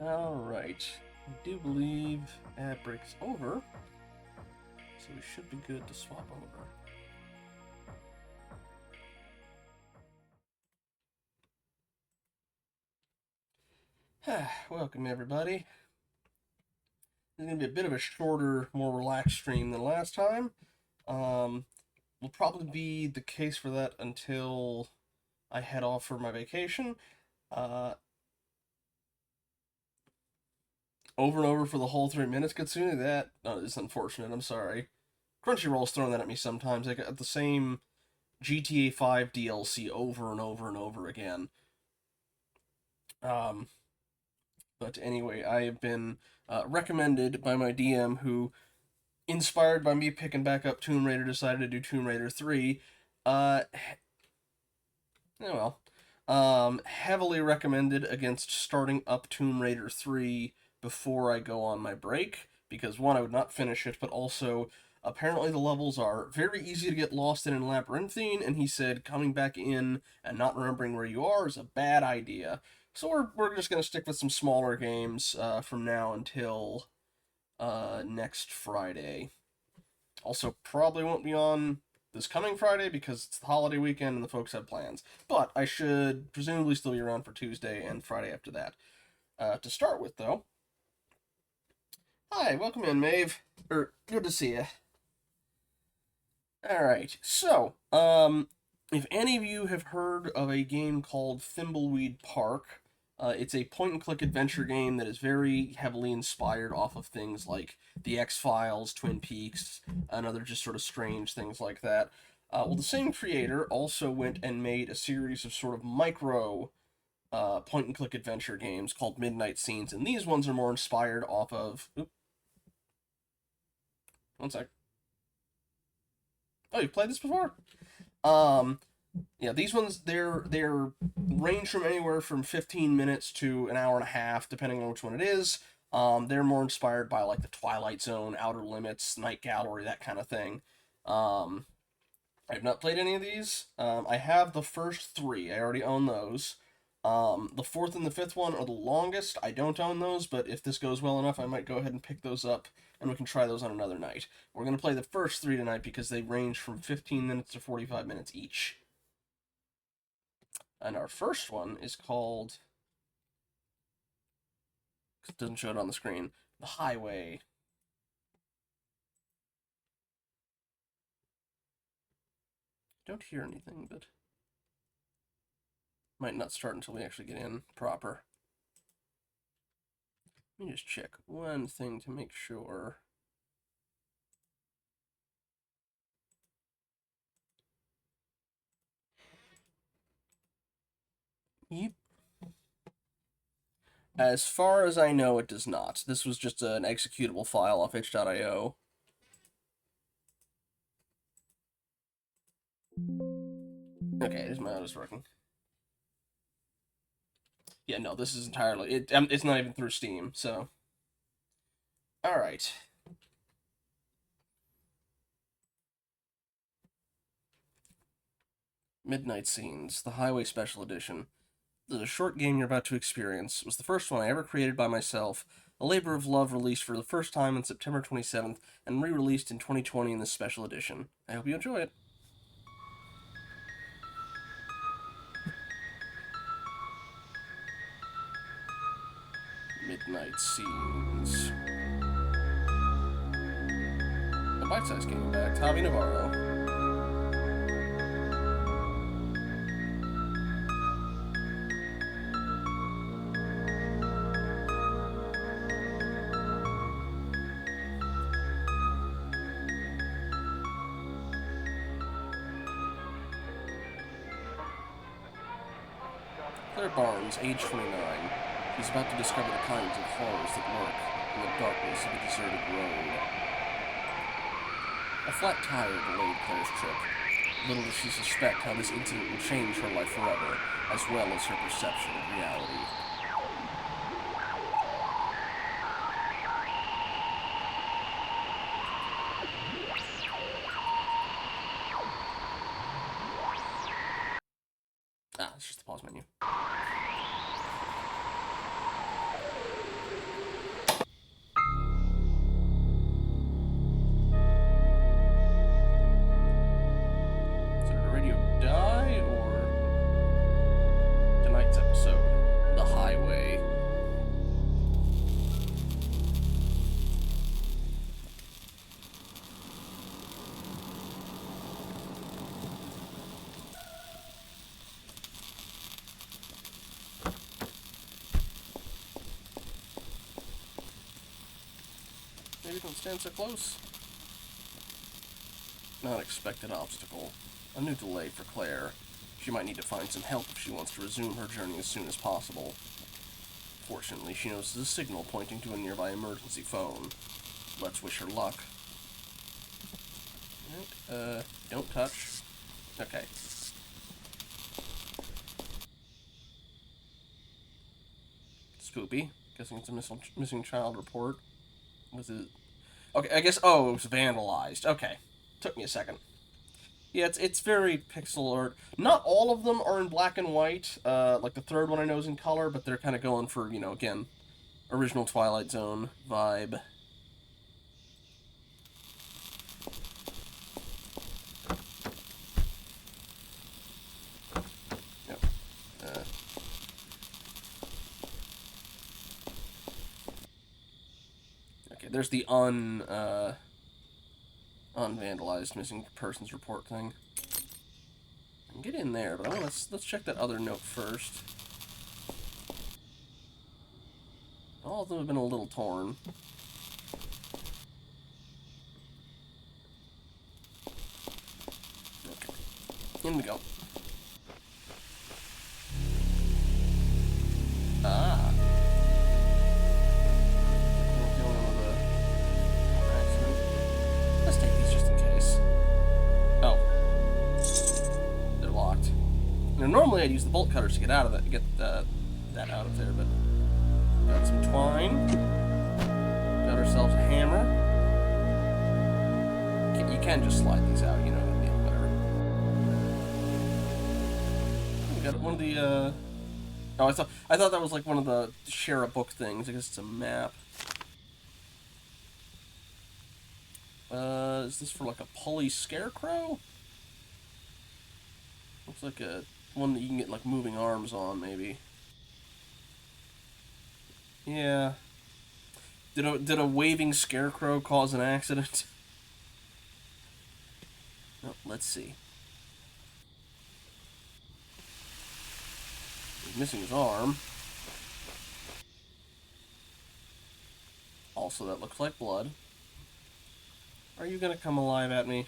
Alright. I do believe ad break's over, so we should be good to swap over. Welcome, everybody. This is going to be a bit of a shorter, more relaxed stream than last time. Will probably be the case for that until I head off for my vacation. Over and over for the whole 3 minutes, Katsuni, that is unfortunate. I'm sorry. Crunchyroll's throwing that at me sometimes. I got the same GTA 5 DLC over and over and over again. But anyway, I have been recommended by my DM, who, inspired by me picking back up Tomb Raider, decided to do Tomb Raider 3. Heavily recommended against starting up Tomb Raider 3 before I go on my break, because one, I would not finish it, but also, apparently the levels are very easy to get lost in and labyrinthine, and he said coming back in and not remembering where you are is a bad idea. So we're just going to stick with some smaller games from now until next Friday. Also, probably won't be on this coming Friday because it's the holiday weekend and the folks have plans. But I should presumably still be around for Tuesday and Friday after that. To start with, though, hi, welcome in, Maeve. Good to see you. Alright, so, if any of you have heard of a game called Thimbleweed Park, it's a point-and-click adventure game that is very heavily inspired off of things like The X-Files, Twin Peaks, and other just sort of strange things like that. Well, the same creator also went and made a series of sort of micro point-and-click adventure games called Midnight Scenes, and these ones are more inspired off of... One sec. Oh, you've played this before? Yeah, these ones, they're range from anywhere from 15 minutes to an hour and a half, depending on which one it is. They're more inspired by, like, the Twilight Zone, Outer Limits, Night Gallery, that kind of thing. I've not played any of these. I have the first three. I already own those. The fourth and the fifth one are the longest. I don't own those, but if this goes well enough, I might go ahead and pick those up, and we can try those on another night. We're going to play the first three tonight because they range from 15 minutes to 45 minutes each. And our first one is called... It doesn't show it on the screen. The Highway. Don't hear anything, but... Might not start until we actually get in proper. Let me just check one thing to make sure. Yep. As far as I know, it does not. This was just an executable file off itch.io. Okay, is my audio working? Yeah, no, this is entirely... it's not even through Steam, so... Alright. Midnight Scenes, the Highway Special Edition. The short game you're about to experience was the first one I ever created by myself, a labor of love released for the first time on September 27th, and re-released in 2020 in this special edition. I hope you enjoy it. Midnight Scenes. A bite-sized game back, Javi Navarro. Claire Barnes, age 29. She's about to discover the kinds of horrors that lurk in the darkness of a deserted road. A flat tire delayed Claire's trip. Little does she suspect how this incident will change her life forever, as well as her perception of reality. It's just the pause menu. Maybe don't stand so close. Unexpected obstacle. A new delay for Claire. She might need to find some help if she wants to resume her journey as soon as possible. Fortunately, she notices a signal pointing to a nearby emergency phone. Let's wish her luck. Don't touch. Okay. Spoopy. Guessing it's a missing child report. Was it... Okay, I guess... Oh, it was vandalized. Okay. Took me a second. Yeah, it's very pixel art. Not all of them are in black and white. Like the third one I know is in color, but they're kind of going for, you know, again, original Twilight Zone vibe. Yep. Okay, there's the unvandalized missing persons report thing. I can get in there, but let's check that other note first. All of them have been a little torn. Okay. In we go. Ah. Let's take these just in case. Oh. They're locked. You know, normally I'd use the bolt cutters to get out of that, to get that out of there, but got some twine. Got ourselves a hammer. You can just slide these out, you know, whatever. We got one of the, Oh, I thought that was like one of the share a book things. I guess it's a map. Is this for like a pulley scarecrow? Looks like a one that you can get like moving arms on, maybe. Yeah. Did a waving scarecrow cause an accident? Oh, let's see. He's missing his arm. Also, that looks like blood. Are you gonna come alive at me?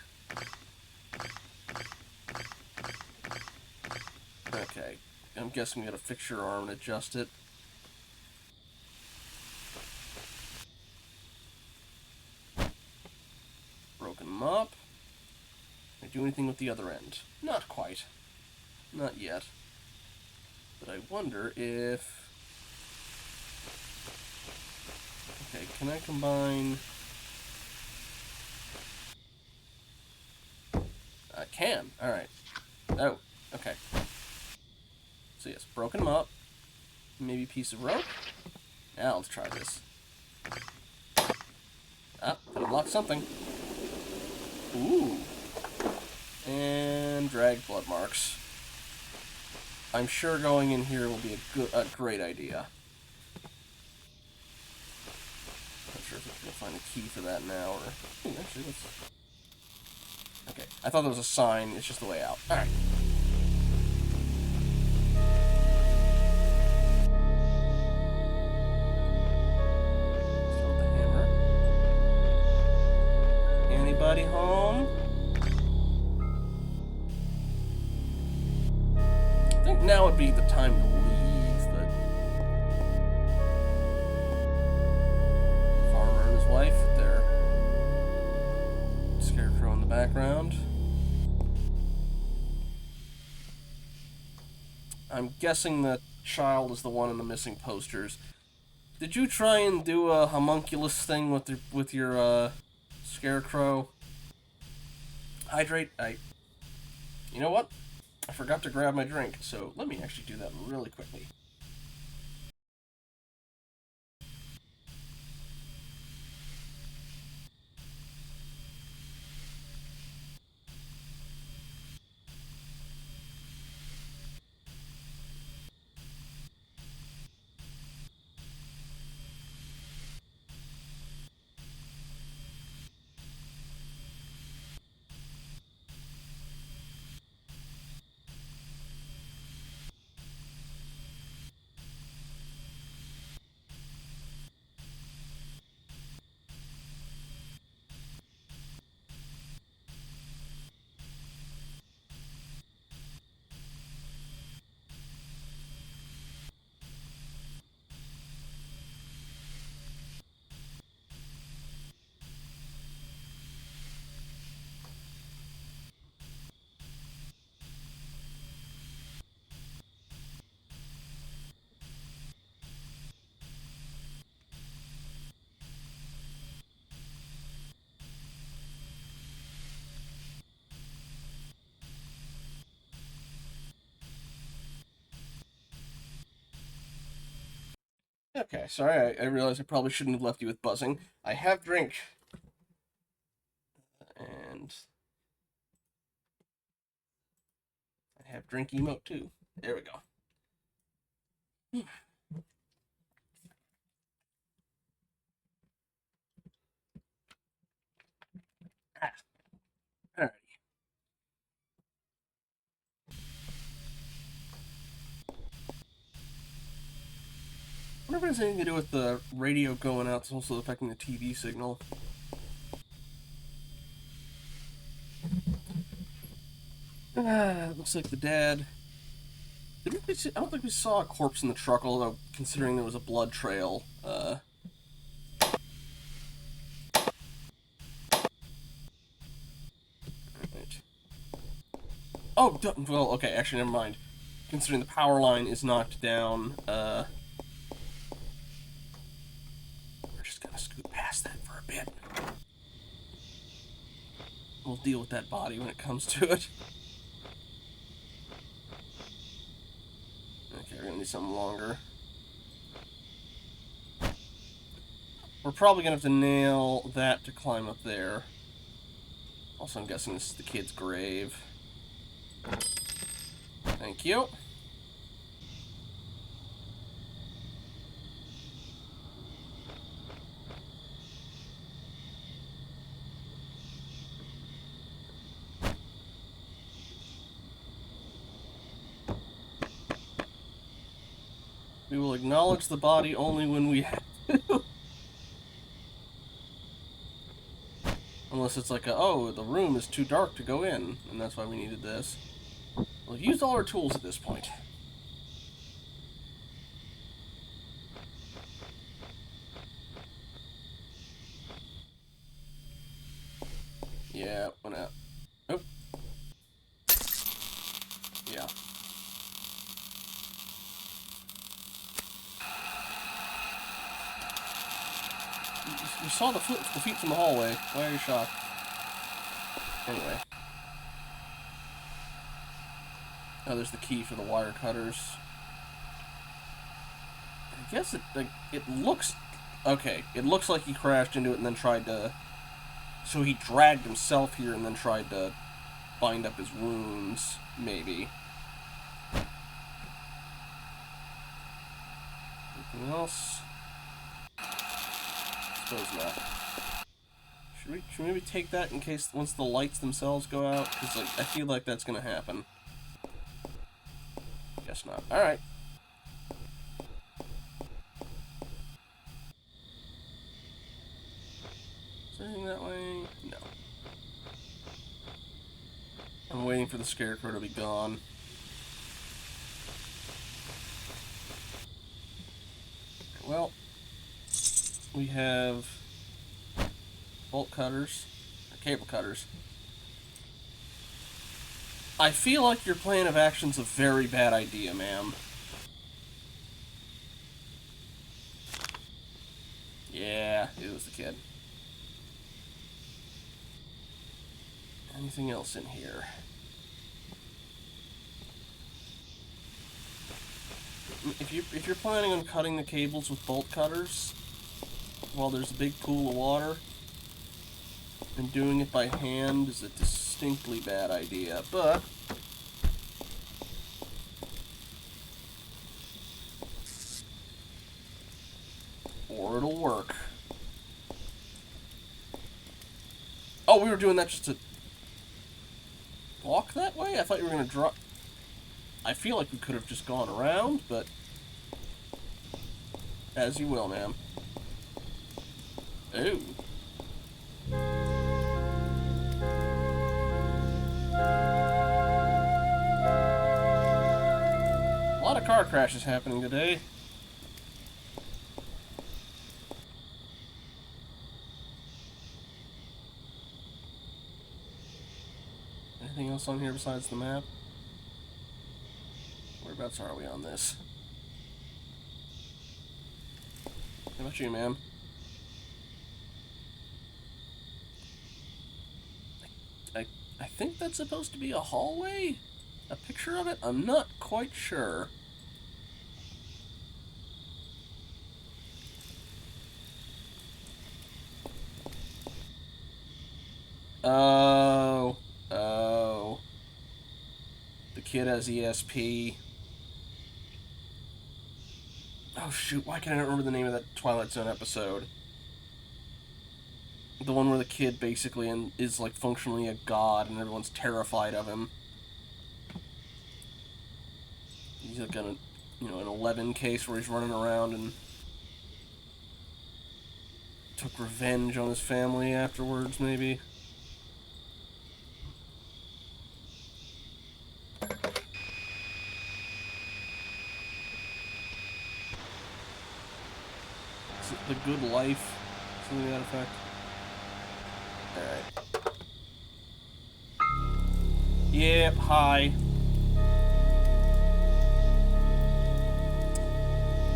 Okay. I'm guessing we gotta fix your arm and adjust it. Broken him up. Can I do anything with the other end? Not quite. Not yet. But I wonder if... Okay, can I combine... I can. Alright. Oh, okay. So yes, broken him up. Maybe a piece of rope. Now let's try this. Ah, could unlock something. Ooh. And drag blood marks. I'm sure going in here will be a great idea. Not sure if I'm gonna find a key for that now, or... Ooh, actually, let's... Okay, I thought there was a sign, it's just the way out. Alright. Still the hammer. Anybody home? I think now would be the time to leave, but... Farmer and his wife, their scarecrow in the background. I'm guessing the child is the one in the missing posters. Did you try and do a homunculus thing with your scarecrow? Hydrate? You know what? I forgot to grab my drink, so let me actually do that really quickly. Okay, sorry, I realized I probably shouldn't have left you with buzzing. I have drink. And I have drink emote too. There we go. Ah, alright. I wonder if it has anything to do with the radio going out that's also affecting the TV signal. Looks like the dad. I don't think we saw a corpse in the truck, although considering there was a blood trail. Right. Oh, well, okay, actually, never mind. Considering the power line is knocked down, we're just gonna scoot past that for a bit. We'll deal with that body when it comes to it. Okay, we're gonna need something longer. We're probably gonna have to nail that to climb up there. Also, I'm guessing this is the kid's grave. Thank you. We will acknowledge the body only when we have to. Unless it's like, oh, the room is too dark to go in, and that's why we needed this. We've used all our tools at this point. Yeah, went out. Oh. Yeah. You saw the feet from the hallway. Why are you shocked? Anyway. Oh, there's the key for the wire cutters. I guess it looks... Okay, it looks like he crashed into it and then tried to... So he dragged himself here and then tried to bind up his wounds, maybe. Anything else? Suppose not. Should we maybe take that in case once the lights themselves go out? Because like, I feel like that's gonna happen. Guess not. Alright. Is there anything that way? No. I'm waiting for the scarecrow to be gone. Well, we have bolt cutters, or cable cutters. I feel like your plan of action's a very bad idea, ma'am. Yeah, it was the kid. Anything else in here? If you're planning on cutting the cables with bolt cutters while there's a big pool of water, and doing it by hand is a distinctly bad idea, but or it'll work. Oh, we were doing that just to walk that way? I thought you were going to drop... I feel like we could have just gone around, but... As you will, ma'am. Ooh. A lot of car crashes happening today. Anything else on here besides the map? Whereabouts are we on this? How about you, ma'am? I think that's supposed to be a hallway? A picture of it? I'm not quite sure. Oh. Oh. The kid has ESP. Oh, shoot. Why can't I not remember the name of that Twilight Zone episode? The one where the kid basically is, like, functionally a god and everyone's terrified of him. He's, like, an 11 case where he's running around and took revenge on his family afterwards, maybe. Is it The Good Life? Something to that effect. Alright. Yep, hi.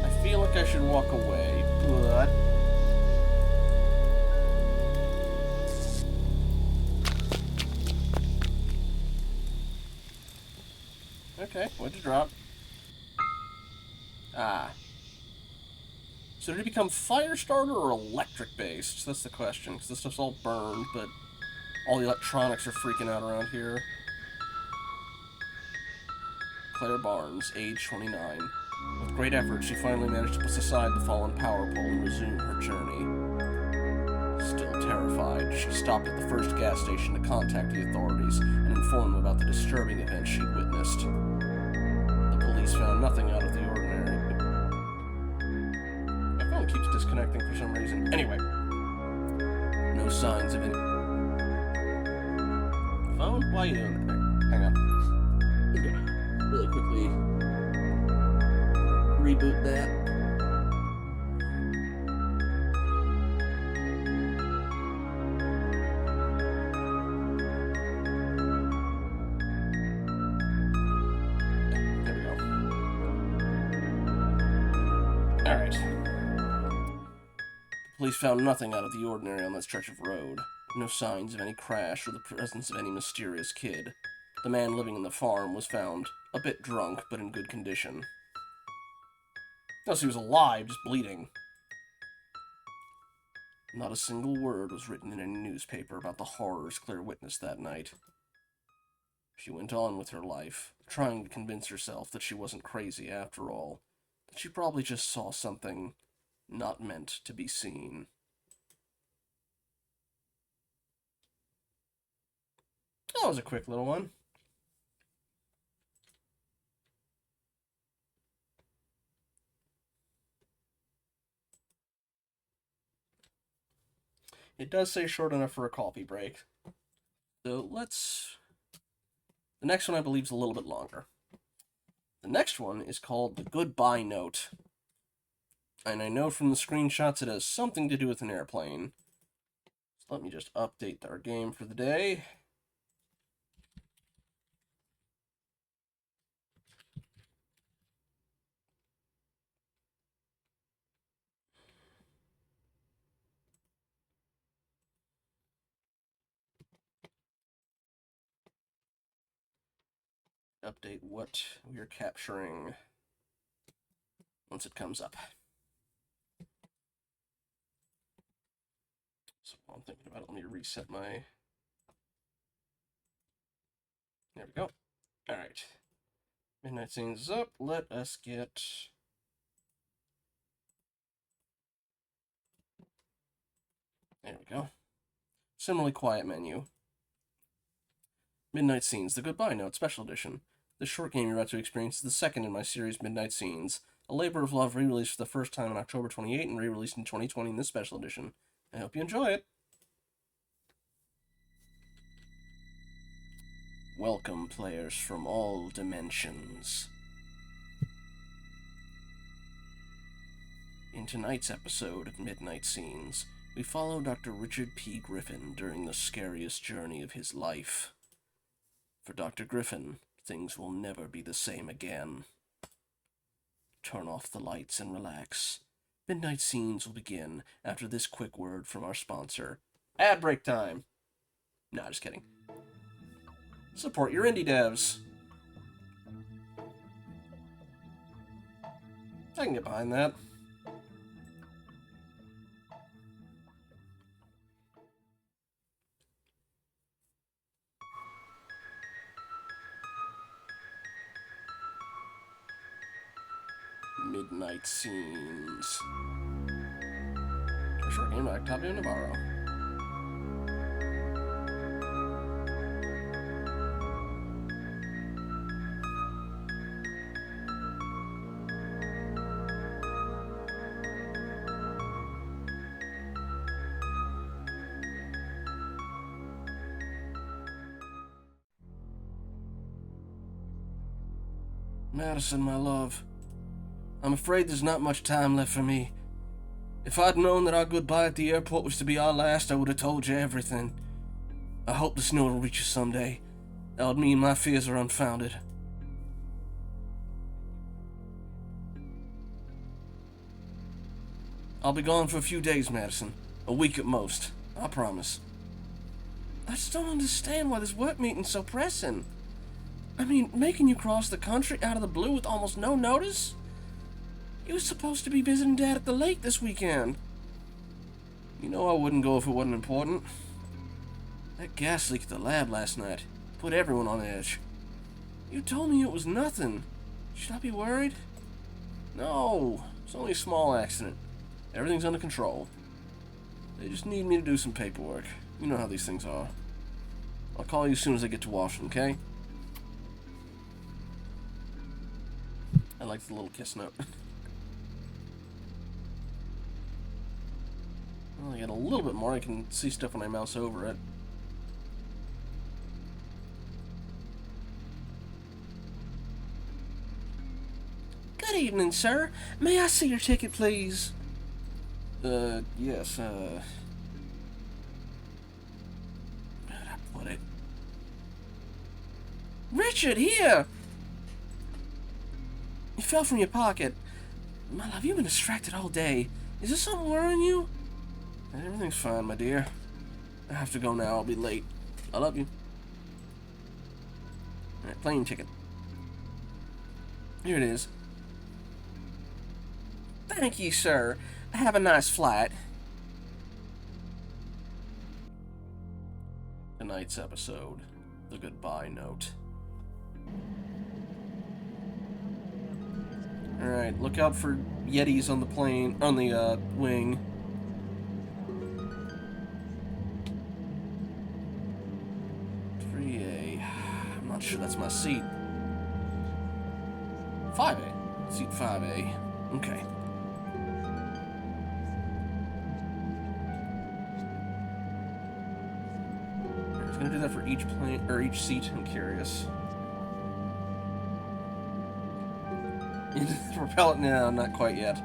I feel like I should walk away, but... Okay, what'd you drop? Ah. So did it become fire starter or electric based? That's the question, because this stuff's all burned, but all the electronics are freaking out around here. Claire Barnes, age 29. With great effort, she finally managed to push aside the fallen power pole and resume her journey. Still terrified, she stopped at the first gas station to contact the authorities and inform them about the disturbing event she'd witnessed. The police found nothing out of the ordinary. My phone keeps disconnecting for some reason. Anyway, no signs of any... Phone? Why are you doing that? Hang on. I'm gonna really quickly reboot that. There we go. Alright. The police found nothing out of the ordinary on that stretch of road. No signs of any crash or the presence of any mysterious kid. The man living in the farm was found a bit drunk, but in good condition. Notice he was alive, just bleeding. Not a single word was written in any newspaper about the horrors Claire witnessed that night. She went on with her life, trying to convince herself that she wasn't crazy after all, that she probably just saw something not meant to be seen. That was a quick little one. It does say short enough for a coffee break. So let's... The next one I believe is a little bit longer. The next one is called The Goodbye Note. And I know from the screenshots it has something to do with an airplane. So let me just update our game for the day. Update what we are capturing once it comes up. So while I'm thinking about it, let me reset my... There we go. Alright. Midnight Scenes is up. Let us get... There we go. Similarly quiet menu. Midnight Scenes, The Goodbye Note, Special Edition. This short game you're about to experience is the second in my series Midnight Scenes, a labor of love re-released for the first time on October 28 and re-released in 2020 in this special edition. I hope you enjoy it. Welcome, players from all dimensions. In tonight's episode of Midnight Scenes, we follow Dr. Richard P. Griffin during the scariest journey of his life. For Dr. Griffin, things will never be the same again. Turn off the lights and relax. Midnight Scenes will begin after this quick word from our sponsor. Ad break time! Nah, just kidding. Support your indie devs. I can get behind that. midnight scenes. Short game by Octavio Navarro. Madison, my love, I'm afraid there's not much time left for me. If I'd known that our goodbye at the airport was to be our last, I would have told you everything. I hope the snow will reach you someday. That would mean my fears are unfounded. I'll be gone for a few days, Madison. A week at most. I promise. I just don't understand why this work meeting's so pressing. I mean, making you cross the country out of the blue with almost no notice? You were supposed to be visiting Dad at the lake this weekend. You know I wouldn't go if it wasn't important. That gas leak at the lab last night put everyone on edge. You told me it was nothing. Should I be worried? No, it's only a small accident. Everything's under control. They just need me to do some paperwork. You know how these things are. I'll call you as soon as I get to Washington, okay? I like the little kiss note. Well, I get a little bit more. I can see stuff when I mouse over it. Good evening, sir. May I see your ticket, please? Yes, where did I put it? Richard, here! You fell from your pocket. My love, you've been distracted all day. Is there something worrying you? Everything's fine, my dear. I have to go now. I'll be late. I love you. Alright, plane ticket. Here it is. Thank you, sir. Have a nice flight. Tonight's episode, the goodbye note. Alright, look out for Yetis on the plane, on the, wing. I'm not sure that's my seat. 5A. Seat 5A. Okay. It's gonna do that for each plane, or each seat. I'm curious. Propellant? No, not quite yet.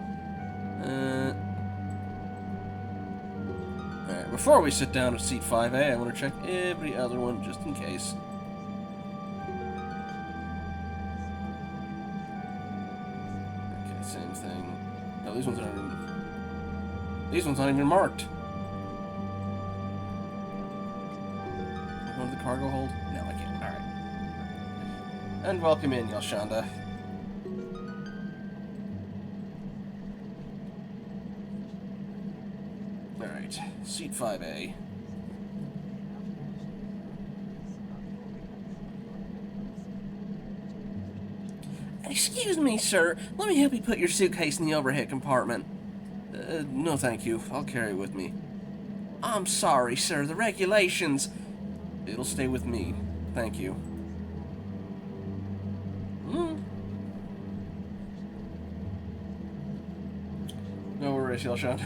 Alright, before we sit down at seat 5A, I want to check every other one just in case. Okay, same thing. No, these ones aren't even... These ones aren't even marked. Go to the cargo hold? No, I can't. Alright. And welcome in, Yelshanda. Alright, seat 5A. Excuse me, sir. Let me help you put your suitcase in the overhead compartment. No thank you. I'll carry it with me. I'm sorry, sir. The regulations... It'll stay with me. Thank you. No worries, Yelshanda.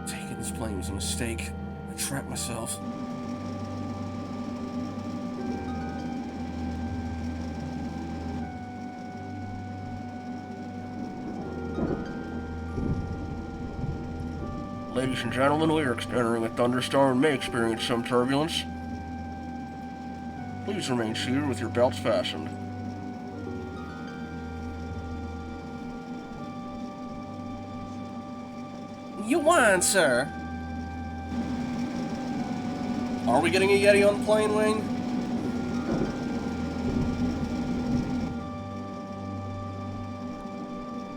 Taking this plane was a mistake. I trapped myself. Ladies and gentlemen, we are entering a thunderstorm and may experience some turbulence. Please remain seated with your belts fastened. You whine, sir. Are we getting a Yeti on the plane, Wing?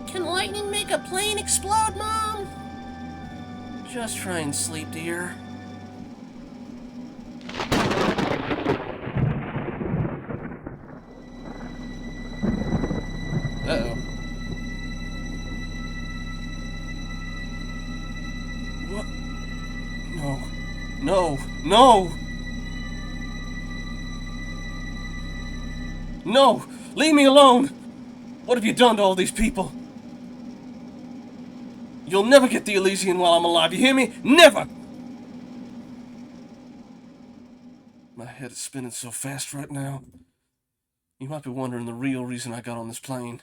Can lightning make a plane explode, Mom? Just try and sleep, dear. Uh-oh. No! No! No! Leave me alone! What have you done to all these people? You'll never get the Elysian while I'm alive, you hear me? Never! My head is spinning so fast right now. You might be wondering the real reason I got on this plane.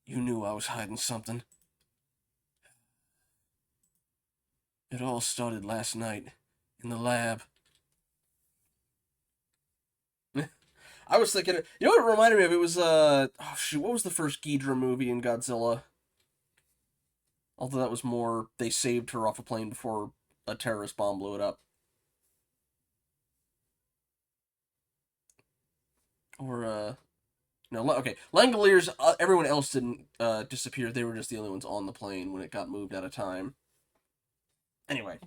You knew I was hiding something. It all started last night, in the lab. I was thinking, you know what it reminded me of? It was, oh shoot, what was the first Ghidorah movie in Godzilla? Although that was more, they saved her off a plane before a terrorist bomb blew it up. Or, no, okay, Langoliers, everyone else didn't disappear, they were just the only ones on the plane when it got moved out of time. Anyway.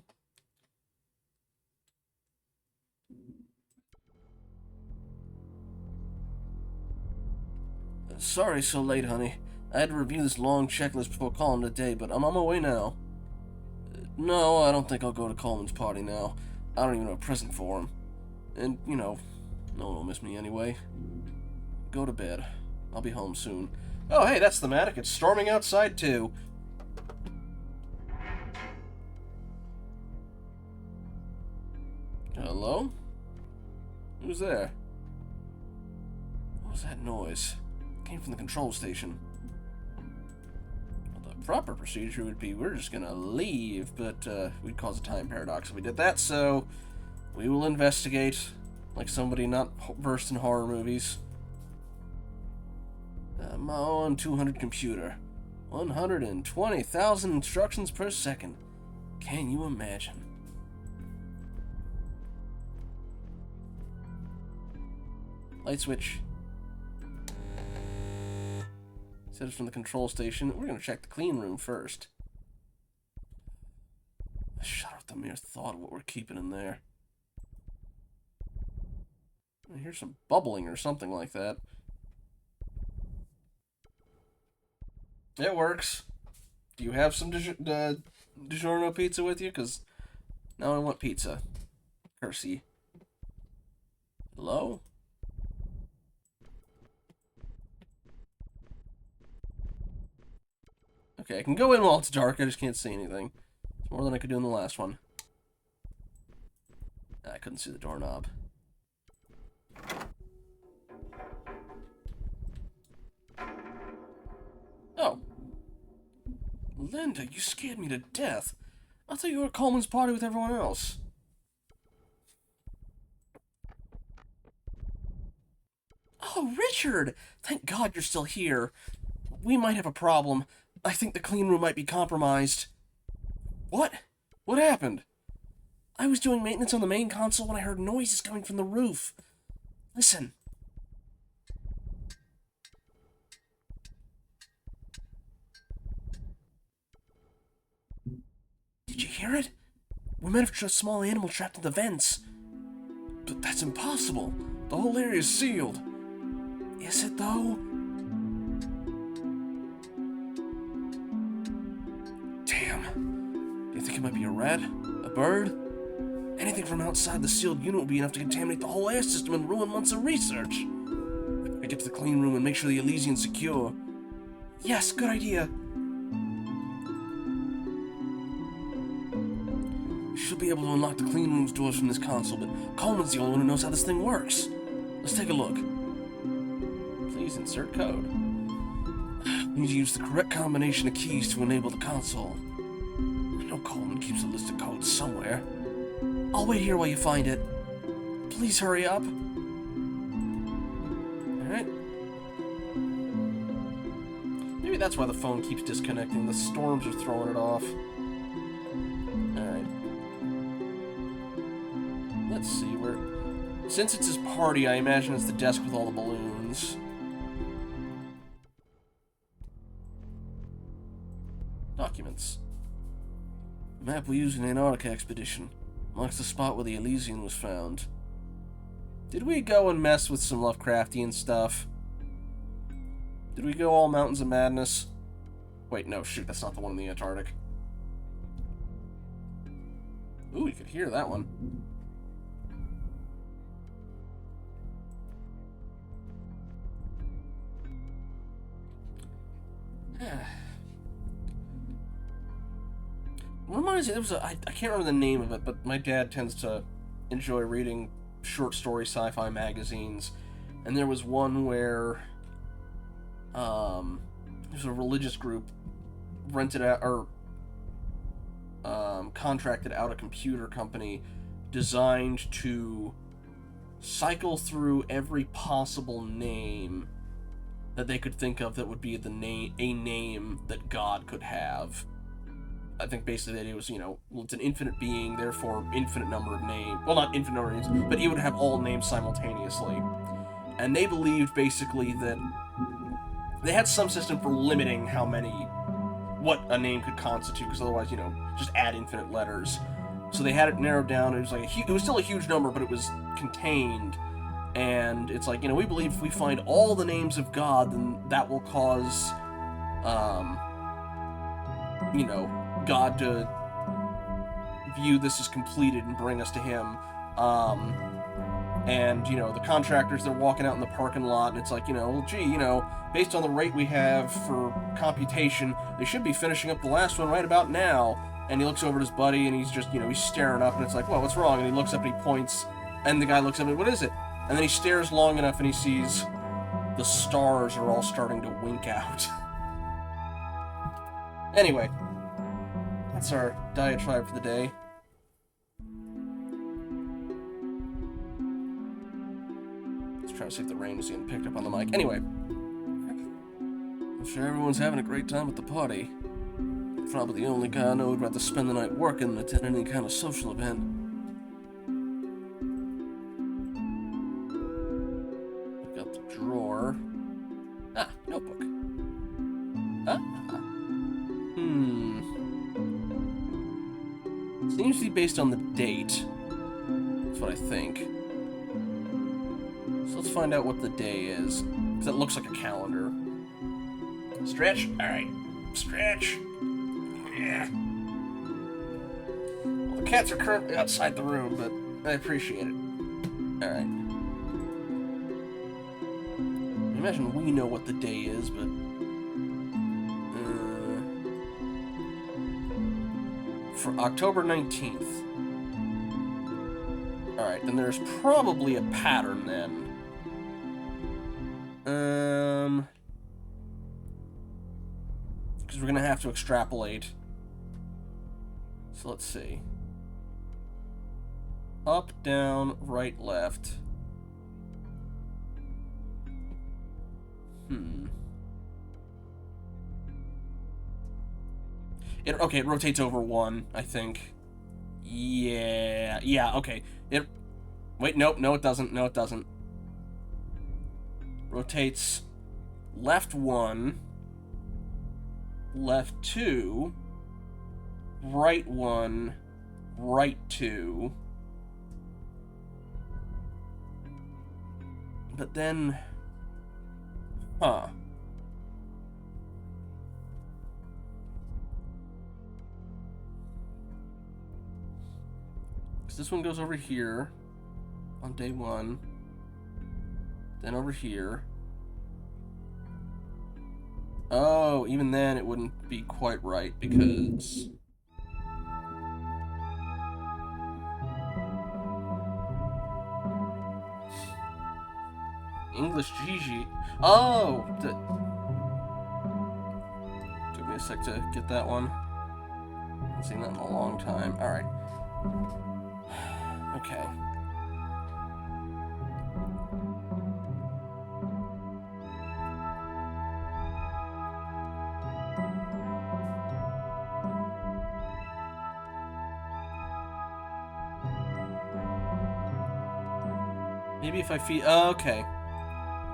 Sorry so late, honey. I had to review this long checklist before calling it a day, but I'm on my way now. No, I don't think I'll go to Coleman's party now. I don't even have a present for him. And, you know, no one will miss me anyway. Go to bed. I'll be home soon. Oh, hey, that's thematic. It's storming outside, too. Hello? Who's there? What was that noise? It came from the control station. Well, the proper procedure would be we're just gonna leave, but we'd cause a time paradox if we did that, so we will investigate like somebody not versed in horror movies. My own 200 computer. 120,000 instructions per second. Can you imagine? Light switch. Set it from the control station. We're going to check the clean room first. I shudder at the mere thought of what we're keeping in there. I hear some bubbling or something like that. It works. Do you have some DiGiorno pizza with you? Because now I want pizza. Cursey. Hello? Okay, I can go in while it's dark. I just can't see anything. It's more than I could do in the last one. I couldn't see the doorknob. Oh. Linda, you scared me to death. I thought you were at Coleman's party with everyone else. Oh, Richard! Thank God you're still here. We might have a problem. I think the clean room might be compromised. What? What happened? I was doing maintenance on the main console when I heard noises coming from the roof. Listen. Did you hear it? We might have a small animal trapped in the vents. But that's impossible. The whole area is sealed. Is it, though? Damn. Do you think it might be a rat? A bird? Anything from outside the sealed unit would be enough to contaminate the whole air system and ruin months of research. I get to the clean room and make sure the Elysian's secure. Yes, good idea. Should be able to unlock the clean room's doors from this console, but Coleman's the only one who knows how this thing works. Let's take a look. Please insert code. We need to use the correct combination of keys to enable the console. I know Coleman keeps a list of codes somewhere. I'll wait here while you find it. Please hurry up. Alright. Maybe that's why the phone keeps disconnecting. The storms are throwing it off. Alright. Let's see, since it's his party, I imagine it's the desk with all the balloons. Documents. The map we used in the Antarctica expedition marks the spot where the Elysian was found. Did we go and mess with some Lovecraftian stuff? Did we go all Mountains of Madness? Wait, no, shoot, that's not the one in the Antarctic. Ooh, you could hear that one. Reminds me, there was I can't remember the name of it, but my dad tends to enjoy reading short story sci-fi magazines, and there was one where there's a religious group rented out or contracted out a computer company designed to cycle through every possible name that they could think of that would be a name that God could have. I think basically the idea was, well, it's an infinite being, therefore infinite number of names. Well, not infinite number of names, but he would have all names simultaneously. And they believed basically that they had some system for limiting what a name could constitute, because otherwise, just add infinite letters. So they had it narrowed down. It was it was still a huge number, but it was contained. And it's like, we believe if we find all the names of God, then that will cause, God to view this as completed and bring us to him. And, the contractors, they're walking out in the parking lot, and it's like, well, gee, based on the rate we have for computation, they should be finishing up the last one right about now. And he looks over at his buddy, and he's just, he's staring up, and it's like, well, what's wrong? And he looks up and he points, and the guy looks up and, what is it? And then he stares long enough, and he sees the stars are all starting to wink out. Anyway, that's our diatribe for the day. Let's try to see if the rain is getting picked up on the mic. Anyway, I'm sure everyone's having a great time at the party. Probably the only guy I know who'd rather spend the night working than attend any kind of social event. I've got the drawer. Notebook. Seems to be based on the date. That's what I think. So let's find out what the day is. Because it looks like a calendar. Stretch? Alright. Stretch. Yeah. Well, the cats are currently outside the room, but I appreciate it. Alright. Imagine we know what the day is, but... for October 19th. Alright, then there's probably a pattern then. Because we're gonna have to extrapolate. So let's see. Up, down, right, left. It rotates over one, I think. Yeah, okay. Wait, nope, no it doesn't, Rotates left one, left two, right one, right two. But then... Because this one goes over here on day one, then over here. Oh, even then it wouldn't be quite right because... English Gigi. Oh! Took me a sec to get that one. Haven't seen that in a long time. Alright. Okay. Maybe if I feed... Oh, okay.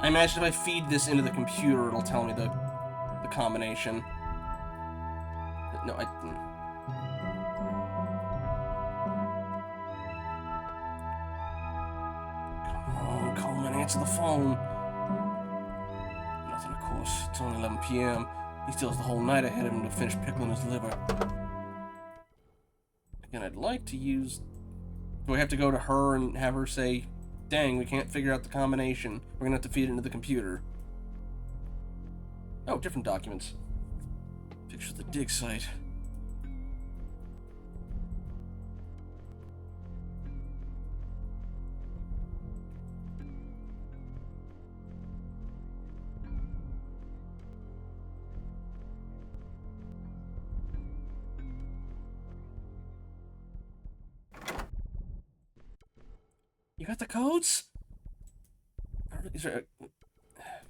I imagine if I feed this into the computer, it'll tell me the combination. No, I... Answer the phone. Nothing, of course. It's only 11 p.m. He still has the whole night ahead of him to finish pickling his liver. And I'd like to use... Do I have to go to her and have her say, dang, we can't figure out the combination. We're gonna have to feed it into the computer. Oh, different documents. Picture of the dig site. You got the codes?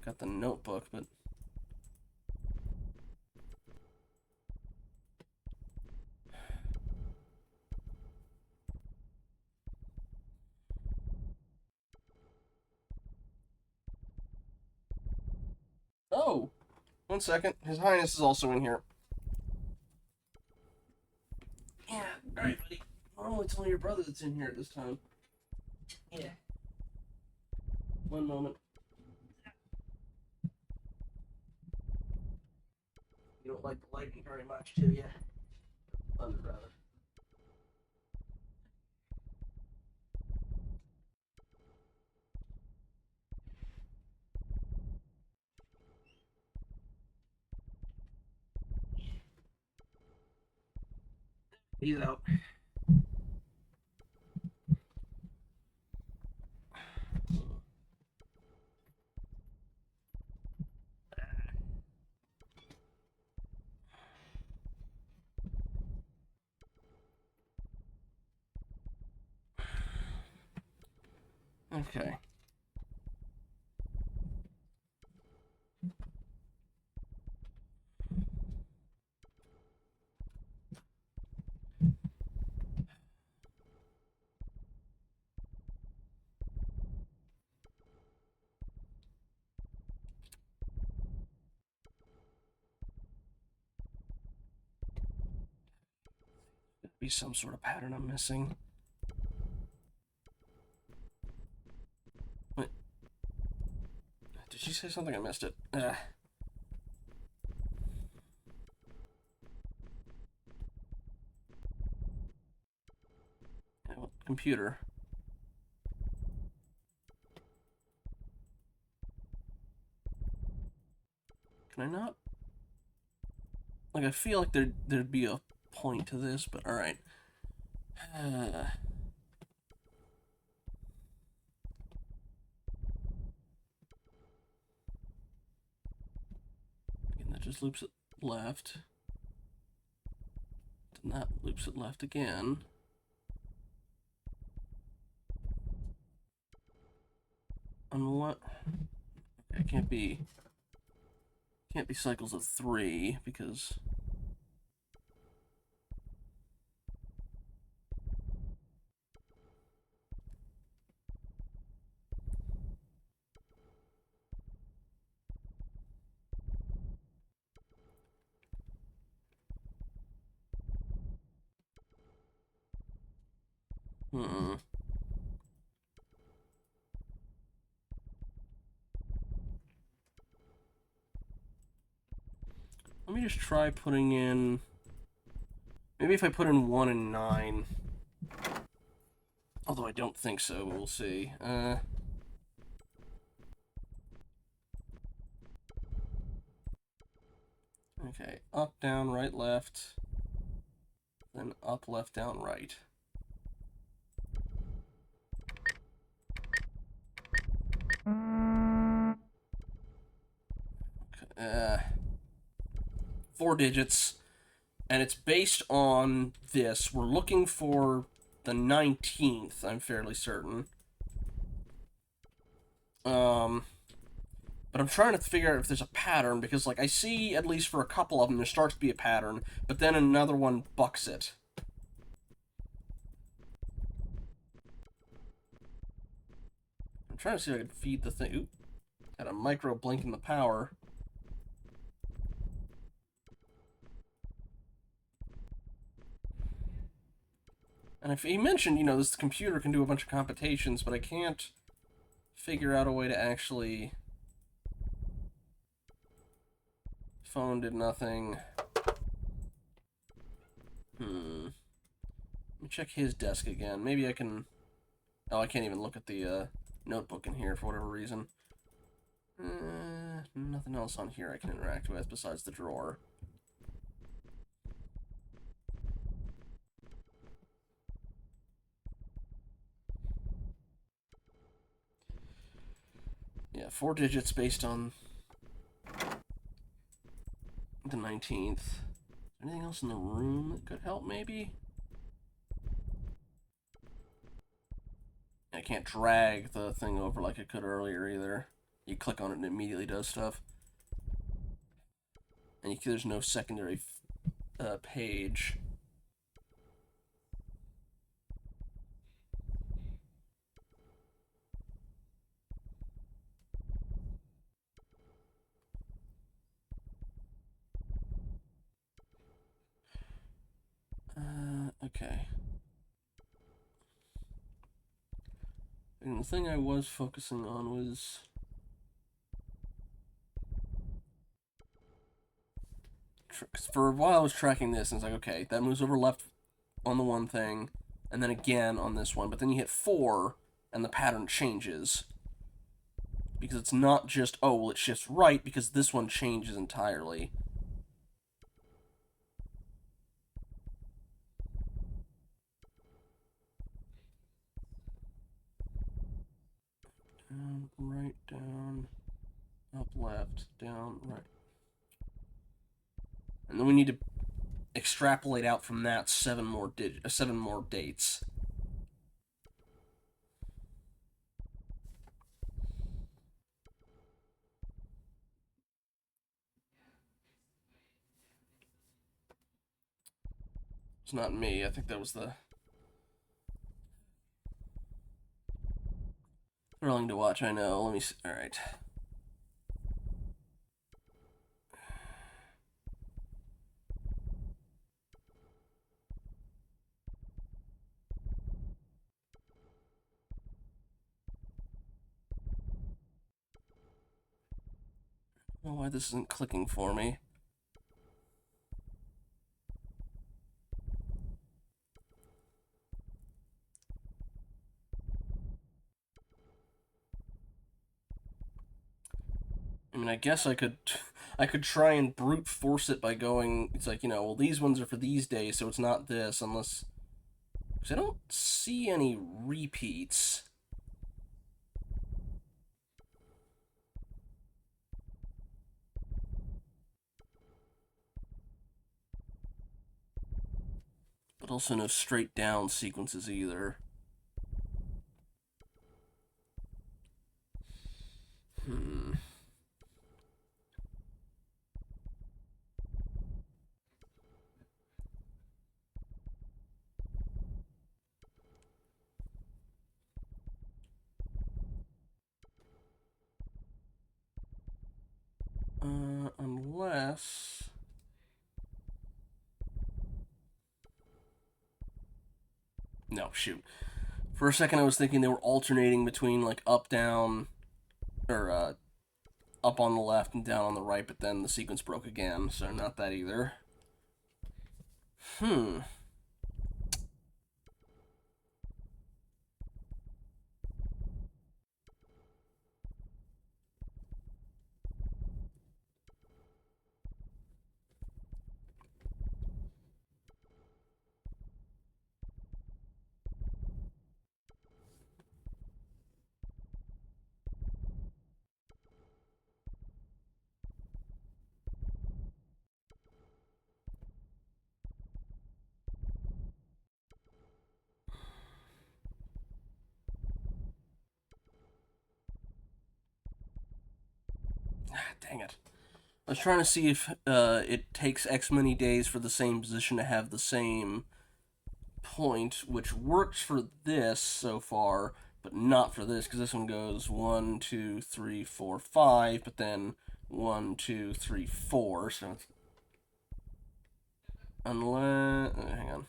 Got the notebook, but... Oh! 1 second. His Highness is also in here. Yeah, alright, buddy. I'm only telling your brother that's in here at this time. Yeah. 1 moment. You don't like the lighting very much, do you? Under, rather. He's out. Okay. Be some sort of pattern I'm missing. What? Did she say something? I missed it. Computer. Can I not? Like, I feel like there'd be a point to this, but alright. Again, that just loops it left. Then that loops it left again. And what? Okay, it can't be cycles of 3 because let me just try putting in... Maybe if I put in 1 and 9. Although I don't think so, we'll see. Okay, up, down, right, left. Then up, left, down, right. Okay, 4 digits. And it's based on this. We're looking for the 19th, I'm fairly certain. But I'm trying to figure out if there's a pattern, because, like, I see, at least for a couple of them, there starts to be a pattern, but then another one bucks it. I'm trying to see if I can feed the thing. Oop. Got a micro blink in the power. And if he mentioned, you know, this computer can do a bunch of computations, but I can't figure out a way to actually... Phone did nothing. me check his desk again. Maybe I can... Oh, I can't even look at the notebook in here for whatever reason. Nothing else on here I can interact with besides the drawer. Yeah, 4 digits based on the 19th. Anything else in the room that could help, maybe? I can't drag the thing over like I could earlier, either. You click on it and it immediately does stuff. And there's no secondary page. Okay. And the thing I was focusing on was... For a while I was tracking this, and it's like, okay, that moves over left on the one thing, and then again on this one, but then you hit 4, and the pattern changes. Because it's not just, oh, well, it shifts right, because this one changes entirely. Down, right, down, up, left, down, right. And then we need to extrapolate out from that 7 more dates. It's not me. I think that was the... Thrilling to watch, I know. Let me see. Alright. I don't know why this isn't clicking for me. I mean, I guess I could try and brute force it by going, it's like, well, these ones are for these days, so it's not this, unless... Because I don't see any repeats. But also no straight down sequences either. Unless... No, shoot. For a second I was thinking they were alternating between, like, up, down, or, up on the left and down on the right, but then the sequence broke again, so not that either. Dang it. I was trying to see if it takes X many days for the same position to have the same point, which works for this so far, but not for this, because this one goes 1, 2, 3, 4, 5, but then 1, 2, 3, 4, so it's... Unless... hang on.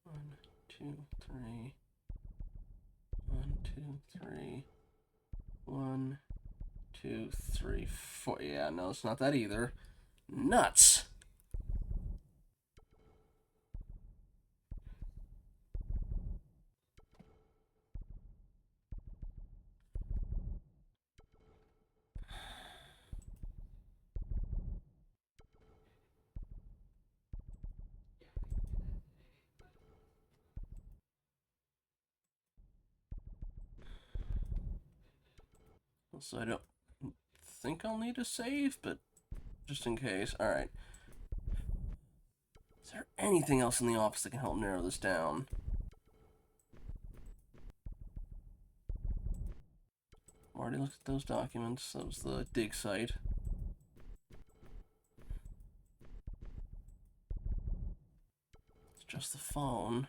One, two, three. 1, 2, 3. 1, 2, 3, 4. Yeah, no, it's not that either. Nuts. So I don't think I'll need a save, but just in case. Alright. Is there anything else in the office that can help narrow this down? Already looked at those documents. That was the dig site. It's just the phone.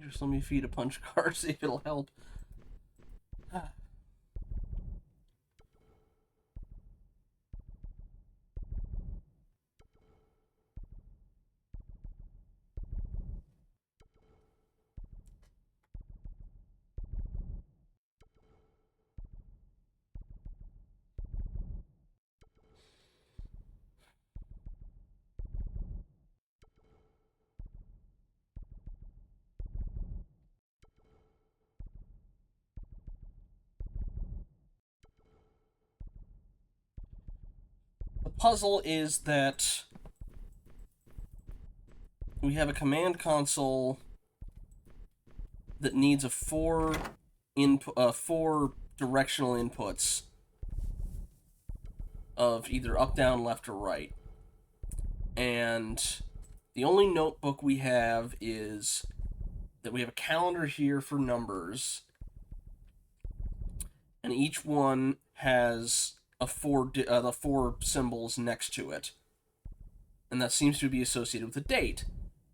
Just let me feed a punch card, see if it'll help. The puzzle is that we have a command console that needs a four directional inputs of either up, down, left, or right. And the only notebook we have is that we have a calendar here for numbers, and each one has the four symbols next to it, and that seems to be associated with a date.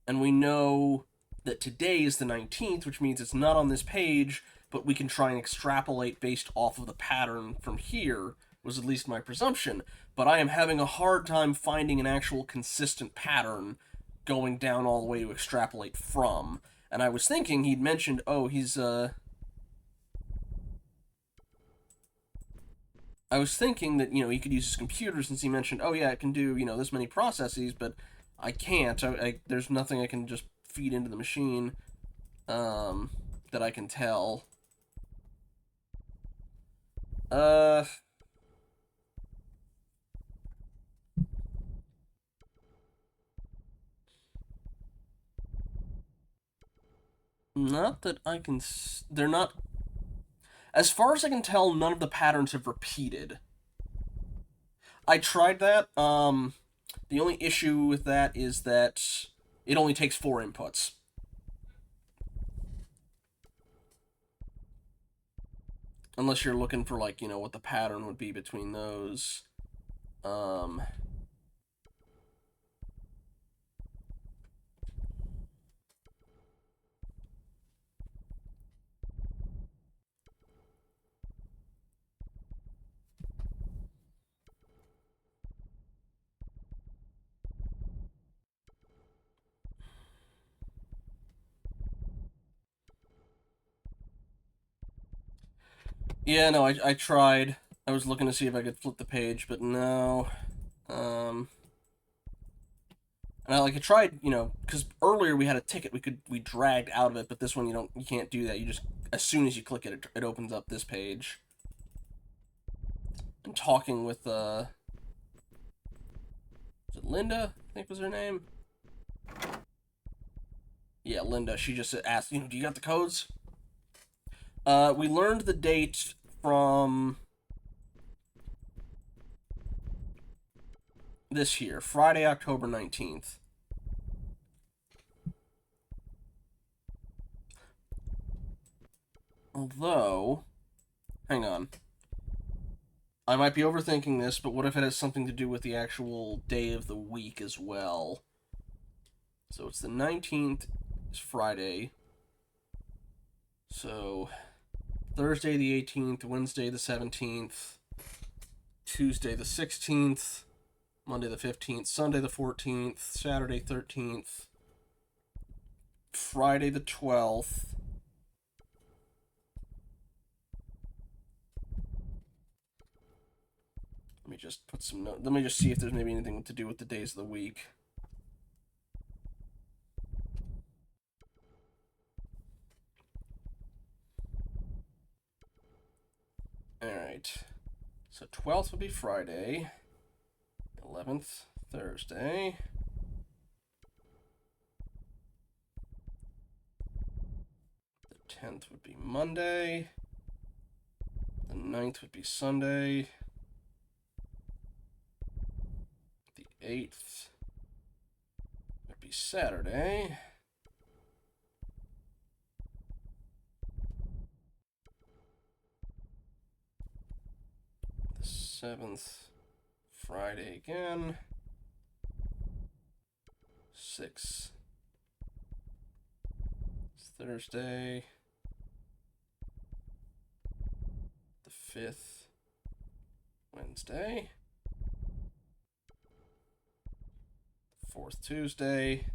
And we know that today is the 19th, which means it's not on this page, but we can try and extrapolate based off of the pattern from here, was at least my presumption. But I am having a hard time finding an actual consistent pattern going down all the way to extrapolate from. And I was thinking he'd mentioned, oh, I was thinking that, he could use his computer since he mentioned, oh yeah, it can do, this many processes, but I can't. There's nothing I can just feed into the machine that I can tell. Not that I can... They're not... As far as I can tell, none of the patterns have repeated. I tried that. The only issue with that is that it only takes 4 inputs. Unless you're looking for, like, what the pattern would be between those. Yeah, no, I tried. I was looking to see if I could flip the page, but no. And I tried, because earlier we had a ticket we dragged out of it, but this one you can't do that. You just, as soon as you click it, it opens up this page. I'm talking with is it Linda? I think was her name. Yeah, Linda. She just asked, do you got the codes? We learned the date from this here, Friday, October 19th. Although, hang on. I might be overthinking this, but what if it has something to do with the actual day of the week as well? So it's the 19th, it's Friday. So Thursday the 18th, Wednesday the 17th, Tuesday the 16th, Monday the 15th, Sunday the 14th, Saturday 13th, Friday the 12th. Let me just put some notes. Let me just see if there's maybe anything to do with the days of the week. Alright. So 12th would be Friday. 11th, Thursday. The 10th would be Monday. The 9th would be Sunday. The 8th would be Saturday. The 7th, Friday again. 6th, Thursday. The 5th, Wednesday. 4th, Tuesday.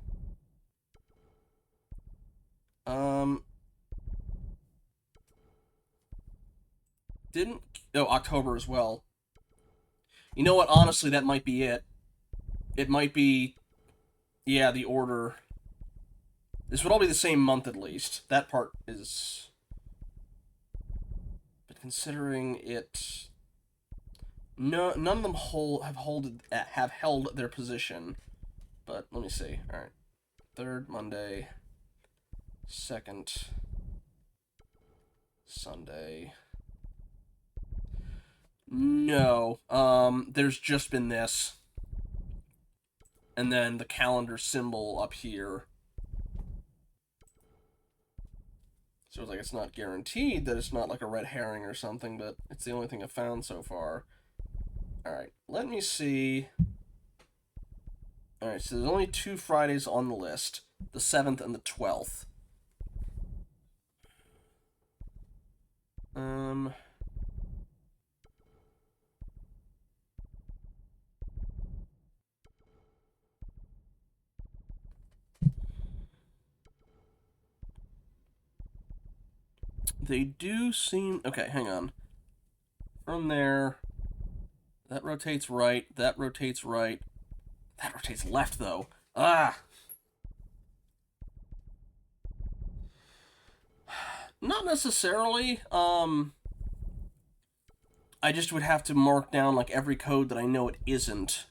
October as well. You know what? Honestly, that might be it. It might be, yeah, the order. This would all be the same month at least. That part is. But considering it, no, none of them have held their position. But let me see. All right, 3rd Monday, 2nd Sunday. No, there's just been this. And then the calendar symbol up here. So it's like it's not guaranteed that it's not like a red herring or something, but it's the only thing I've found so far. Alright, let me see. Alright, so there's only 2 Fridays on the list. The 7th and the 12th. They do seem... Okay, hang on. From there... That rotates right. That rotates right. That rotates left, though. Ah! Not necessarily. I just would have to mark down, like, every code that I know it isn't.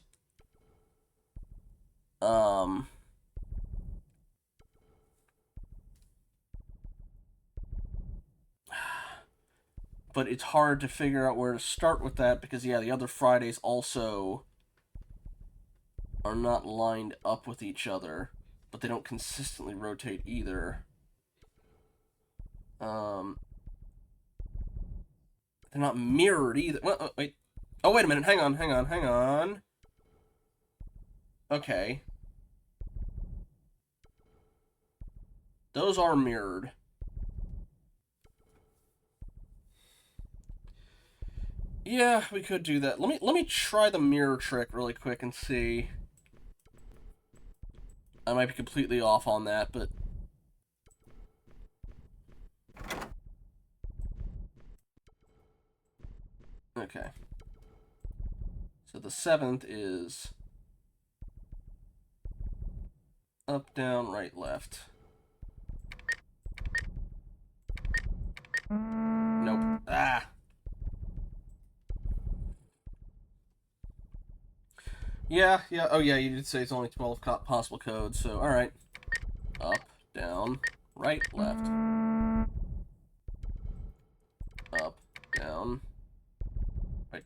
But it's hard to figure out where to start with that because, yeah, the other Fridays also are not lined up with each other, but they don't consistently rotate either. They're not mirrored either. Well, wait. Oh, wait a minute. Hang on. Okay. Those are mirrored. Yeah, we could do that. Let me try the mirror trick really quick and see. I might be completely off on that, but okay. So the 7th is up, down, right, left. Nope. Ah. Yeah. Oh, yeah, you did say it's only 12 possible codes, so alright. Up, down, right, left. Up, down, right.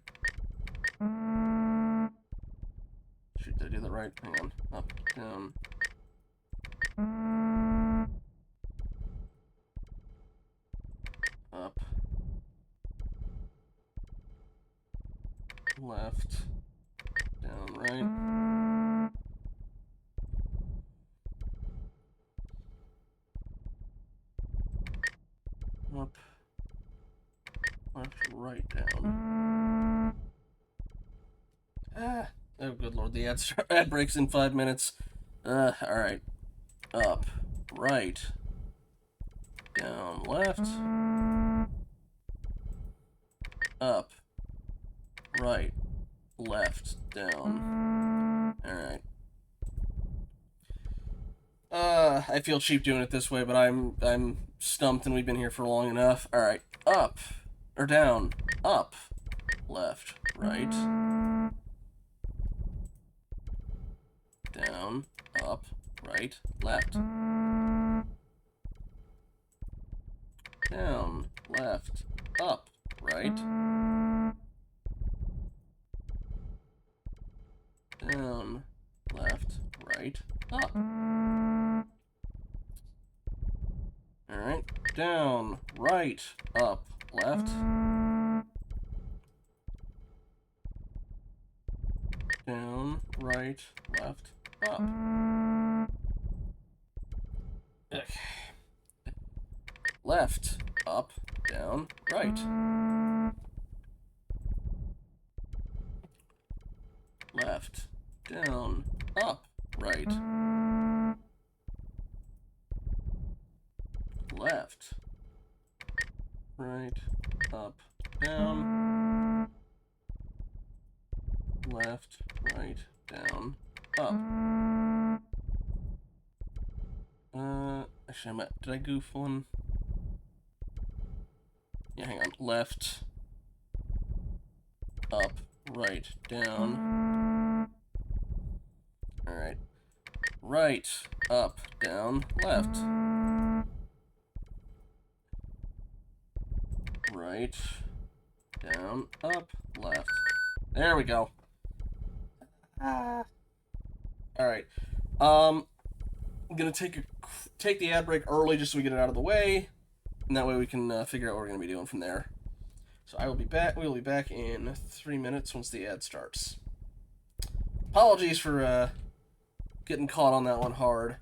Shoot, did I do that right? Hang on. Up, down. Up. Left. Down, right. Up. Left, right, down. Ah. Oh, good lord, the ad breaks in 5 minutes. Alright. Up, right, down, left, up, right, left, down. Alright. I feel cheap doing it this way, but I'm stumped and we've been here for long enough. Alright, up, or down, up, left, right, down, up, right, left, down, left, up, right, down, left, right, up. Alright, down, right, up, left, down, right, left, up. Okay. Left, up, down, right. Left, down, up, right. Left, right, up, down. Left, right, down, up. Actually, did I goof one? Yeah, hang on. Left, up, right, down. Alright. Right, up, down, left. Right, down, up, left. There we go. Alright. I'm gonna take the ad break early just so we get it out of the way. And that way we can figure out what we're gonna be doing from there. So I will be back. We will be back in 3 minutes once the ad starts. Apologies for getting caught on that one hard.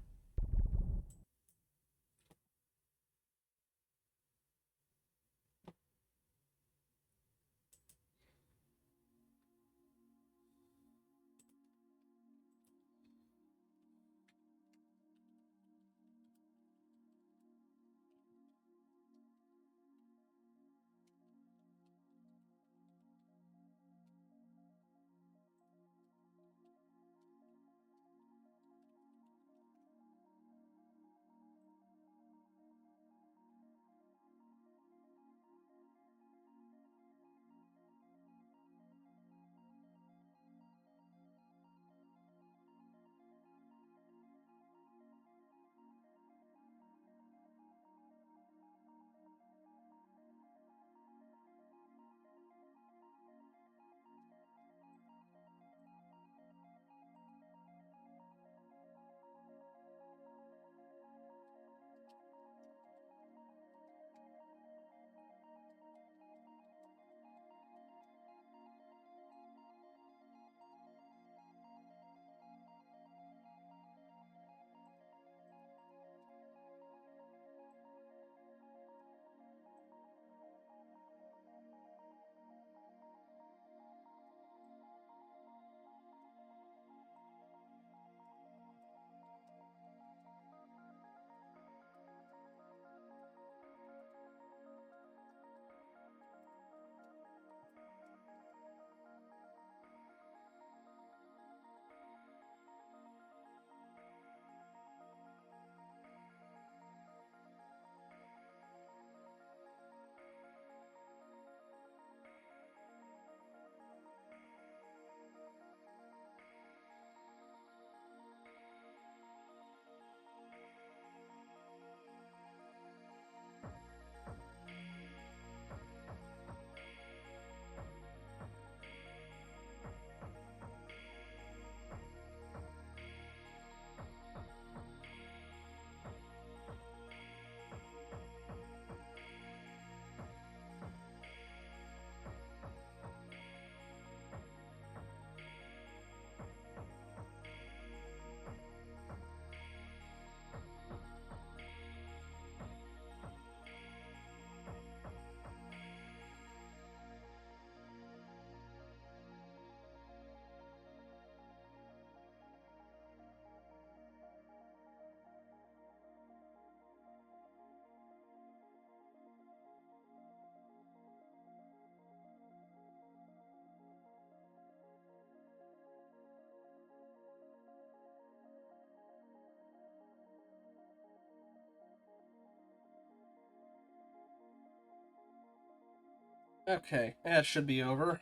Okay, that should be over.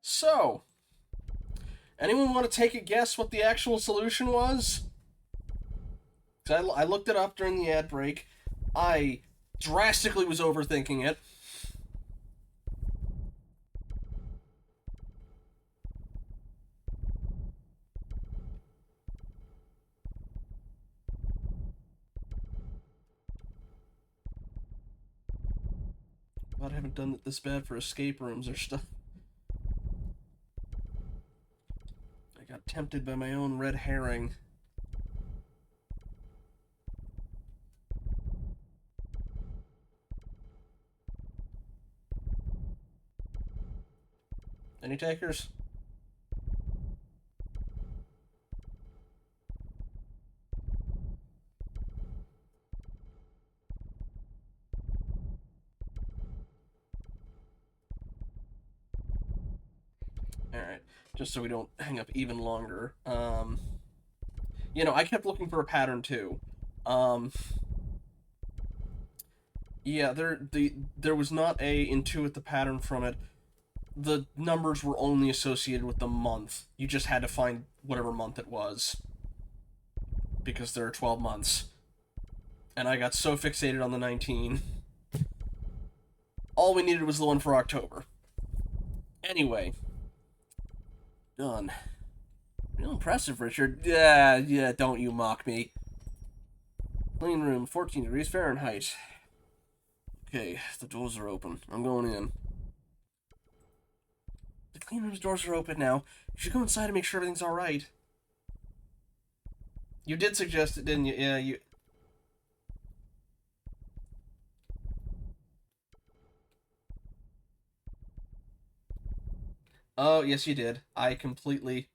So, anyone want to take a guess what the actual solution was? 'Cause I looked it up during the ad break. I drastically was overthinking it. Glad I haven't done it this bad for escape rooms or stuff. I got tempted by my own red herring. Any takers? Alright, just so we don't hang up even longer. I kept looking for a pattern too. Yeah, there was not a intuit the pattern from it. The numbers were only associated with the month. You just had to find whatever month it was. Because there are 12 months. And I got so fixated on the 19. All we needed was the one for October. Anyway. Done. Real impressive, Richard. Yeah, don't you mock me. Clean room, 14 degrees Fahrenheit. Okay, the doors are open. I'm going in. The clean room's doors are open now. You should go inside and make sure everything's alright. You did suggest it, didn't you? Yeah, you... Oh, yes, you did. I completely...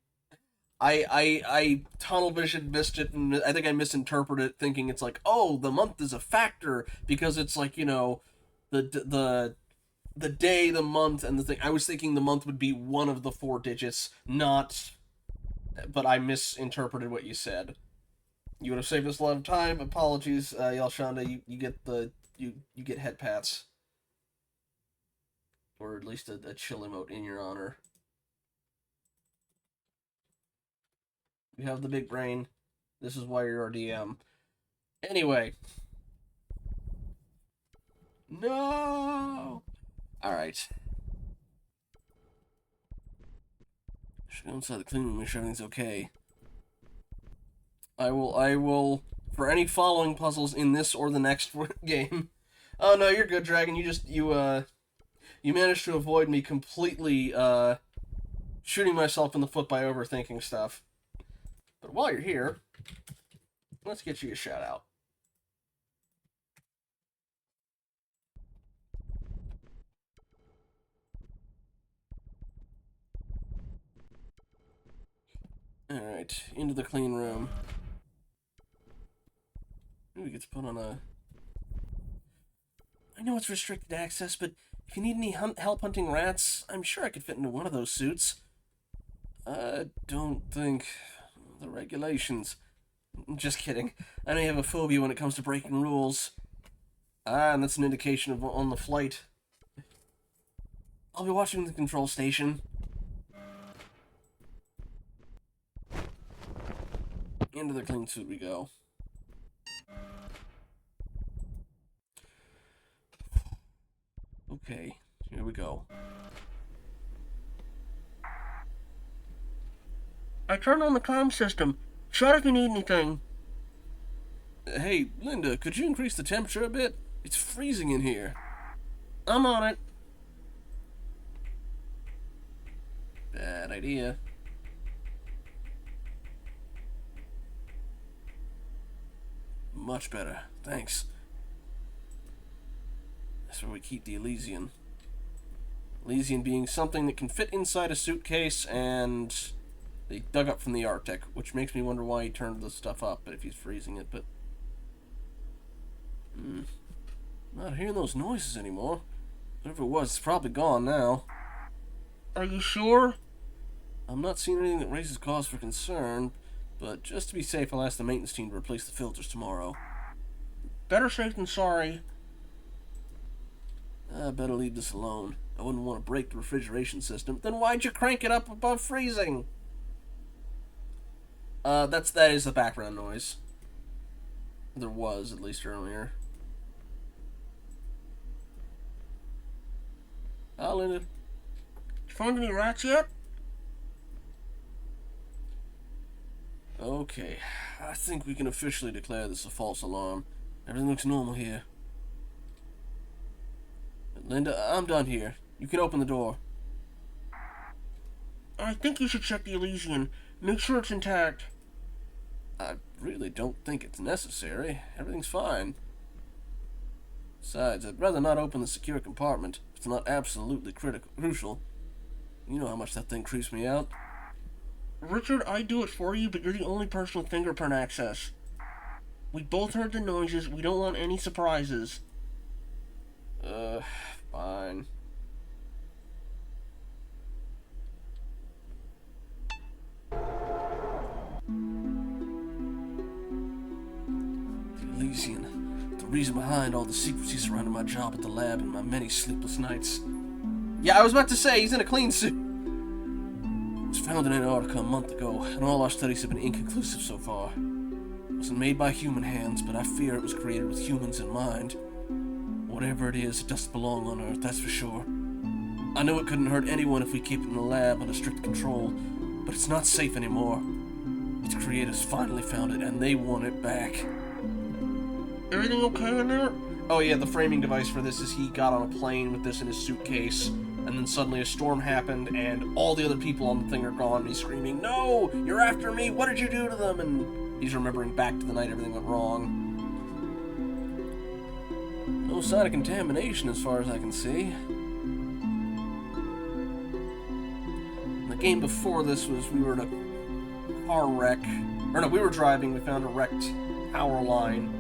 I tunnel vision missed it, and I think I misinterpreted it, thinking it's like, oh, the month is a factor because it's like, the day, the month, and the thing. I was thinking the month would be one of the 4 digits, not. But I misinterpreted what you said. You would have saved us a lot of time. Apologies, Yalshanda. You get you get head pats, or at least a chill emote in your honor. You have the big brain. This is why you're our DM. Anyway. No! Alright. Should go inside the clean room, make sure everything's okay. I will, for any following puzzles in this or the next game. Oh no, you're good, Dragon. You managed to avoid me completely, shooting myself in the foot by overthinking stuff. But while you're here, let's get you a shout out. Alright, into the clean room. Maybe we get to put on a... I know it's restricted access, but if you need any help hunting rats, I'm sure I could fit into one of those suits. I don't think... the regulations. Just kidding. I know you have a phobia when it comes to breaking rules. And that's an indication of on the flight. I'll be watching the control station. Into the clean suit we go. Okay, here we go. I turned on the comm system. Shout if you need anything. Hey, Linda, could you increase the temperature a bit? It's freezing in here. I'm on it. Bad idea. Much better, thanks. That's where we keep the Elysian. Elysian being something that can fit inside a suitcase, and they dug up from the Arctic, which makes me wonder why he turned the stuff up, if he's freezing it, but... Not hearing those noises anymore. Whatever it was, it's probably gone now. Are you sure? I'm not seeing anything that raises cause for concern, but just to be safe, I'll ask the maintenance team to replace the filters tomorrow. Better safe than sorry. I better leave this alone. I wouldn't want to break the refrigeration system. Then why'd you crank it up above freezing? That is the background noise. There was, at least earlier. Oh, Linda. You find any rats yet? Okay, I think we can officially declare this a false alarm. Everything looks normal here. Linda, I'm done here. You can open the door. I think you should check the Elysian. Make sure it's intact. I really don't think it's necessary. Everything's fine. Besides, I'd rather not open the secure compartment if it's not absolutely crucial. You know how much that thing creeps me out. Richard, I'd do it for you, but you're the only person with fingerprint access. We both heard the noises. We don't want any surprises. Fine. The Elysian. The reason behind all the secrecy surrounding my job at the lab and my many sleepless nights. Yeah, I was about to say, he's in a clean suit. It was found in Antarctica a month ago, and all our studies have been inconclusive so far. It wasn't made by human hands, but I fear it was created with humans in mind. Whatever it is, it doesn't belong on Earth, that's for sure. I know it couldn't hurt anyone if we keep it in the lab under strict control, but it's not safe anymore. Its creators finally found it, and they want it back. Everything okay in there? Oh yeah, the framing device for this is he got on a plane with this in his suitcase, and then suddenly a storm happened, and all the other people on the thing are gone, and he's screaming, "No! You're after me! What did you do to them?" And he's remembering back to the night everything went wrong. No sign of contamination as far as I can see. The game before this was we were in a car wreck. Or no, we were driving, we found a wrecked power line.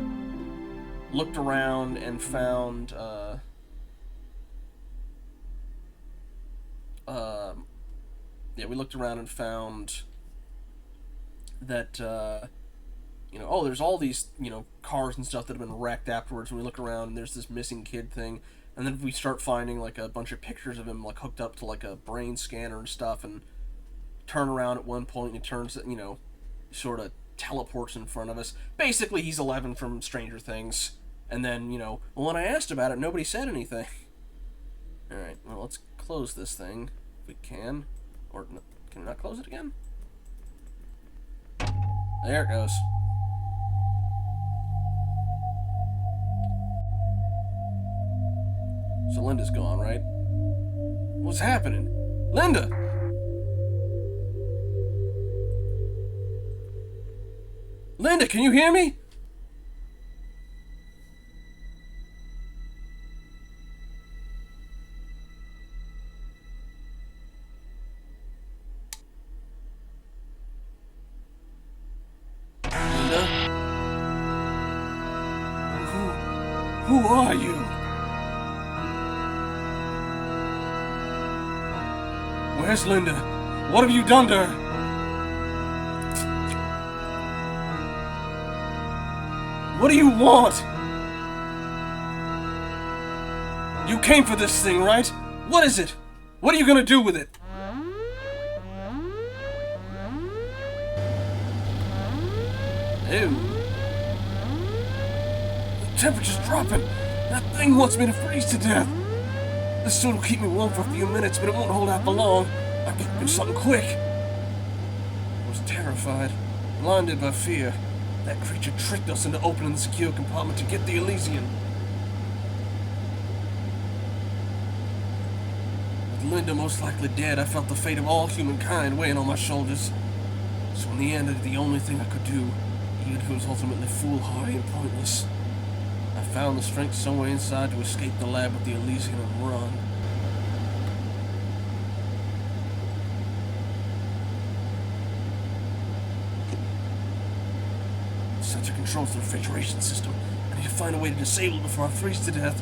Looked around and found, we looked around and found that, oh, there's all these, cars and stuff that have been wrecked afterwards, and we look around and there's this missing kid thing, and then we start finding, like, a bunch of pictures of him, like, hooked up to, like, a brain scanner and stuff, and turn around at one point, and he turns, sort of teleports in front of us. Basically, he's 11 from Stranger Things. And then, when I asked about it, nobody said anything. Alright, well, let's close this thing, if we can. Or, can we not close it again? There it goes. So Linda's gone, right? What's happening? Linda! Linda, can you hear me? Who are you? Where's Linda? What have you done to her? What do you want? You came for this thing, right? What is it? What are you gonna do with it? Ew. Temperature's dropping. That thing wants me to freeze to death. This suit will keep me warm for a few minutes, but it won't hold out for long. I can do something quick. I was terrified, blinded by fear. That creature tricked us into opening the secure compartment to get the Elysian. With Linda most likely dead, I felt the fate of all humankind weighing on my shoulders. So in the end, I did the only thing I could do, even if it was ultimately foolhardy and pointless. I found the strength somewhere inside to escape the lab with the Elysian and run. The sensor controls the refrigeration system. I need to find a way to disable it before I freeze to death.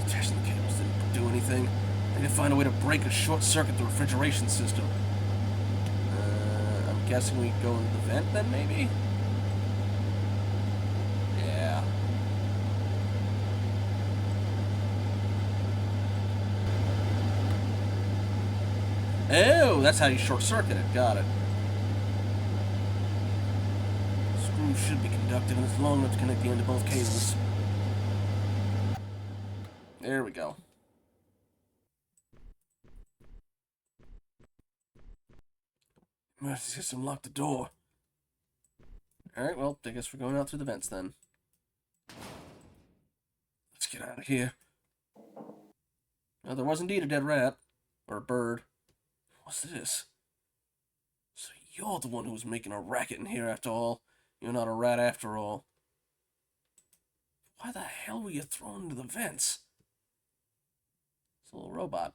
Detaching the cables didn't do anything. I need to find a way to break or short-circuit the refrigeration system. guessing we go into the vent then, maybe? Yeah. Oh, that's how you short-circuit it. Got it. Screw should be conductive, and it's long enough to connect the end of both cables. There we go. Mercy system locked the door. Alright, well, I guess we're going out through the vents then. Let's get out of here. Well, there was indeed a dead rat. Or a bird. What's this? So you're the one who was making a racket in here after all. You're not a rat after all. Why the hell were you thrown into the vents? It's a little robot.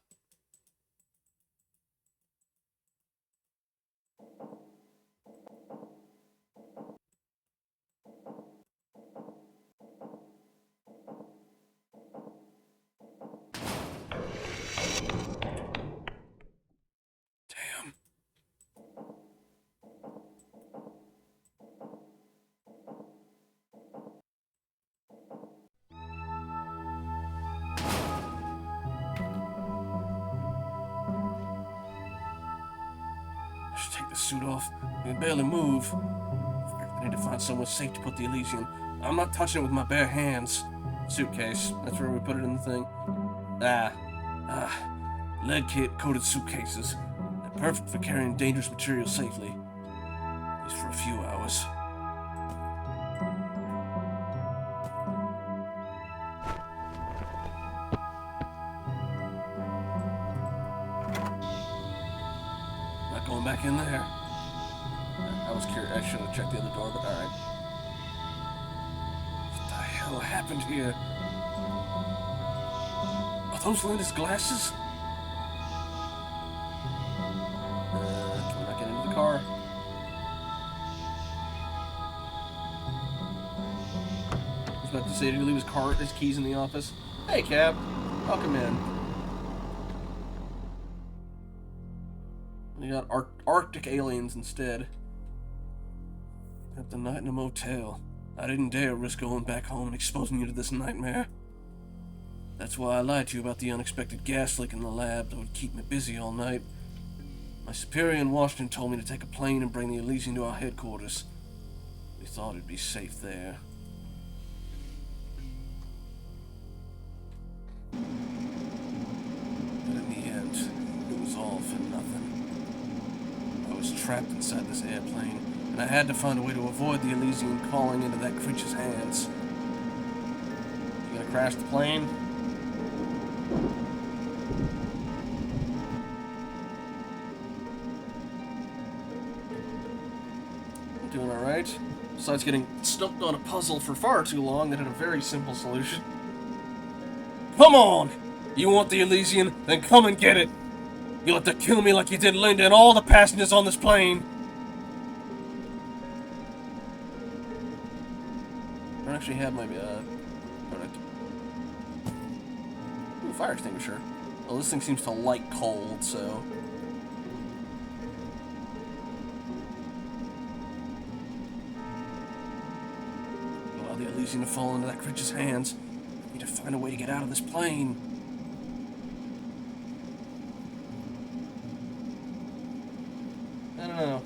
Damn. I should take the suit off. I can barely move. I need to find somewhere safe to put the Elysian. I'm not touching it with my bare hands. Suitcase. That's where we put it in the thing. Lead-coated suitcases. They're perfect for carrying dangerous material safely. At least for a few hours. Not going back in there. I was curious. I should have checked the other door, but alright. What the hell happened here? Are those Linda's glasses? Can we not get into the car? I was about to say, did he leave his keys in the office? Hey, Cap. Welcome in. We got Arctic aliens instead. Spent the night in a motel. I didn't dare risk going back home and exposing you to this nightmare. That's why I lied to you about the unexpected gas leak in the lab that would keep me busy all night. My superior in Washington told me to take a plane and bring the Elysian to our headquarters. We thought it'd be safe there. But in the end, it was all for nothing. I was trapped inside this airplane, and I had to find a way to avoid the Elysian falling into that creature's hands. You gonna crash the plane? I'm doing alright. Besides getting stumped on a puzzle for far too long that had a very simple solution. Come on! You want the Elysian? Then come and get it! You'll have to kill me like you did Linda and all the passengers on this plane! I don't actually have my, product. Ooh, fire extinguisher. Well, this thing seems to like cold, so... Allow the Elysian to fall into that creature's hands. I need to find a way to get out of this plane. I don't know.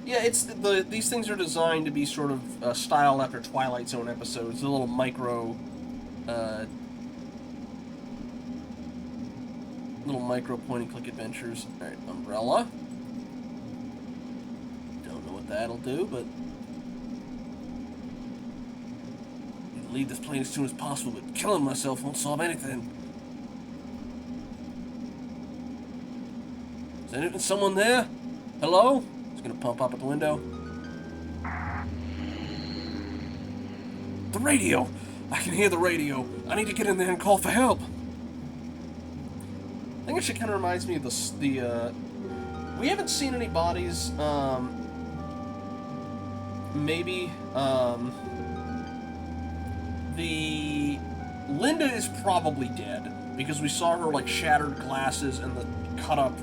Yeah, these things are designed to be sort of styled after Twilight Zone episodes. The little micro point-and-click adventures. Alright, umbrella. Don't know what that'll do, but... I need to leave this plane as soon as possible, but killing myself won't solve anything. Is someone there? Hello? It's gonna pump up at the window. The radio! I can hear the radio. I need to get in there and call for help. I think it actually kind of reminds me of we haven't seen any bodies, maybe, Linda is probably dead, because we saw her, like, shattered glasses and the cut up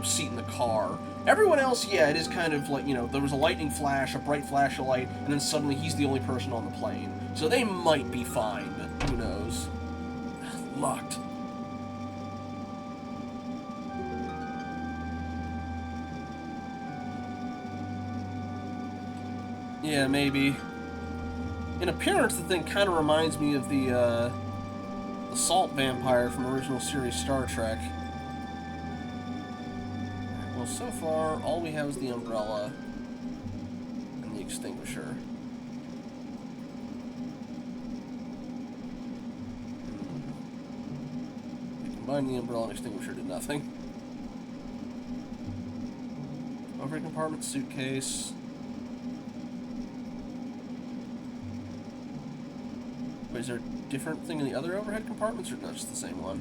seat in the car. Everyone else, yeah, it is kind of like, there was a lightning flash, a bright flash of light, and then suddenly he's the only person on the plane. So they might be fine, but who knows. Locked. Yeah, maybe. In appearance, the thing kind of reminds me of the salt vampire from original series Star Trek. Well, so far, all we have is the umbrella and the extinguisher. Combining the umbrella and extinguisher did nothing. Overhead compartment, suitcase. Wait, is there a different thing in the other overhead compartments, or no, just the same one?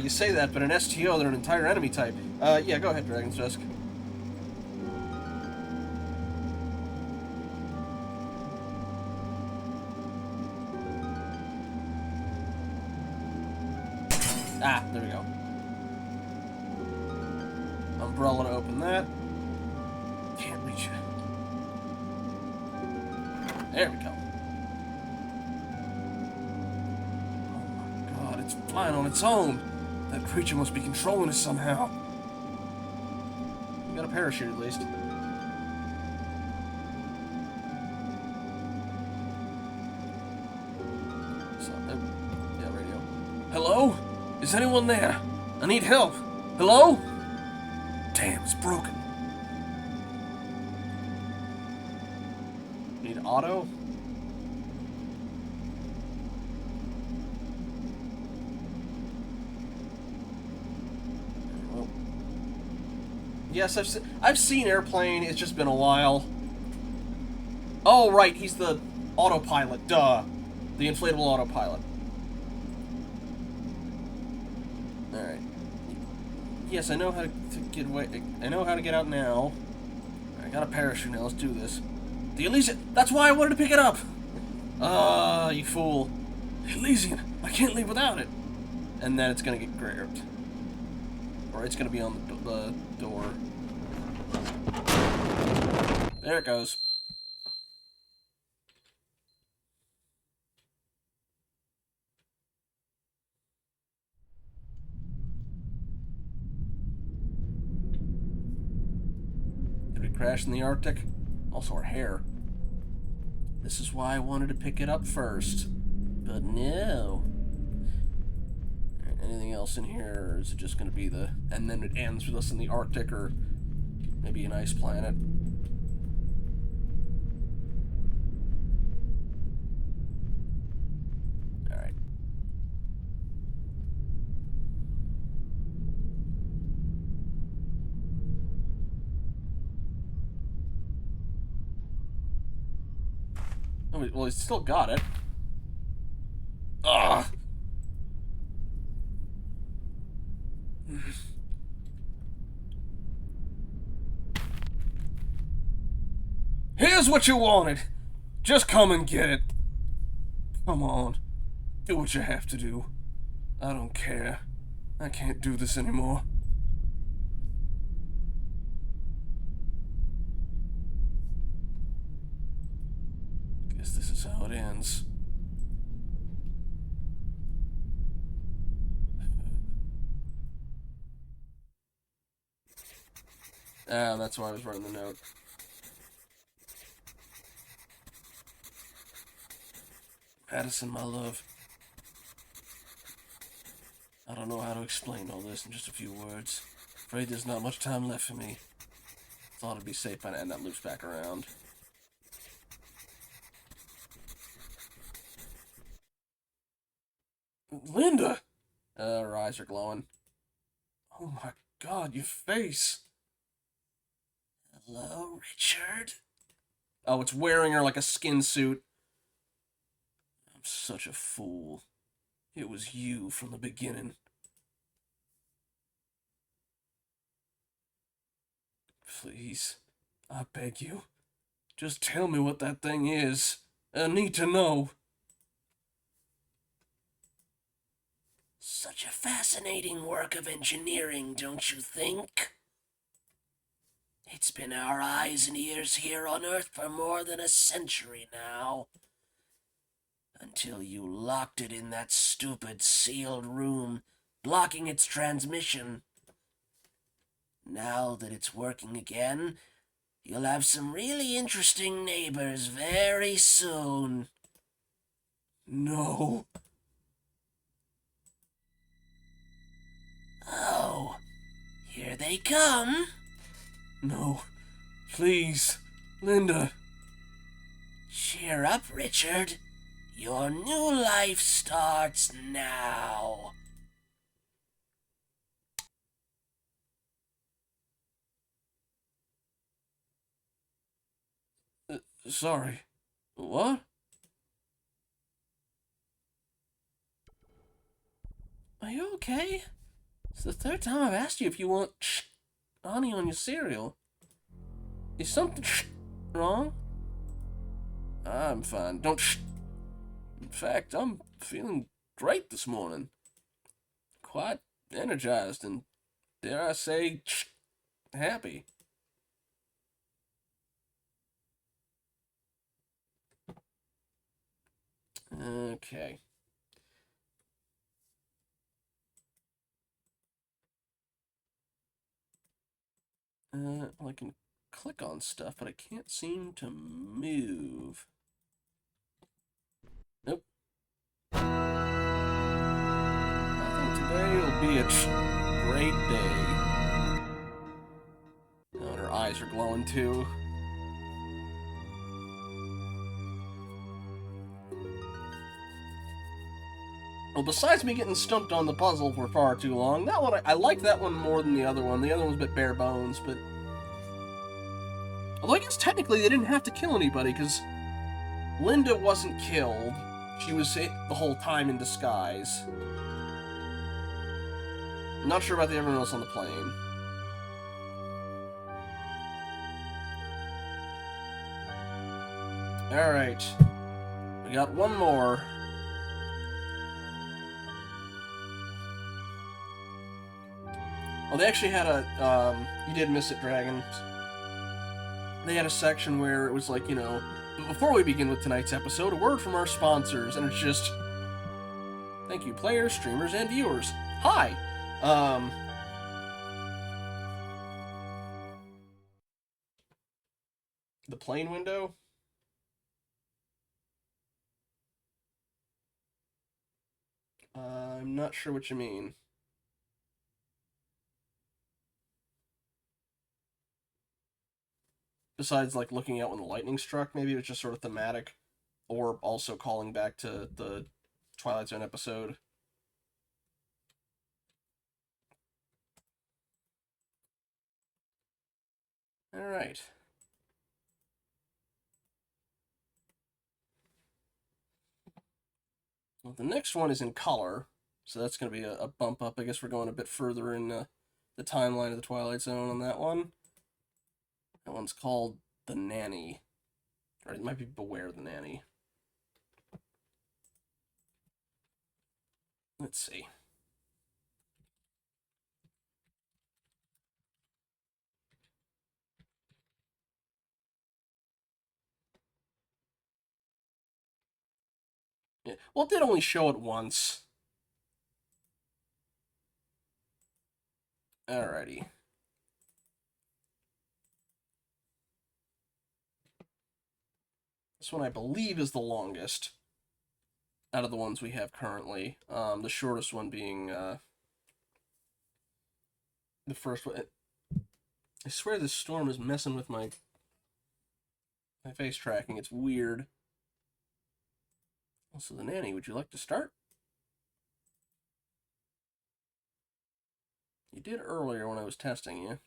You say that, but in STO, they're an entire enemy type. Yeah, go ahead, Dragon's Dusk. Ah, there we go. Umbrella to open that. Can't reach it. There we go. Oh my god, it's flying on its own. That creature must be controlling us somehow. You got a parachute at least. So, yeah, radio. Hello? Is anyone there? I need help. Hello? Damn, it's broken. Need auto? Yes, I've seen Airplane. It's just been a while. Oh, right, he's the autopilot. Duh. The inflatable autopilot. Alright. Yes, I know how to get away. I know how to get out now. I got a parachute now. Let's do this. The Elysian. That's why I wanted to pick it up. Ah, you fool. The Elysian. I can't leave without it. And then it's gonna get grabbed. Or it's gonna be on the door. There it goes. Did we crash in the Arctic? Also our hair. This is why I wanted to pick it up first. But no. Anything else in here, or is it just going to be the... And then it ends with us in the Arctic, or maybe an ice planet? Alright. Oh, well, he's still got it. Ugh! Here's what you wanted. Just come and get it. Come on. Do what you have to do. I don't care. I can't do this anymore. Guess this is how it ends. Ah, that's why I was writing the note. Addison, my love. I don't know how to explain all this in just a few words. Afraid there's not much time left for me. Thought it'd be safe by now, and that loops back around. Linda! Her eyes are glowing. Oh my god, your face! Hello, Richard? Oh, it's wearing her like a skin suit. I'm such a fool. It was you from the beginning. Please, I beg you. Just tell me what that thing is. I need to know. Such a fascinating work of engineering, don't you think? It's been our eyes and ears here on Earth for more than a century now. Until you locked it in that stupid sealed room, blocking its transmission. Now that it's working again, you'll have some really interesting neighbors very soon. No. Oh, here they come. No. Please. Linda. Cheer up, Richard. Your new life starts now. Sorry. What? Are you okay? It's the third time I've asked you if you want honey on your cereal. Is something wrong? I'm fine. Don't In fact, I'm feeling great this morning. Quite energized and, dare I say, happy. Okay. Well, I can click on stuff, but I can't seem to move. Nope. I think today will be a great day. Oh, and her eyes are glowing too. Well, besides me getting stumped on the puzzle for far too long, that one I like that one more than the other one. The other one's a bit bare bones, but although I guess technically they didn't have to kill anybody because Linda wasn't killed. She was the whole time in disguise. I'm not sure about everyone else on the plane. Alright. We got one more. Well, they actually had a, you did miss it, Dragons. They had a section where it was like, you know, before we begin with tonight's episode, a word from our sponsors, and it's just, thank you, players, streamers, and viewers. Hi! The plane window? I'm not sure what you mean. Besides, like, looking out when the lightning struck, maybe it was just sort of thematic, or also calling back to the Twilight Zone episode. Alright. Well, the next one is in color, so that's going to be a bump up. I guess we're going a bit further in the timeline of the Twilight Zone on that one. That one's called The Nanny. Or it might be Beware the Nanny. Let's see. Yeah. Well, it did only show it once. Alrighty. This one I believe is the longest out of the ones we have currently. The shortest one being the first one. I swear this storm is messing with my face tracking. It's weird. Also, the Nanny, would you like to start? You did earlier when I was testing you.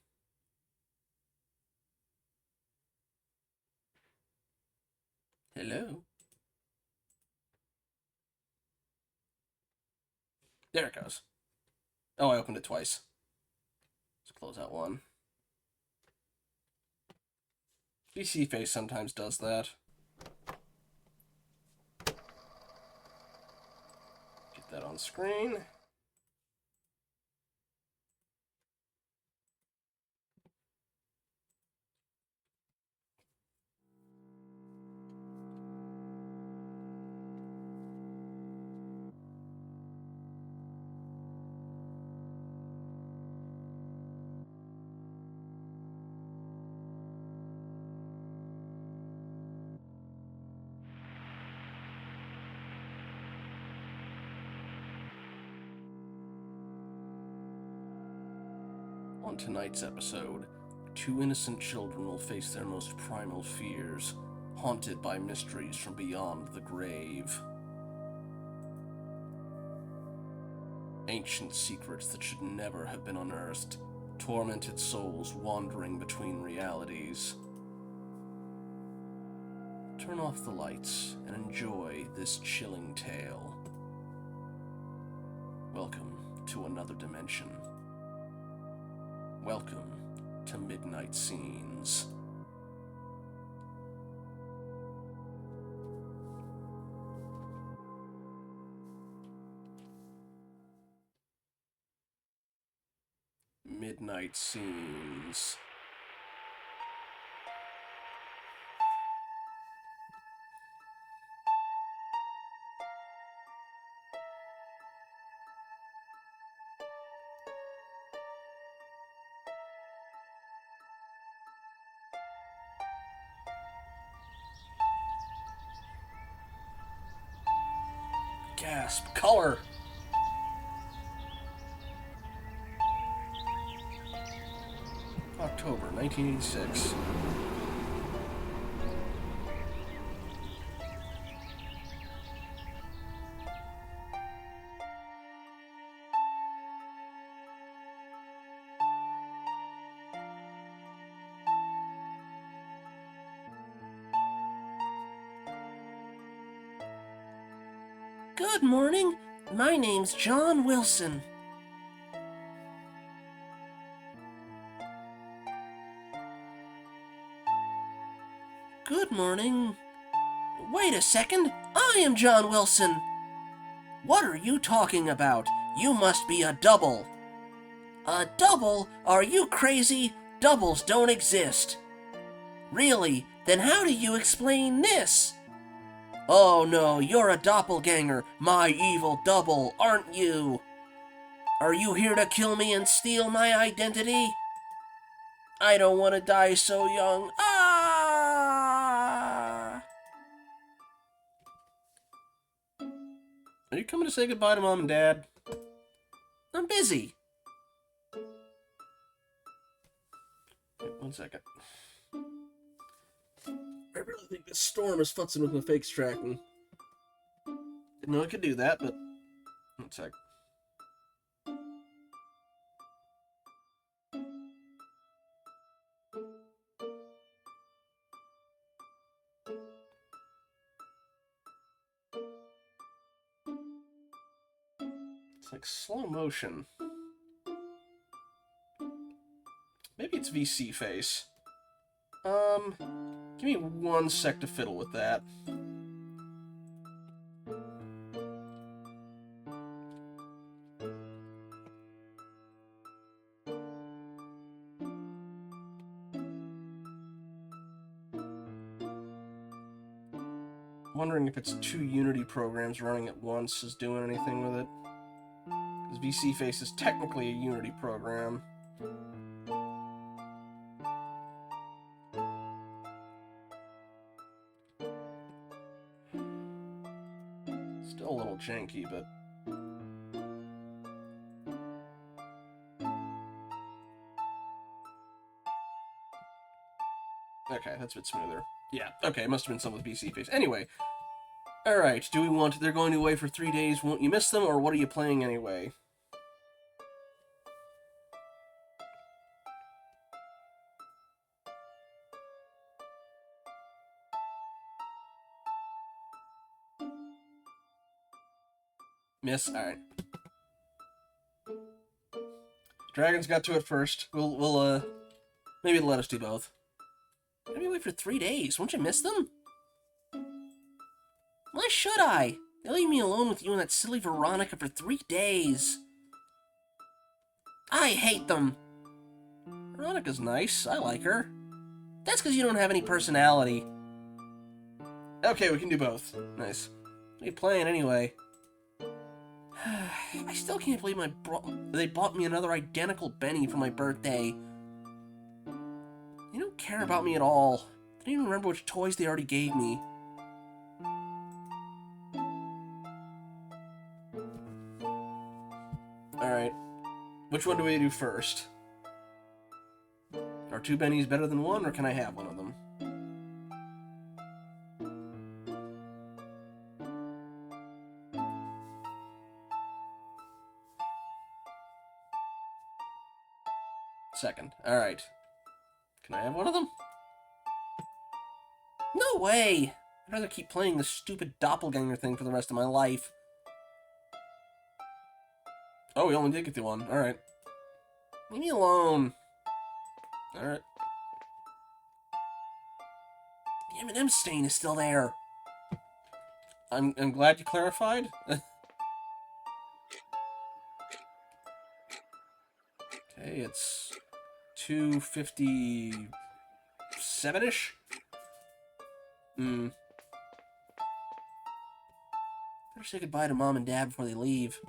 Hello? There it goes. Oh, I opened it twice. Let's close out one. PC Face sometimes does that. Get that on screen. On tonight's episode, two innocent children will face their most primal fears, haunted by mysteries from beyond the grave. Ancient secrets that should never have been unearthed, tormented souls wandering between realities. Turn off the lights and enjoy this chilling tale. Welcome to another dimension. Welcome to Midnight Scenes. Midnight Scenes. Gasp. Color! October 1986. Good morning. My name's John Wilson. Good morning. Wait a second. I am John Wilson. What are you talking about? You must be a double. A double? Are you crazy? Doubles don't exist. Really? Then how do you explain this? Oh no, you're a doppelganger, my evil double, aren't you? Are you here to kill me and steal my identity? I don't want to die so young. Ah! Are you coming to say goodbye to Mom and Dad? I'm busy. Wait, 1 second. I really think this storm is futzing with my fakes tracking. Didn't know I could do that, but 1 sec. It's like slow motion. Maybe it's VC face. Give me 1 sec to fiddle with that. Wondering if it's two Unity programs running at once is doing anything with it. Because VC face is technically a Unity program. Still a little janky, but... Okay, that's a bit smoother. Yeah, okay, it must have been some with VC face. Anyway, alright, do we want... They're going away for 3 days, won't you miss them, or what are you playing anyway? Miss? Alright. Dragons got to it first. We'll maybe let us do both. Maybe wait for 3 days. Won't you miss them? Why should I? They leave me alone with you and that silly Veronica for 3 days. I hate them. Veronica's nice. I like her. That's because you don't have any personality. Okay, we can do both. Nice. What are you playing anyway? I still can't believe they bought me another identical Benny for my birthday. They don't care about me at all. They don't even remember which toys they already gave me. Alright. Which one do we do first? Are 2 bennies better than 1, or can I have one of them? Second. Alright. Can I have one of them? No way! I'd rather keep playing this stupid doppelganger thing for the rest of my life. Oh, we only did get the one. Alright. Leave me alone. Alright. The M&M stain is still there. I'm glad you clarified. Okay, it's 2:57-ish. Better say goodbye to Mom and Dad before they leave.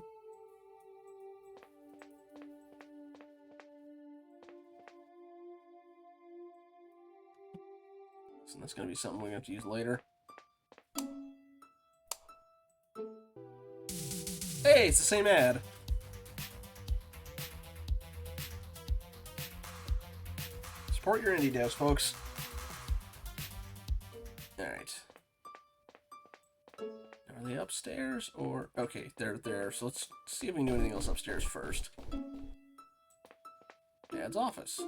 So that's gonna be something we're gonna have to use later. Hey, it's the same ad. Support your indie devs, folks. Alright. Are they upstairs or... Okay, they're there. So let's see if we can do anything else upstairs first. Dad's office.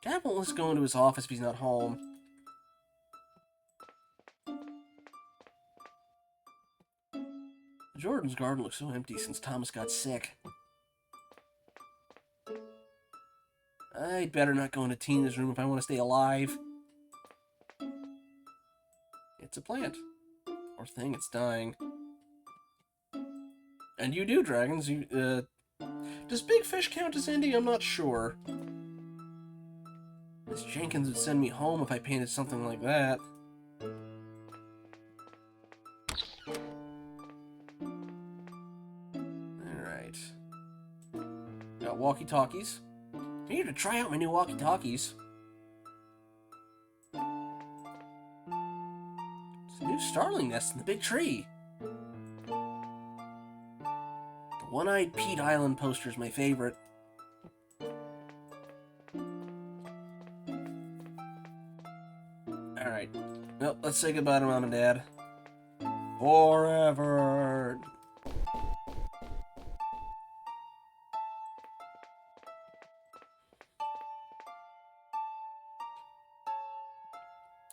Dad won't let us go into his office if he's not home. Jordan's garden looks so empty since Thomas got sick. I'd better not go into Tina's room if I want to stay alive. It's a plant. Poor thing, it's dying. And you do, dragons. Does Big Fish count as indie? I'm not sure. Miss Jenkins would send me home if I painted something like that. Alright. Got walkie-talkies. I'm here to try out my new walkie-talkies. It's a new starling nest in the big tree. The One-Eyed Pete Island poster is my favorite. Alright. Well, let's say goodbye to Mom and Dad. Forever.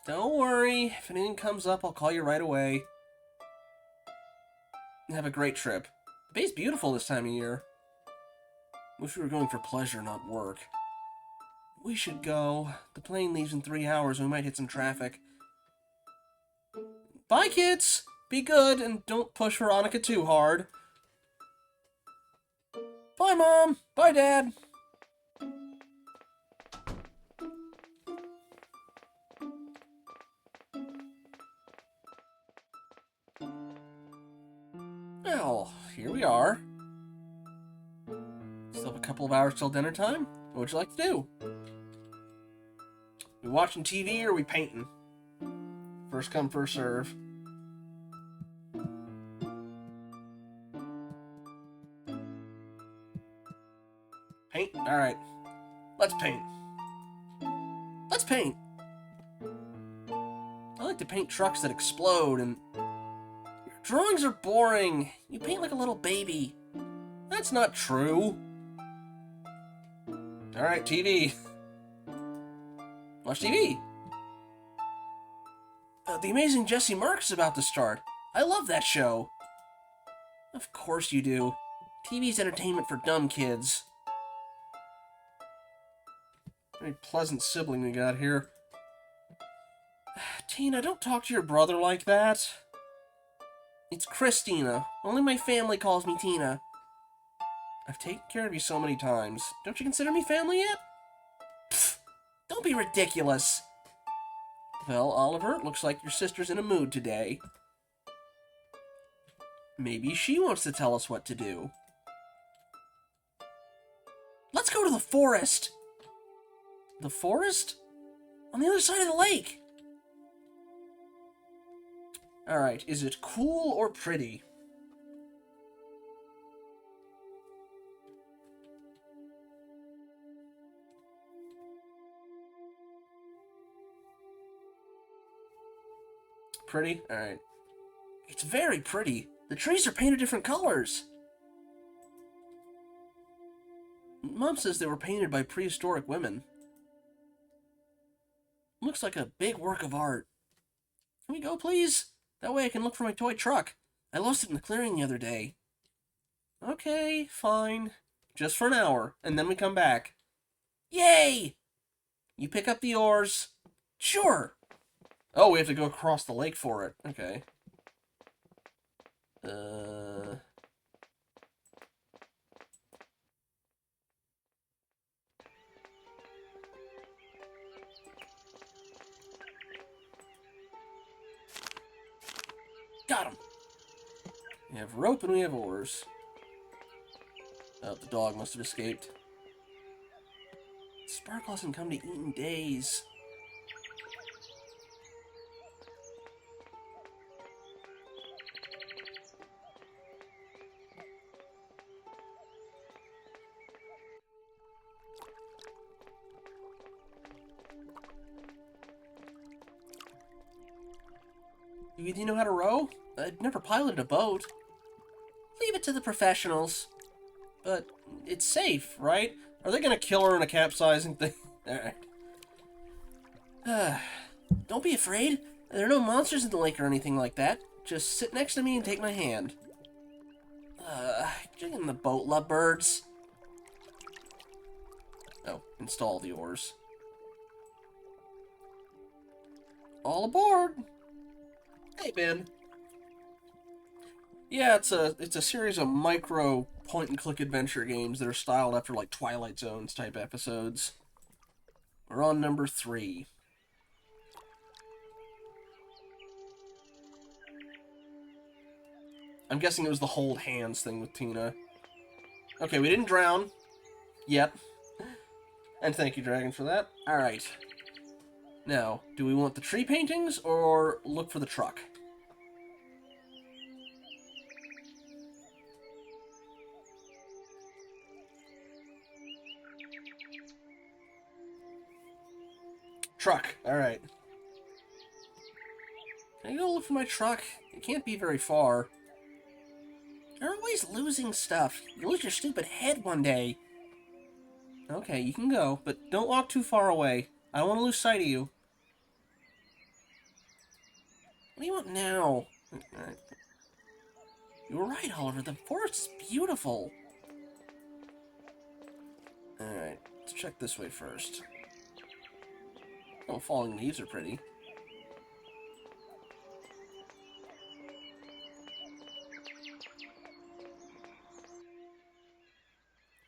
Don't worry. If anything comes up, I'll call you right away. Have a great trip. The bay's beautiful this time of year. Wish we were going for pleasure, not work. We should go. The plane leaves in 3 hours and we might hit some traffic. Bye, kids! Be good and don't push Veronica too hard. Bye, Mom! Bye, Dad! Well, here we are. Still have a couple of hours till dinner time. What would you like to do? We watching TV or we painting? First come, first serve. Paint? Alright. Let's paint. Let's paint! I like to paint trucks that explode and... Your drawings are boring. You paint like a little baby. That's not true. Alright, TV. Watch TV. The Amazing Jesse Marks is about to start. I love that show. Of course you do. TV's entertainment for dumb kids. Very pleasant sibling we got here. Tina, don't talk to your brother like that. It's Christina. Only my family calls me Tina. I've taken care of you so many times. Don't you consider me family yet? Pfft, don't be ridiculous. Well, Oliver, it looks like your sister's in a mood today. Maybe she wants to tell us what to do. Let's go to the forest! The forest? On the other side of the lake! Alright, is it cool or pretty? pretty? Alright. It's very pretty. The trees are painted different colors. Mom says they were painted by prehistoric women. Looks like a big work of art. Can we go, please? That way I can look for my toy truck. I lost it in the clearing the other day. Okay, fine. Just for an hour, and then we come back. Yay! You pick up the oars. Sure. Oh, we have to go across the lake for it. Okay. Got him. We have rope and we have oars. Oh, the dog must have escaped. Sparkle hasn't come to eat in days. Do you know how to row? I've never piloted a boat. Leave it to the professionals. But it's safe, right? Are they gonna kill her in a capsizing thing? Alright. Don't be afraid. There are no monsters in the lake or anything like that. Just sit next to me and take my hand. Get in the boat, lovebirds. Oh, install the oars. All aboard! Hey, Ben. Yeah, it's a series of micro point-and-click adventure games that are styled after, like, Twilight Zones type episodes. We're on number 3. I'm guessing it was the hold hands thing with Tina. Okay, we didn't drown. Yet. And thank you, Dragon, for that. Alright. Now, do we want the tree paintings, or look for the truck? Truck. Alright. Can I go look for my truck? It can't be very far. You're always losing stuff. You lose your stupid head one day. Okay, you can go, but don't walk too far away. I don't want to lose sight of you. What do you want now? You were right, Oliver. The forest is beautiful. Alright, let's check this way first. Oh, falling leaves are pretty.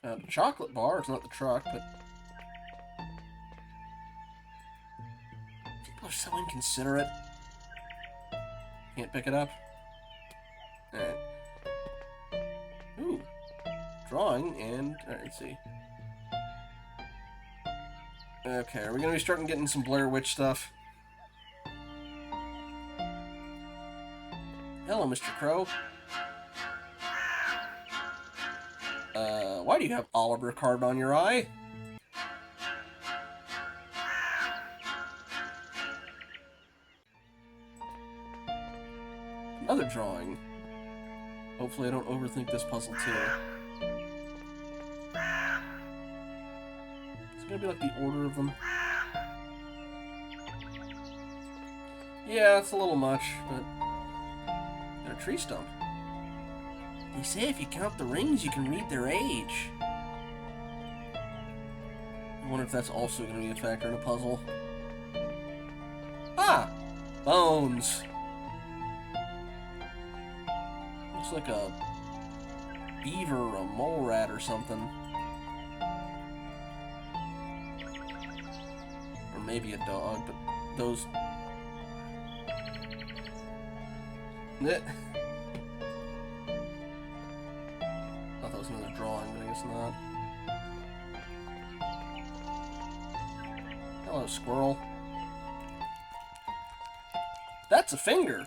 The chocolate bar, it's not the truck, but... People are so inconsiderate. Can't pick it up? Alright. Ooh. Drawing and... Alright, let's see. Okay, are we gonna be starting getting some Blair Witch stuff? Hello, Mr. Crow. Why do you have Oliver carved on your eye? Another drawing. Hopefully I don't overthink this puzzle too. It's gonna be like the order of them. Yeah, it's a little much, but... They're a tree stump. They say if you count the rings, you can read their age. I wonder if that's also going to be a factor in a puzzle. Ah! Bones! Looks like a beaver or a mole rat or something. Or maybe a dog, but those... Thought that was another drawing, but I guess not. Hello, squirrel. That's a finger!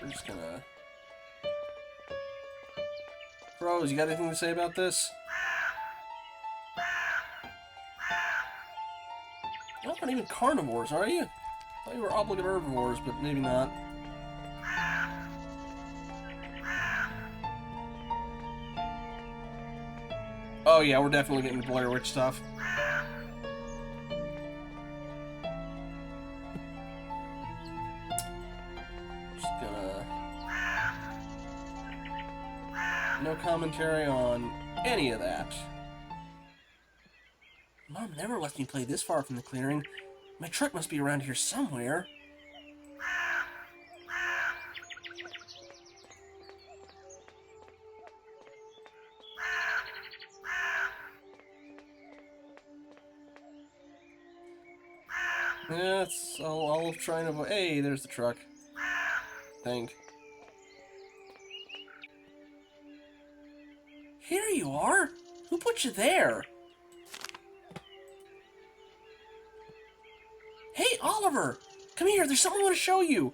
We're just gonna... Crows, you got anything to say about this? Y'all aren't even carnivores, are you? I thought you were obligate herbivores, but maybe not. Oh yeah, we're definitely getting Blair Witch stuff. Just gonna... No commentary on any of that. Mom never lets me play this far from the clearing. My truck must be around here somewhere. Yeah, I'll try and avoid... Hey, there's the truck. Thing. Here you are! Who put you there? Hey, Oliver! Come here, there's something I want to show you!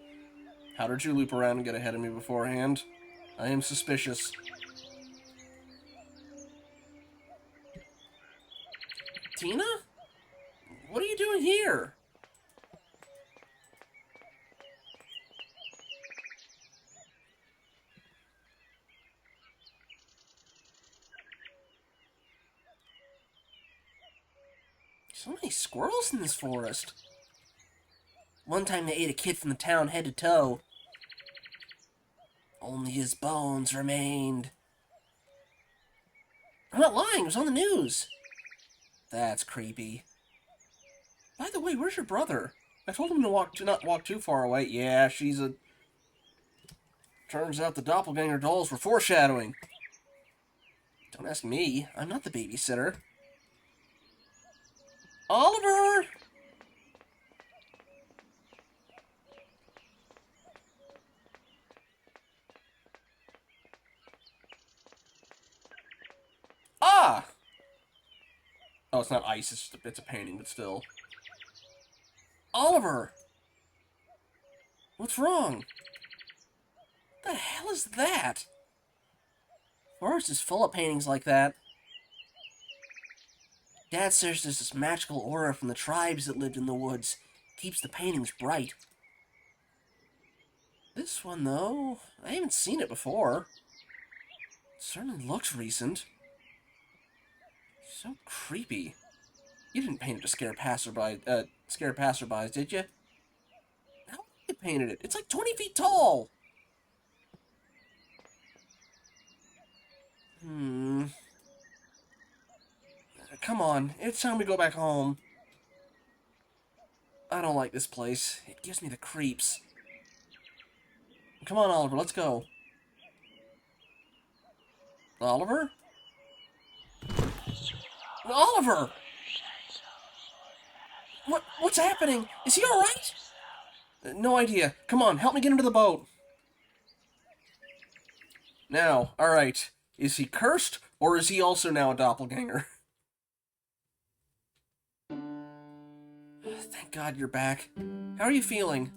How did you loop around and get ahead of me beforehand? I am suspicious. Tina? What are you doing here? So many squirrels in this forest. One time they ate a kid from the town head to toe. Only his bones remained. I'm not lying, it was on the news. That's creepy. By the way, where's your brother? I told him to not walk too far away. Yeah, she's a... Turns out the doppelganger dolls were foreshadowing. Don't ask me. I'm not the babysitter. Oliver! Ah! Oh, it's not ice, it's a painting, but still. Oliver! What's wrong? What the hell is that? Forest is full of paintings like that. Dad says there's this magical aura from the tribes that lived in the woods. Keeps the paintings bright. This one, though, I haven't seen it before. It certainly looks recent. So creepy. You didn't paint it to scare passerbys, did you? How you painted it? It's like 20 feet tall! Come on, it's time we go back home. I don't like this place. It gives me the creeps. Come on, Oliver, let's go. Oliver? Oliver! What's happening? Is he alright? No idea. Come on, help me get into the boat. Now, alright. Is he cursed, or is he also now a doppelganger? Thank God you're back. How are you feeling?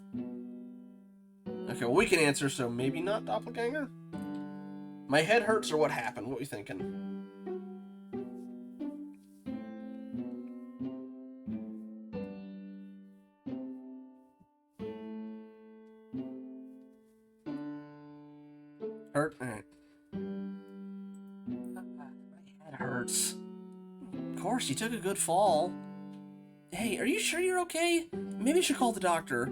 Okay, well, we can answer, so maybe not doppelganger? My head hurts, or what happened? What are you thinking? Hurt? Alright. My head hurts. Of course, you took a good fall. Hey, are you sure you're okay? Maybe you should call the doctor.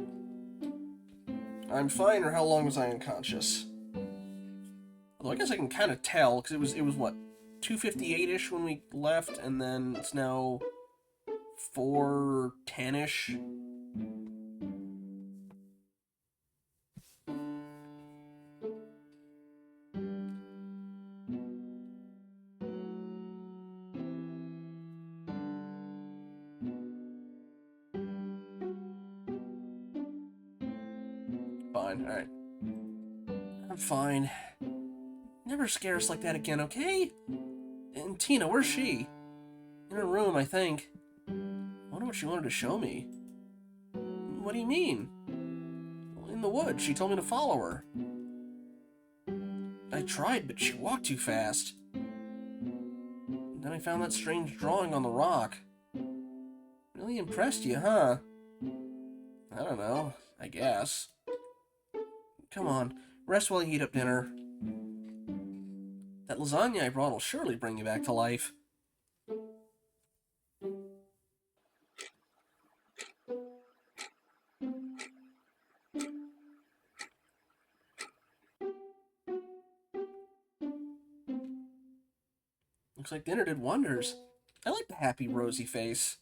I'm fine, or how long was I unconscious? Although I guess I can kind of tell, because it was what, 2:58-ish when we left, and then it's now 4:10-ish. Fine, alright. I'm fine. Never scare us like that again, okay? And Tina, where's she? In her room, I think. I wonder what she wanted to show me. What do you mean? Well, in the woods, she told me to follow her. I tried, but she walked too fast. Then I found that strange drawing on the rock. It Really impressed you, huh? I don't know. I guess. Come on, rest while you eat up dinner. That lasagna I brought will surely bring you back to life. Looks like dinner did wonders. I like the happy, rosy face.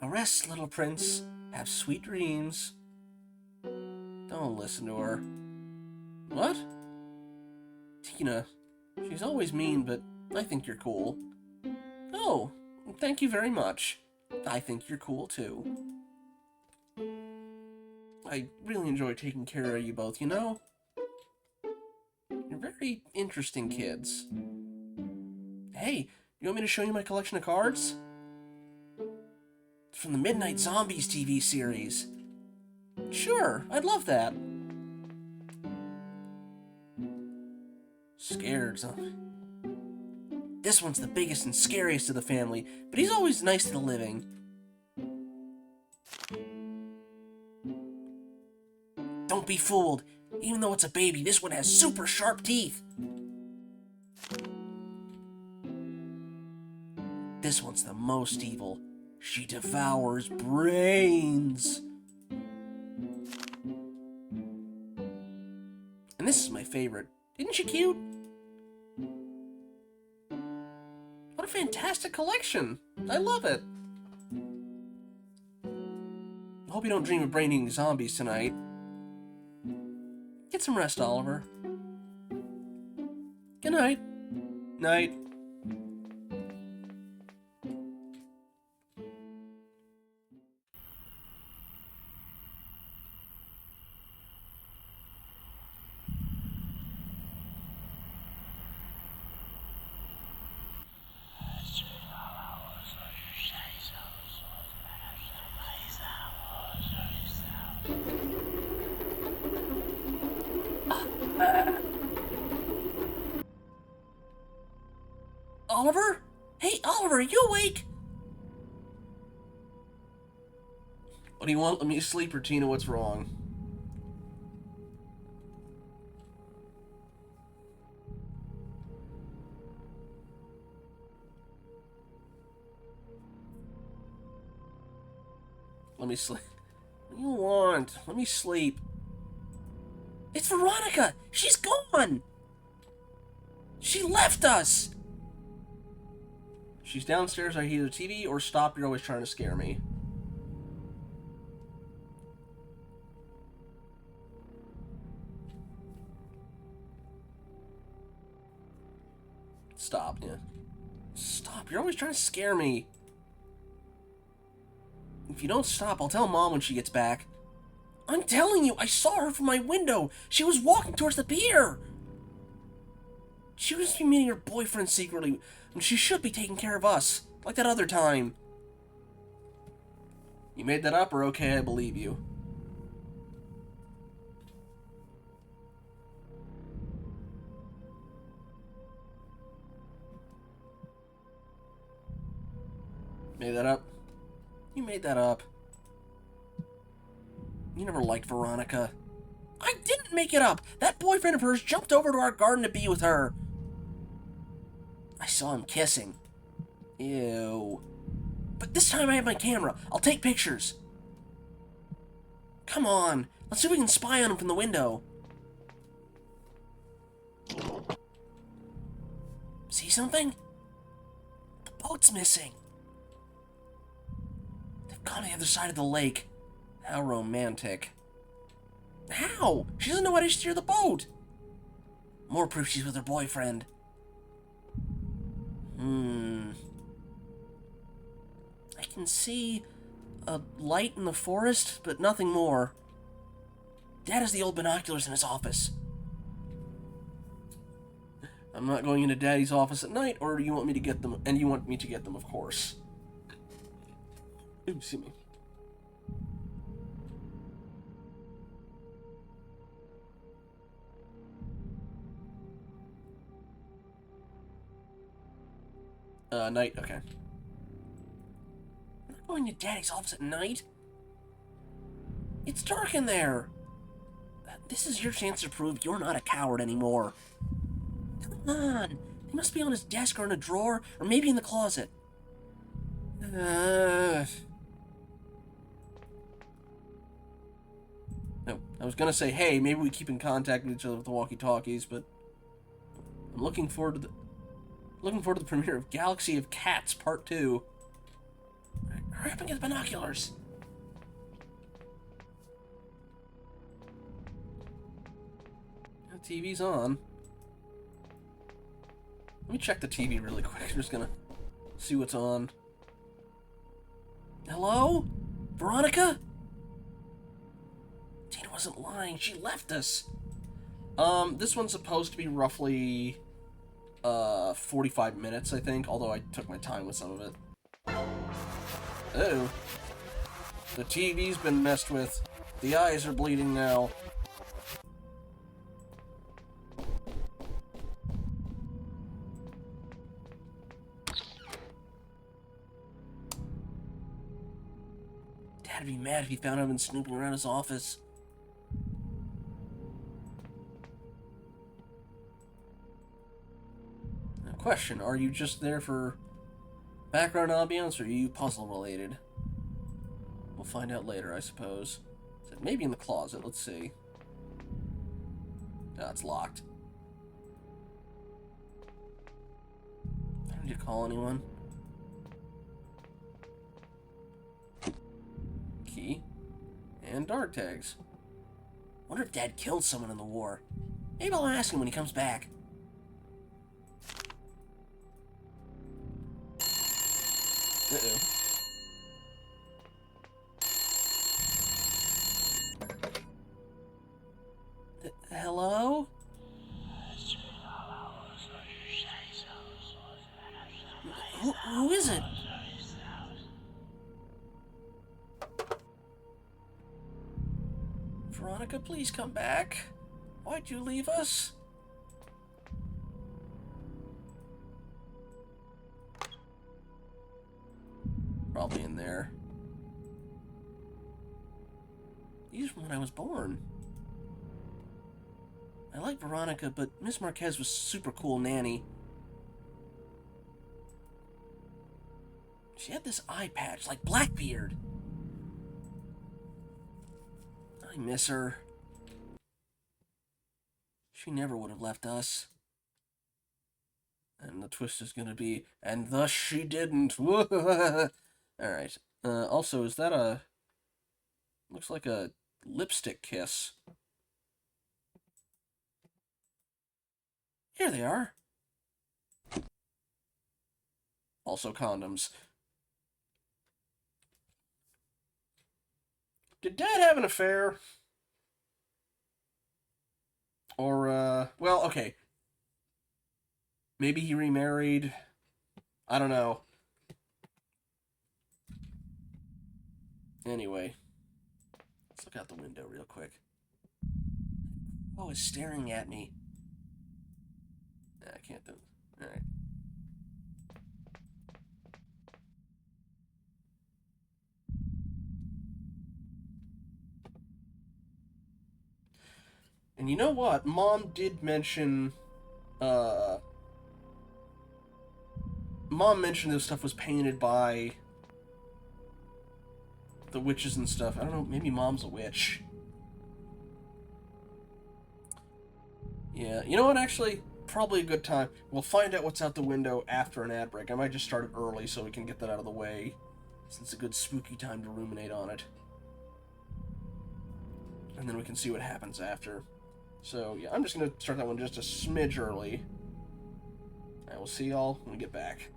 Now rest, little prince. Have sweet dreams. Don't listen to her. What? Tina. She's always mean, but I think you're cool. Oh, thank you very much. I think you're cool, too. I really enjoy taking care of you both, you know? You're very interesting kids. Hey, you want me to show you my collection of cards? It's from the Midnight Zombies TV series. Sure, I'd love that. Scared, huh? This one's the biggest and scariest of the family, but he's always nice to the living. Don't be fooled. Even though it's a baby, this one has super sharp teeth. This one's the most evil. She devours brains. And this is my favorite. Isn't she cute? What a fantastic collection. I love it. I hope you don't dream of brain-eating zombies tonight. Get some rest, Oliver. Good night. Night. Oliver? Hey, Oliver, are you awake? What do you want? Let me sleep, or Tina, what's wrong? Let me sleep. What do you want? Let me sleep. It's Veronica! She's gone! She left us! She's downstairs. I hear the TV, or stop, you're always trying to scare me. Stop, yeah. Stop, you're always trying to scare me. If you don't stop, I'll tell Mom when she gets back. I'm telling you, I saw her from my window. She was walking towards the pier. She was be meeting her boyfriend secretly, and she should be taking care of us, like that other time. You made that up, or okay, I believe you. Made that up? You made that up. You never liked Veronica. I didn't make it up! That boyfriend of hers jumped over to our garden to be with her. I saw him kissing. Ew. But this time I have my camera. I'll take pictures. Come on. Let's see if we can spy on him from the window. See something? The boat's missing. They've gone to the other side of the lake. How romantic. How? She doesn't know how to steer the boat. More proof she's with her boyfriend. I can see a light in the forest, but nothing more. Dad has the old binoculars in his office. I'm not going into Daddy's office at night, or do you want me to get them? And you want me to get them, of course. Ooh, see me. Night, okay. I'm not going to Daddy's office at night. It's dark in there. This is your chance to prove you're not a coward anymore. Come on. They must be on his desk or in a drawer, or maybe in the closet. No, I was gonna say, hey, maybe we keep in contact with each other with the walkie-talkies, but I'm looking forward to the premiere of Galaxy of Cats Part 2. Hurry up and get the binoculars. The TV's on. Let me check the TV really quick. I'm just gonna see what's on. Hello? Veronica? Tina wasn't lying. She left us. This one's supposed to be roughly 45 minutes, I think, although I took my time with some of it. Oh. The TV's been messed with. The eyes are bleeding now. Dad'd be mad if he found I've been snooping around his office. Now, question, are you just there for background ambiance, or are you puzzle related? We'll find out later, I suppose. Maybe in the closet, let's see. Ah, it's locked. I don't need to call anyone. Key. And dart tags. Wonder if Dad killed someone in the war. Maybe I'll ask him when he comes back. Uh-oh. Hello? Who is it? Veronica, please come back. Why'd you leave us? Probably in there. These were when I was born. I like Veronica, but Miss Marquez was super cool nanny. She had this eye patch, like Blackbeard. I miss her. She never would have left us. And the twist is gonna be, and thus she didn't. Alright. Also, is that a... Looks like a lipstick kiss. Here they are. Also condoms. Did Dad have an affair? Or, well, okay. Maybe he remarried. I don't know. Anyway. Let's look out the window real quick. Oh, it's staring at me. Nah, I can't do it. Alright. And you know what? Mom did mention, Mom mentioned this stuff was painted by the witches and stuff. I don't know, maybe Mom's a witch. Yeah, you know what, actually? Probably a good time. We'll find out what's out the window after an ad break. I might just start it early so we can get that out of the way, since it's a good spooky time to ruminate on it. And then we can see what happens after. So, yeah, I'm just going to start that one just a smidge early. I will see y'all when we get back.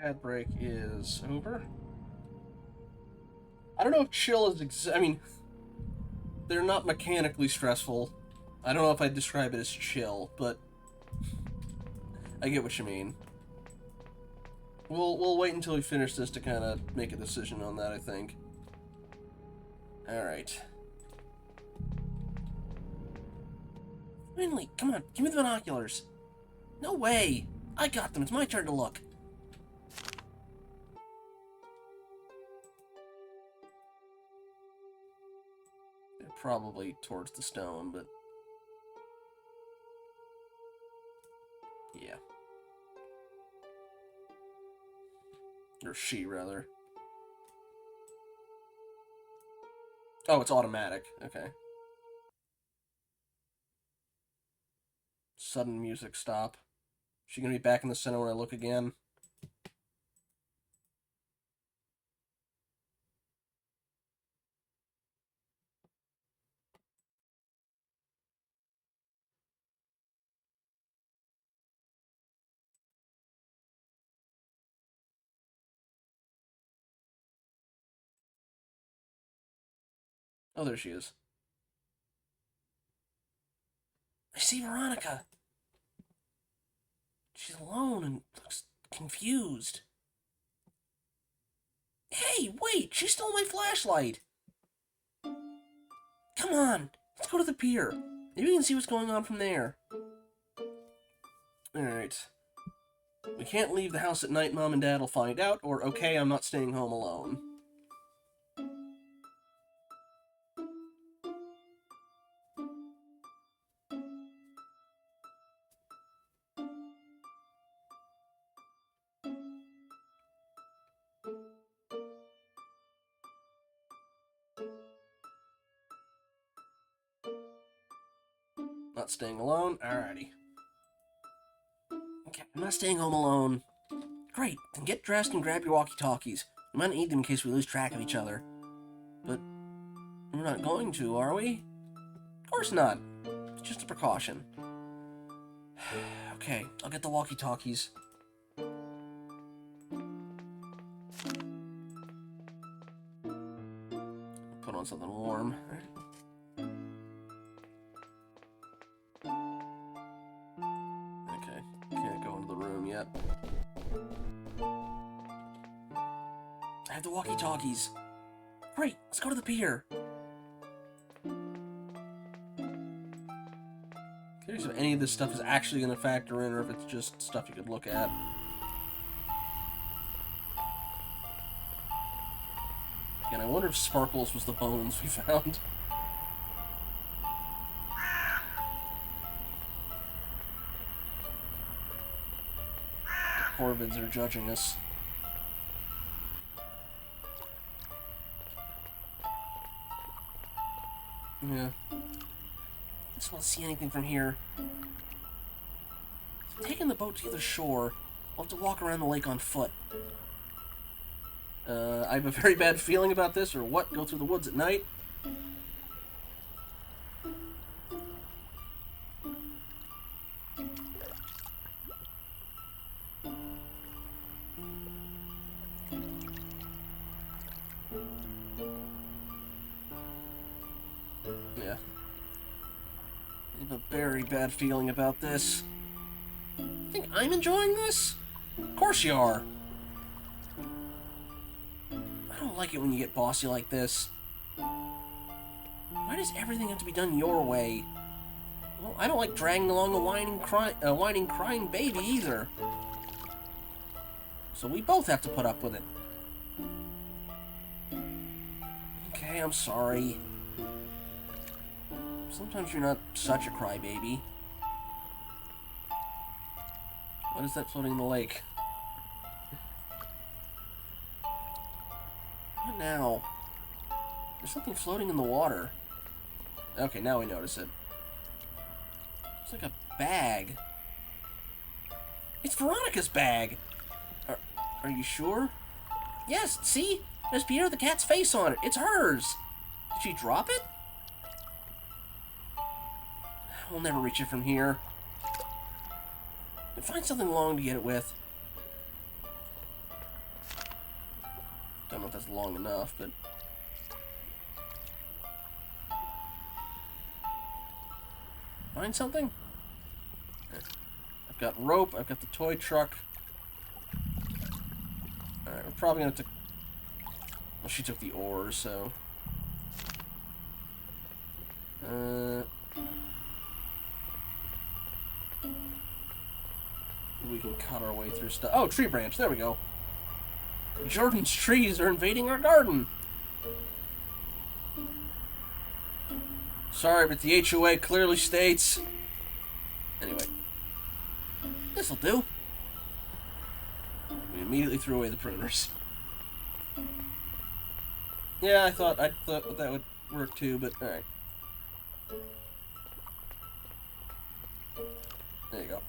Ad break is over. I don't know if chill is I mean, they're not mechanically stressful. I don't know if I'd describe it as chill, but I get what you mean. We'll wait until we finish this to kind of make a decision on that, I think. Alright. Finally, come on, give me the binoculars. No way! I got them, it's my turn to look. They're probably towards the stone, but... yeah. Or she, rather. Oh, it's automatic. Okay. Sudden music stop. Is she gonna be back in the center when I look again? Oh, there she is. I see Veronica. She's alone and looks confused. Hey, wait! She stole my flashlight! Come on! Let's go to the pier. Maybe we can see what's going on from there. Alright. We can't leave the house at night, Mom and Dad will find out, or okay, I'm not staying home alone. Not staying alone? Alrighty. Okay, I'm not staying home alone. Great, then get dressed and grab your walkie-talkies. We might need them in case we lose track of each other. But we're not going to, are we? Of course not. It's just a precaution. Okay, I'll get the walkie-talkies. Put on something warm. Okay, can't go into the room yet. I have the walkie-talkies. Great, let's go to the pier. Curious if any of this stuff is actually going to factor in or if it's just stuff you could look at. And I wonder if Sparkles was the bones we found. The Corvids are judging us. Yeah. I just won't see anything from here. Taking the boat to the shore, I'll have to walk around the lake on foot. I have a very bad feeling about this, or what? Go through the woods at night? Yeah. I have a very bad feeling about this. Think I'm enjoying this? Of course you are. I don't like it when you get bossy like this. Why does everything have to be done your way? Well, I don't like dragging along a whining, crying baby either. So we both have to put up with it. Okay, I'm sorry. Sometimes you're not such a crybaby. What is that floating in the lake? What now? There's something floating in the water. Okay, now we notice it. It's like a bag. It's Veronica's bag! Are you sure? Yes, see? There's Pierre the cat's face on it. It's hers! Did she drop it? We'll never reach it from here. Find something long to get it with. that's long enough, but... Find something? I've got rope, I've got the toy truck. Alright, we're probably gonna have to... Well, she took the oars, so... We can cut our way through stuff. Oh, tree branch, there we go. Jordan's trees are invading our garden. Sorry, but the HOA clearly states... Anyway. This'll do. We immediately threw away the pruners. Yeah, I thought that would work too, but alright. There you go.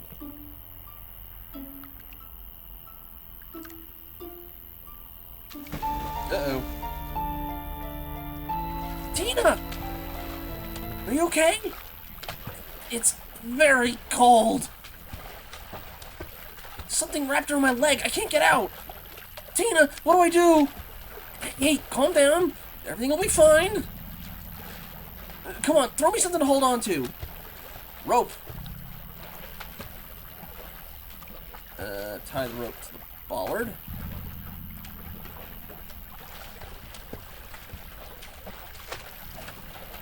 Uh-oh. Tina! Are you okay? It's very cold. Something wrapped around my leg. I can't get out. Tina, what do I do? Hey, calm down. Everything will be fine. Come on, throw me something to hold on to. Rope. Tie the rope to the bollard.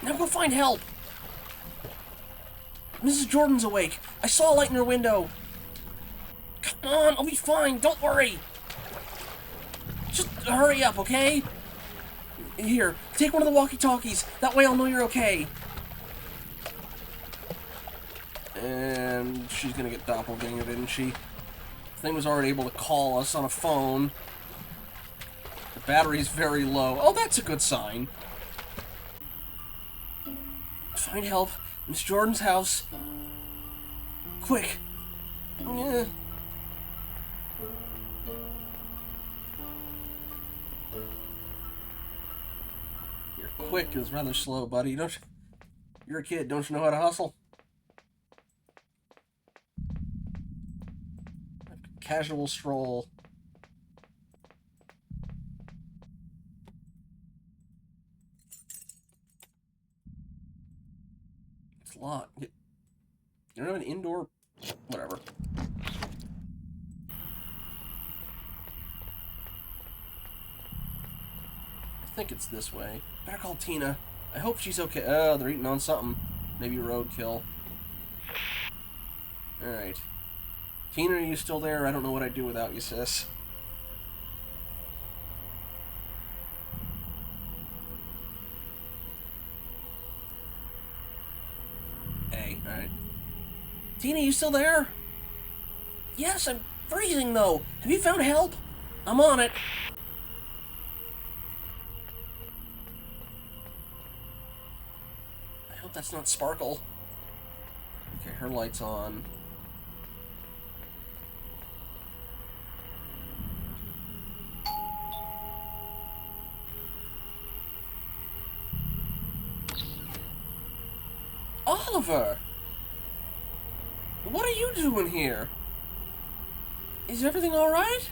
Now go find help. Mrs. Jordan's awake. I saw a light in her window. Come on, I'll be fine. Don't worry. Just hurry up, okay? Here, take one of the walkie-talkies. That way I'll know you're okay. And she's gonna get doppelganger, didn't she? The thing was already able to call us on a phone. The battery's very low. Oh, that's a good sign. Find help. Miss Jordan's house. Quick. Yeah. Your quick is rather slow, buddy. You're a kid. Don't you know how to hustle? Casual stroll. It's locked. You don't have an indoor... Whatever. I think it's this way. Better call Tina. I hope she's okay. Oh, they're eating on something. Maybe roadkill. Alright. Tina, are you still there? I don't know what I'd do without you, sis. Hey, alright. Tina, you still there? Yes, I'm freezing, though. Have you found help? I'm on it. I hope that's not Sparkle. Okay, her light's on. Oliver! What are you doing here? Is everything alright?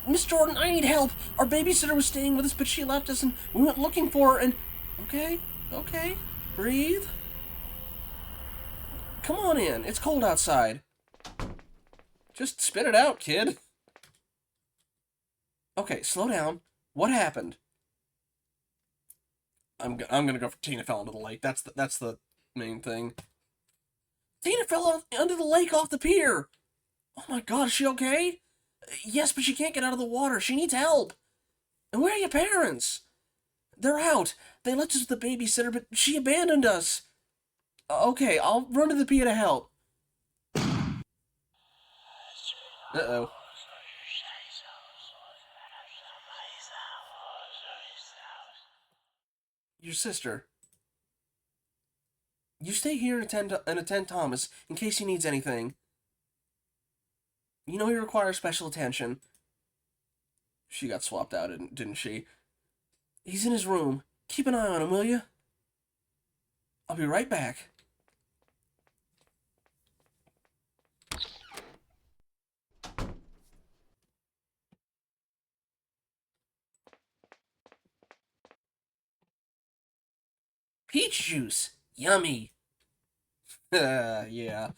Miss Jordan, I need help. Our babysitter was staying with us, but she left us and we went looking for her and... Okay, okay. Breathe. Come on in. It's cold outside. Just spit it out, kid. Okay, slow down. What happened? I'm gonna go for Tina fell into the lake. That's the main thing. Tina fell under the lake off the pier. Oh my god, is she okay? Yes, but she can't get out of the water. She needs help. And where are your parents? They're out. They left us with the babysitter, but she abandoned us. Okay, I'll run to the pier to help. Uh-oh. Your sister. You stay here and attend Thomas in case he needs anything. You know he requires special attention. She got swapped out, didn't she? He's in his room. Keep an eye on him, will you? I'll be right back. Peach juice. Yummy. Yeah.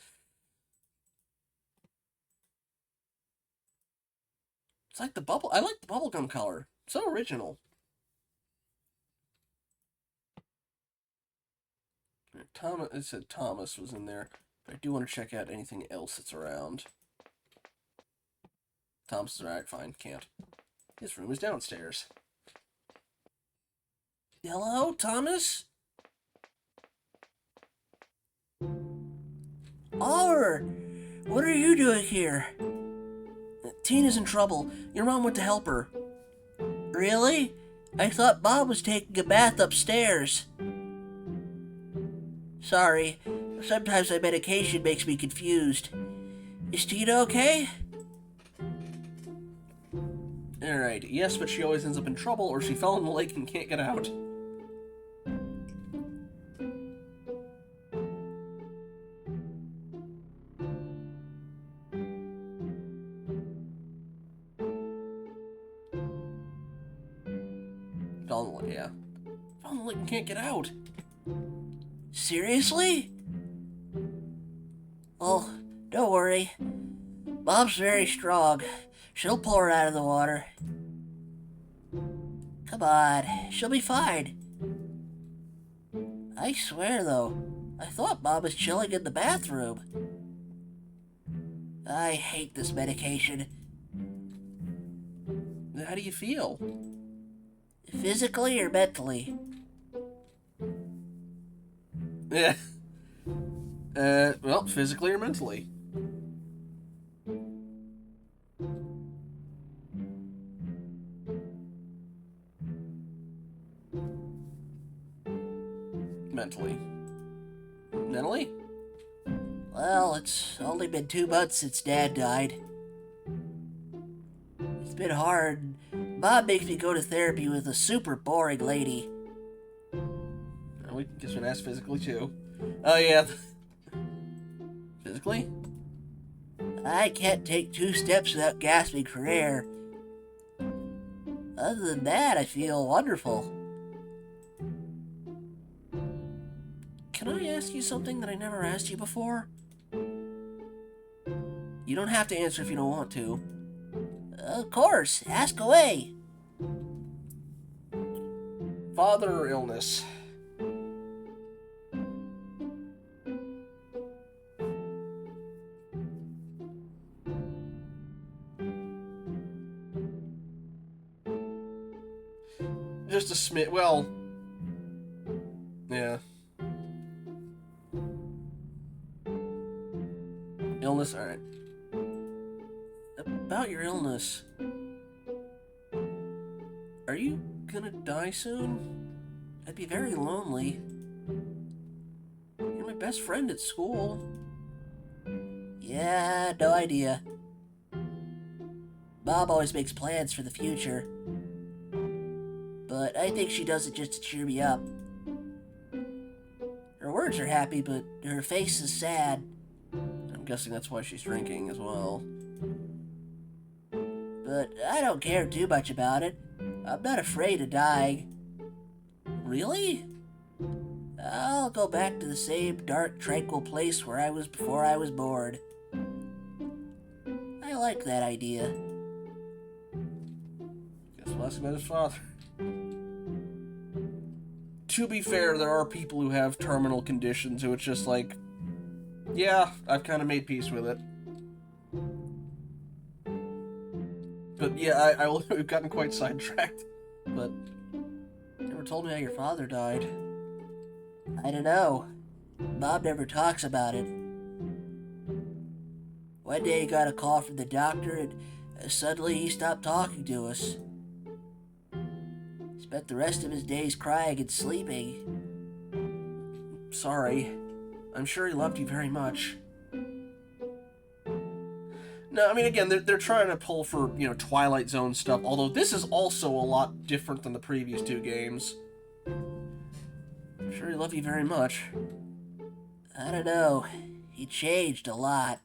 It's like the bubble. I like the bubblegum color. So original. Thomas. It said Thomas was in there. I do want to check out anything else that's around. Thomas is alright. Fine. Can't. His room is downstairs. Hello, Thomas? Oliver, what are you doing here? Tina's in trouble. Your mom went to help her. Really? I thought Bob was taking a bath upstairs. Sorry, sometimes my medication makes me confused. Is Tina okay? Alright, yes, but she always ends up in trouble, or she fell in the lake and can't get out. Fell in the lake, yeah. Fell in the lake and can't get out. Seriously? Well, don't worry. Mom's very strong. She'll pull her out of the water. Come on, she'll be fine. I swear, though, I thought Mom was chilling in the bathroom. I hate this medication. How do you feel? Physically or mentally? Yeah. Well, physically or mentally? Mentally. Mentally? Well, it's only been 2 months since Dad died. It's been hard. Mom makes me go to therapy with a super boring lady. We guess we can ask physically, too. Oh, yeah. Physically? I can't take 2 steps without gasping for air. Other than that, I feel wonderful. Can I ask you something that I never asked you before? You don't have to answer if you don't want to. Of course, ask away. Father or illness? Just a smit. Well, yeah. Illness? Alright. About your illness. Are you gonna die soon? I'd be very lonely. You're my best friend at school. Yeah, no idea. Mom always makes plans for the future. But I think she does it just to cheer me up. Her words are happy, but her face is sad. I'm guessing that's why she's drinking as well. But I don't care too much about it. I'm not afraid of dying. Really? I'll go back to the same dark, tranquil place where I was before I was born. I like that idea. Guess we'll ask about his father. To be fair, there are people who have terminal conditions who it's just like, yeah, I've kind of made peace with it. But yeah, we've gotten quite sidetracked. But you never told me how your father died. I don't know. Mom never talks about it. One day he got a call from the doctor and suddenly he stopped talking to us. Spent the rest of his days crying and sleeping. Sorry. I'm sure he loved you very much. No, I mean, again, they're trying to pull for, Twilight Zone stuff, although this is also a lot different than the previous 2 games. I'm sure he loved you very much. I don't know. He changed a lot.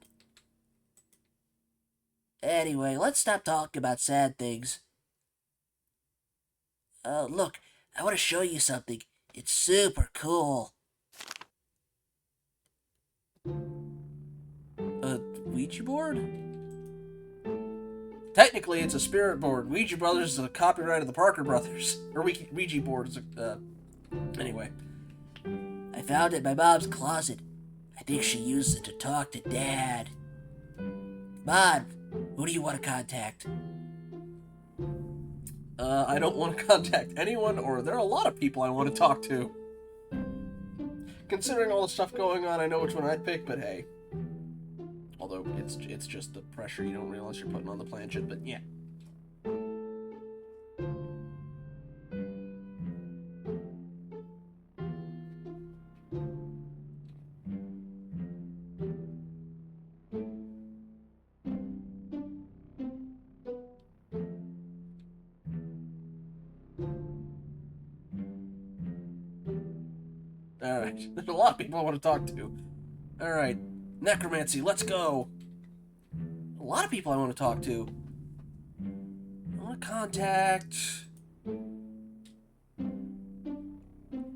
Anyway, let's stop talking about sad things. Look, I want to show you something. It's super cool. A Ouija board? Technically, it's a spirit board. Ouija Brothers is a copyright of the Parker Brothers. Or Ouija board is a... anyway. I found it in my mom's closet. I think she used it to talk to Dad. Mom, who do you want to contact? I don't want to contact anyone, or there are a lot of people I want to talk to. Considering all the stuff going on, I know which one I'd pick, but hey. Although, it's just the pressure you don't realize you're putting on the planchette, but yeah. Alright, there's a lot of people I want to talk to. Alright, necromancy, let's go. A lot of people I want to talk to. I want to contact...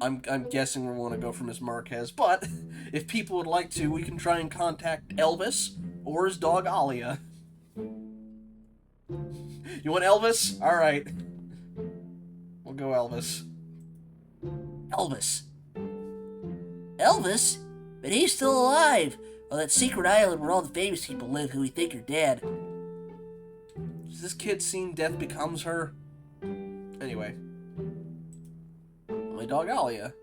I'm guessing we want to go for Miss Marquez, but if people would like to, we can try and contact Elvis or his dog Alia. You want Elvis? Alright. We'll go Elvis. Elvis. Elvis? But he's still alive. On that secret island where all the famous people live who we think are dead. Has this kid seen Death Becomes Her? Anyway. My dog Alia.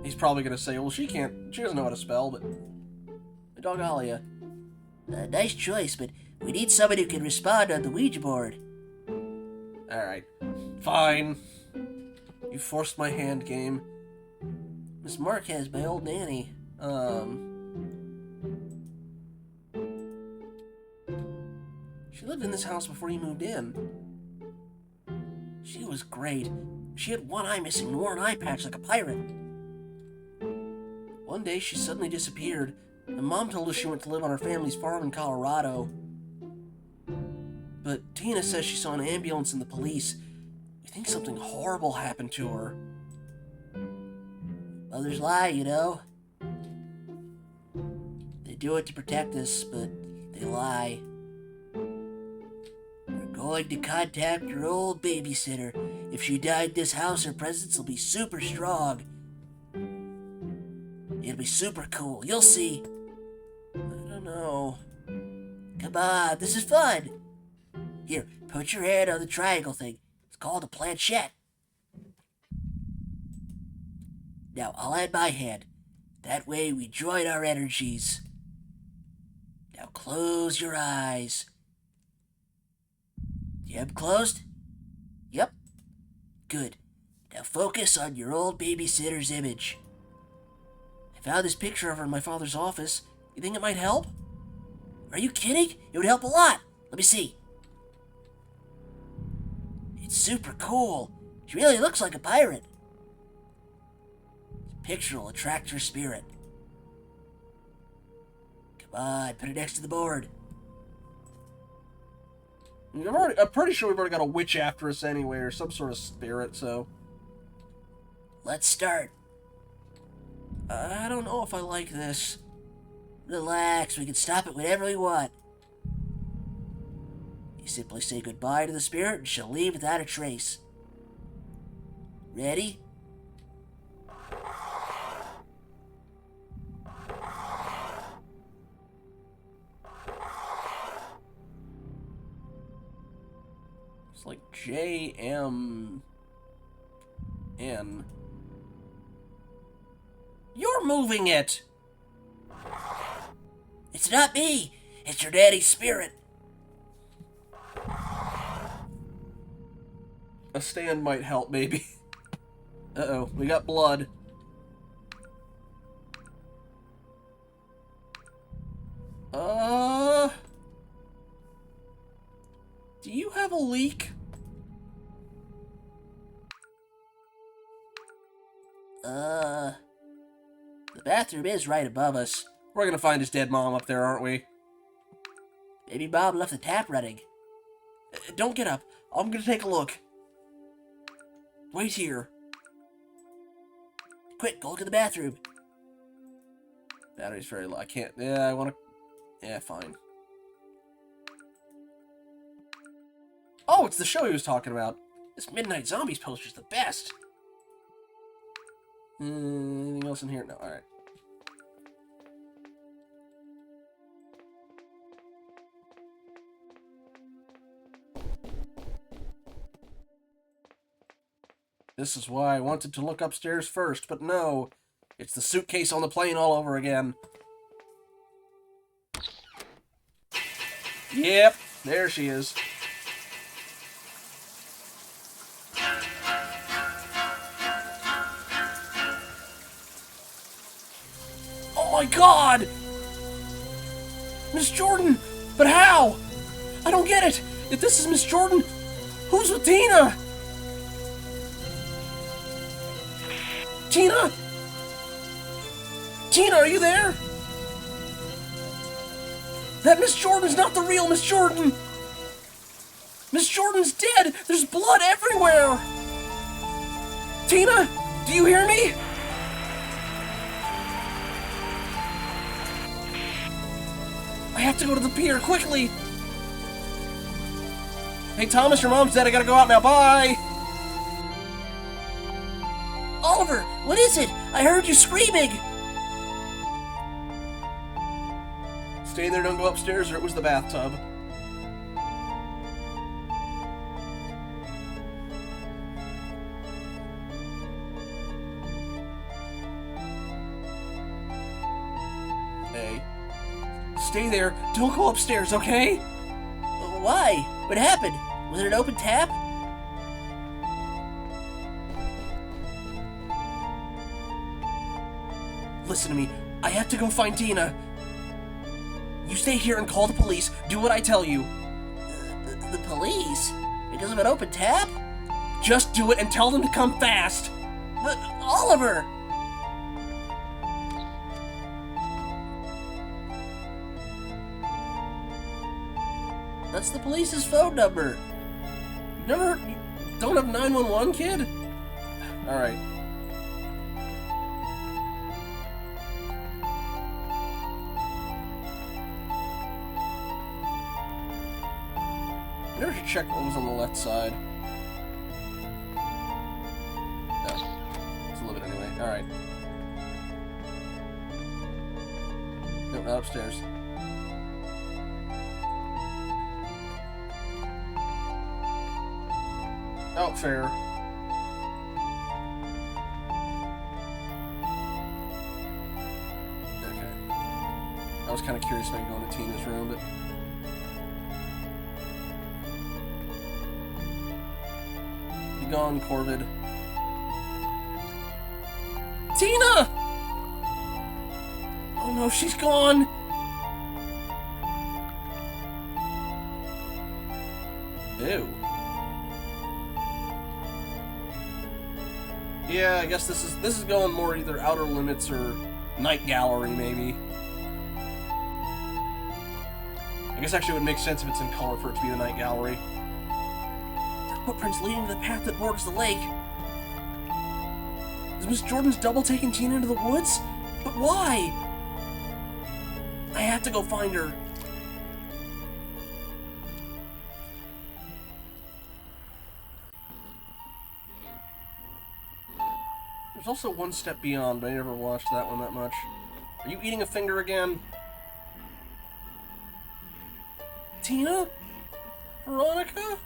He's probably gonna say, well, she doesn't know how to spell, but... My dog Alia. Nice choice, but we need somebody who can respond on the Ouija board. Alright. Fine. You forced my hand, game. Miss Marquez, my old nanny. She lived in this house before you moved in. She was great. She had one eye missing and wore an eye patch like a pirate. One day, she suddenly disappeared, and Mom told us she went to live on her family's farm in Colorado. But Tina says she saw an ambulance and the police. We think something horrible happened to her. Others lie, you know. They do it to protect us, but they lie. We're going to contact your old babysitter. If she died in this house, her presence will be super strong. It'll be super cool. You'll see. I don't know. Come on, this is fun. Here, put your hand on the triangle thing. It's called a planchette. Now, I'll add my hand. That way we join our energies. Now close your eyes. Do you have them closed? Yep. Good. Now focus on your old babysitter's image. I found this picture of her in my father's office. You think it might help? Are you kidding? It would help a lot. Let me see. It's super cool. She really looks like a pirate. This picture will attract her spirit. Come on, put it next to the board. I'm pretty sure we've already got a witch after us anyway, or some sort of spirit, so... Let's start. I don't know if I like this. Relax, we can stop it whenever we want. You simply say goodbye to the spirit and she'll leave without a trace. Ready? It's like J-M-N. You're moving it! It's not me! It's your daddy's spirit! A stand might help, maybe. Uh-oh, we got blood. Do you have a leak? The bathroom is right above us. We're gonna find his dead mom up there, aren't we? Maybe Bob left the tap running. Don't get up. I'm gonna take a look. Wait here. Quick, go look at the bathroom. Battery's very low. I can't. Yeah, I want to. Yeah, fine. Oh, it's the show he was talking about. This Midnight Zombies poster's the best. Anything else in here? No, alright. This is why I wanted to look upstairs first, but no. It's the suitcase on the plane all over again. Yep, there she is. Oh my god! Miss Jordan! But how? I don't get it! If this is Miss Jordan, who's with Tina? Tina? Tina, are you there? That Miss Jordan's not the real Miss Jordan! Miss Jordan's dead! There's blood everywhere! Tina, do you hear me? I have to go to the pier, quickly! Hey, Thomas, your mom's dead. I gotta go out now. Bye! Oliver, what is it? I heard you screaming! Stay there, don't go upstairs, or it was the bathtub. Hey. Stay there, don't go upstairs, okay? Why? What happened? Was it an open tap? Listen to me. I have to go find Tina. You stay here and call the police. Do what I tell you. The police? Because of an open tap? Just do it and tell them to come fast. But, Oliver! That's the police's phone number. You don't have 911, kid? Alright. Maybe I should check what was on the left side. No. It's a little bit anyway. Alright. Nope, not upstairs. Oh, fair. Okay. I was kind of curious if I could go into Tina's room, but... Be gone, Corvid. Tina! Oh no, she's gone! Ew. Yeah, I guess this is going more either Outer Limits or Night Gallery, maybe. I guess actually it would make sense if it's in color for it to be the Night Gallery. Footprints leading to the path that borders the lake. Is Miss Jordan's double taking Tina into the woods? But why? I have to go find her. There's also One Step Beyond, but I never watched that one that much. Are you eating a finger again? Tina? Veronica?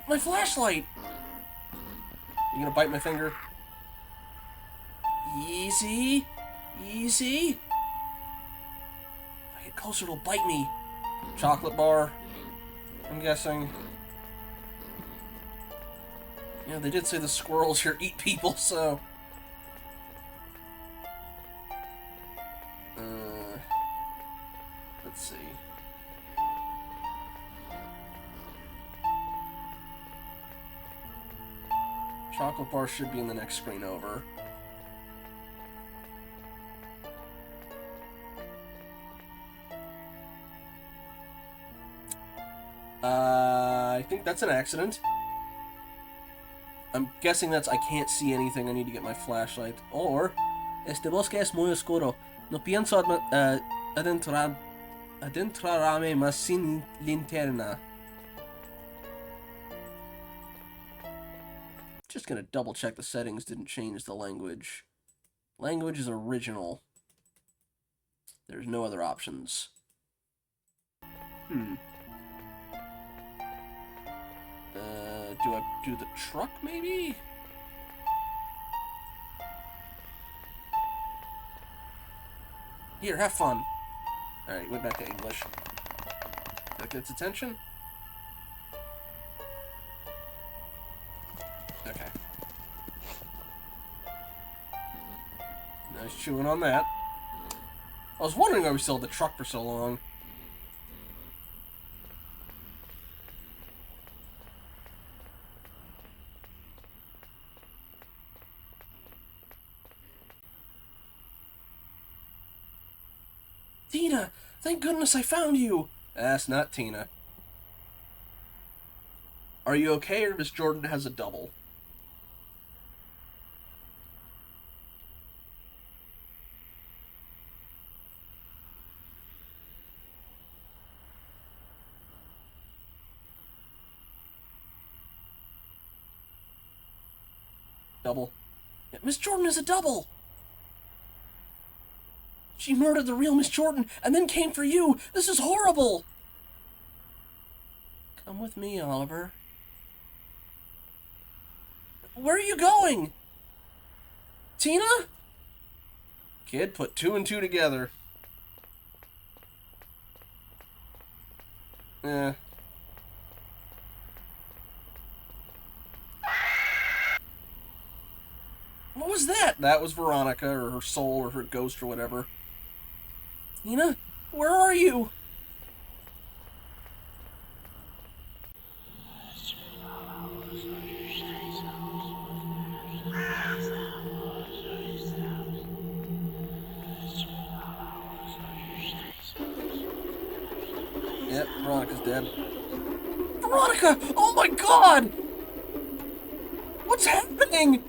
My flashlight! You gonna bite my finger? Easy. Easy. If I get closer, it'll bite me. Chocolate bar, I'm guessing. Yeah, they did say the squirrels here eat people, so... Let's see. Chocolate bar should be in the next screen over. I think that's an accident. I'm guessing that's I can't see anything. I need to get my flashlight. Or, este bosque es muy oscuro. No pienso adentrarme más sin linterna. Just gonna double check the settings didn't change the language. Language is original. There's no other options. Do I do the truck, maybe? Here, have fun. Alright, went back to English. That gets attention? Okay. Nice chewing on that. I was wondering why we still had the truck for so long. Tina! Thank goodness I found you! That's not Tina. Are you okay, or Miss Jordan has a double? Double. Yeah, Miss Jordan is a double! She murdered the real Miss Jordan and then came for you! This is horrible! Come with me, Oliver. Where are you going? Tina? Kid, put 2 and 2 together. Eh. What was that? That was Veronica, or her soul, or her ghost, or whatever. Tina, where are you? Yep, Veronica's dead. Veronica! Oh my god! What's happening?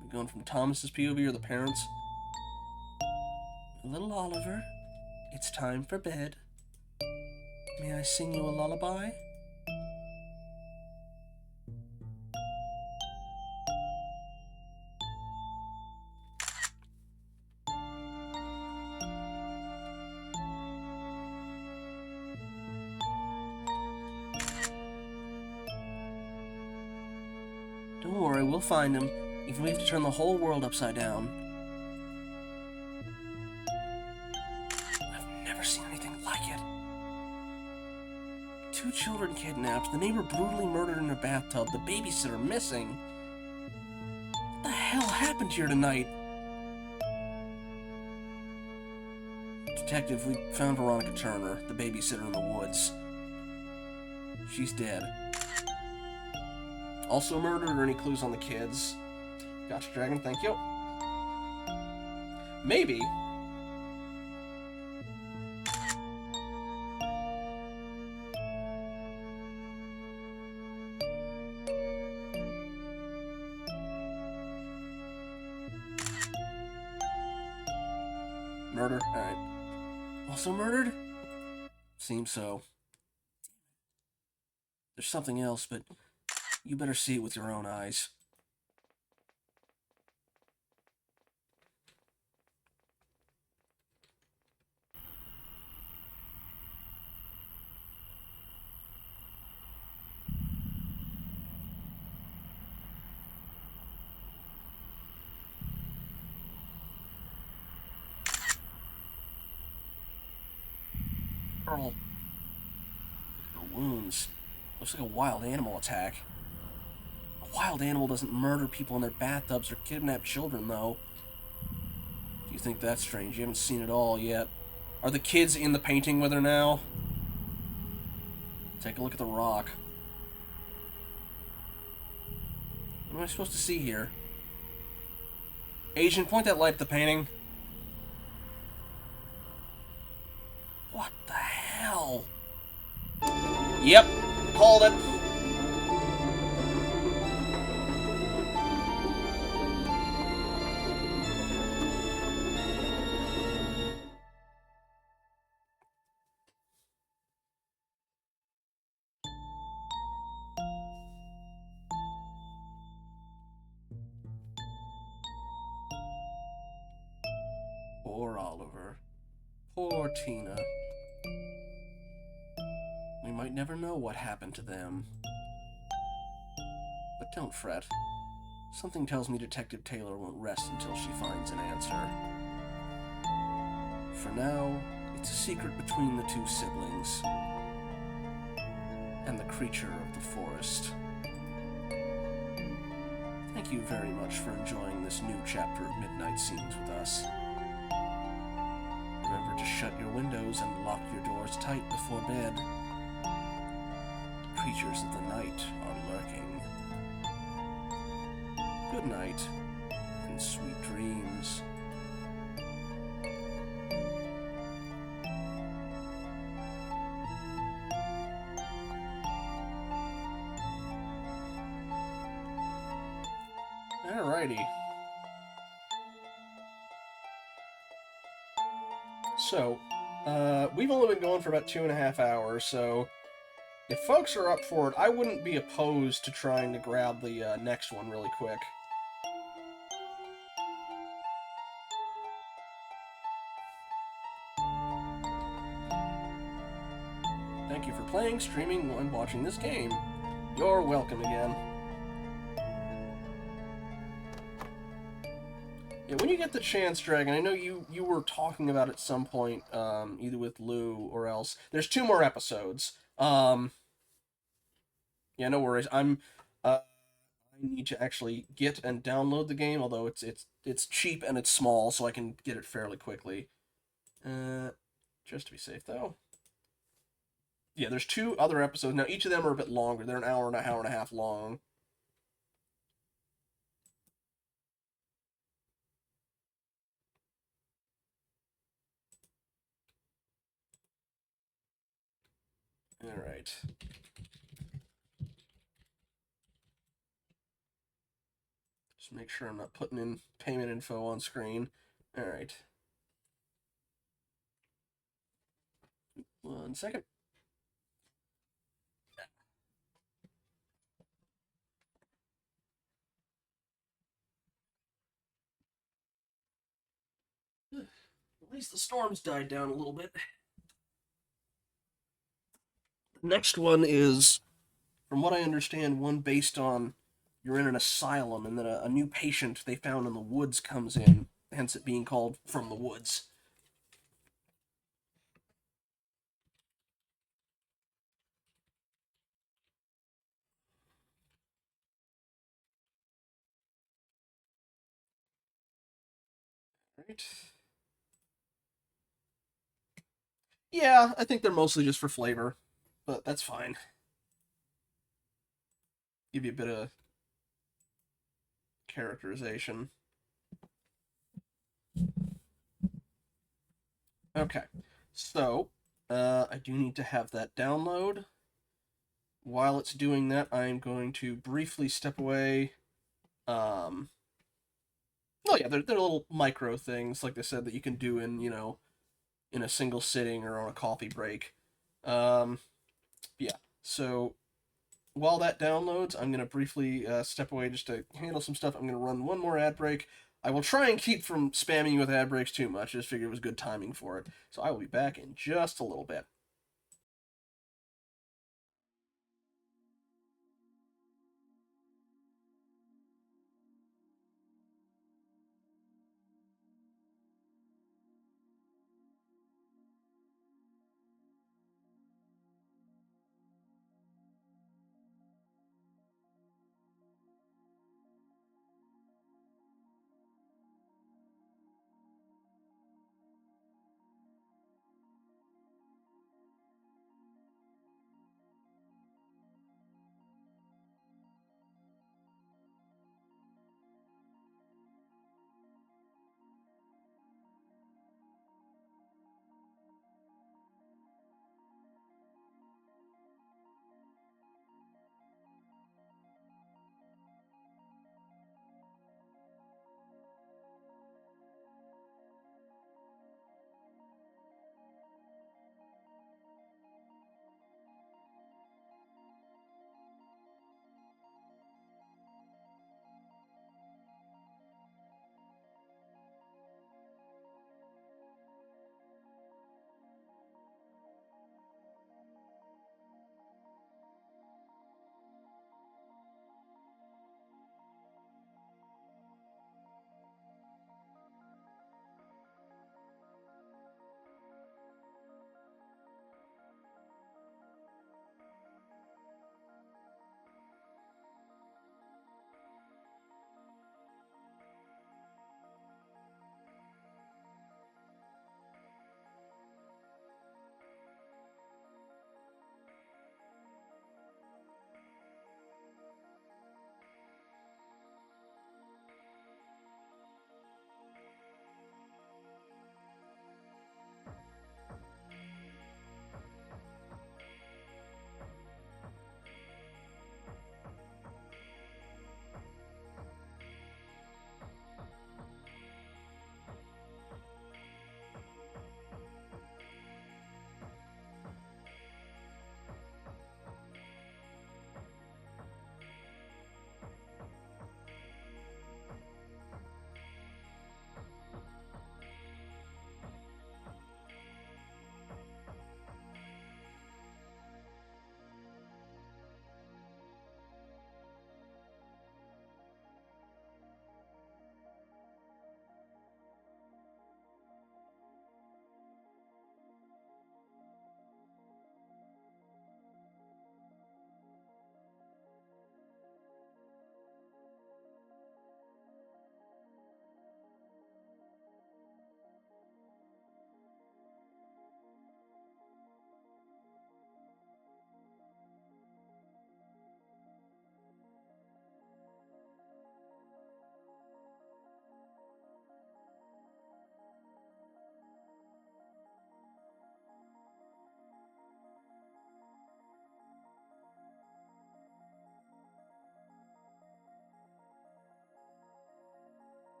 We're going from Thomas's POV or the parents? Little Oliver, it's time for bed. May I sing you a lullaby? Don't worry, we'll find him, even if we have to turn the whole world upside down. I've never seen anything like it. 2 children kidnapped, the neighbor brutally murdered in her bathtub, the babysitter missing. What the hell happened here tonight? Detective, we found Veronica Turner, the babysitter in the woods. She's dead. Also murdered, or any clues on the kids? Gotcha, Dragon, thank you. Maybe. Murder, alright. Also murdered? Seems so. There's something else, but you better see it with your own eyes. Earl. Look at her wounds. Looks like a wild animal attack. A wild animal doesn't murder people in their bathtubs or kidnap children, though. Do you think that's strange? You haven't seen it all yet. Are the kids in the painting with her now? Take a look at the rock. What am I supposed to see here? Agent, point that light at the painting. What the hell? Yep, called it. Poor Oliver. Poor Tina. We might never know what happened to them. But don't fret. Something tells me Detective Taylor won't rest until she finds an answer. For now, it's a secret between the two siblings and the creature of the forest. Thank you very much for enjoying this new chapter of Midnight Scenes with us. Remember to shut your windows and lock your doors tight before bed. Creatures of the night are lurking. Good night, and sweet dreams. Alrighty. So, we've only been going for about 2.5 hours, so if folks are up for it, I wouldn't be opposed to trying to grab the next one really quick. Thank you for playing, streaming, and watching this game. You're welcome again. Yeah, when you get the chance, Dragon, I know you were talking about at some point, either with Lou or else. There's 2 more episodes. Yeah, no worries. I need to actually get and download the game, although it's cheap and it's small, so I can get it fairly quickly. Just to be safe, though. Yeah, there's 2 other episodes. Now, each of them are a bit longer. They're an hour and a half long. Alright. Just make sure I'm not putting in payment info on screen. Alright. 1 second. At least the storm's died down a little bit. The next one is, from what I understand, one based on you're in an asylum and then a new patient they found in the woods comes in, hence it being called From the Woods. Right. Yeah, I think they're mostly just for flavor, but that's fine. Give you a bit of characterization. Okay, so I do need to have that download. While it's doing that, I'm going to briefly step away. Oh yeah, they're little micro things, like I said, that you can do in a single sitting or on a coffee break. Um, yeah. So while that downloads, I'm gonna briefly step away just to handle some stuff. I'm gonna run one more ad break. I will try and keep from spamming you with ad breaks too much. I just figured it was good timing for it. So I will be back in just a little bit.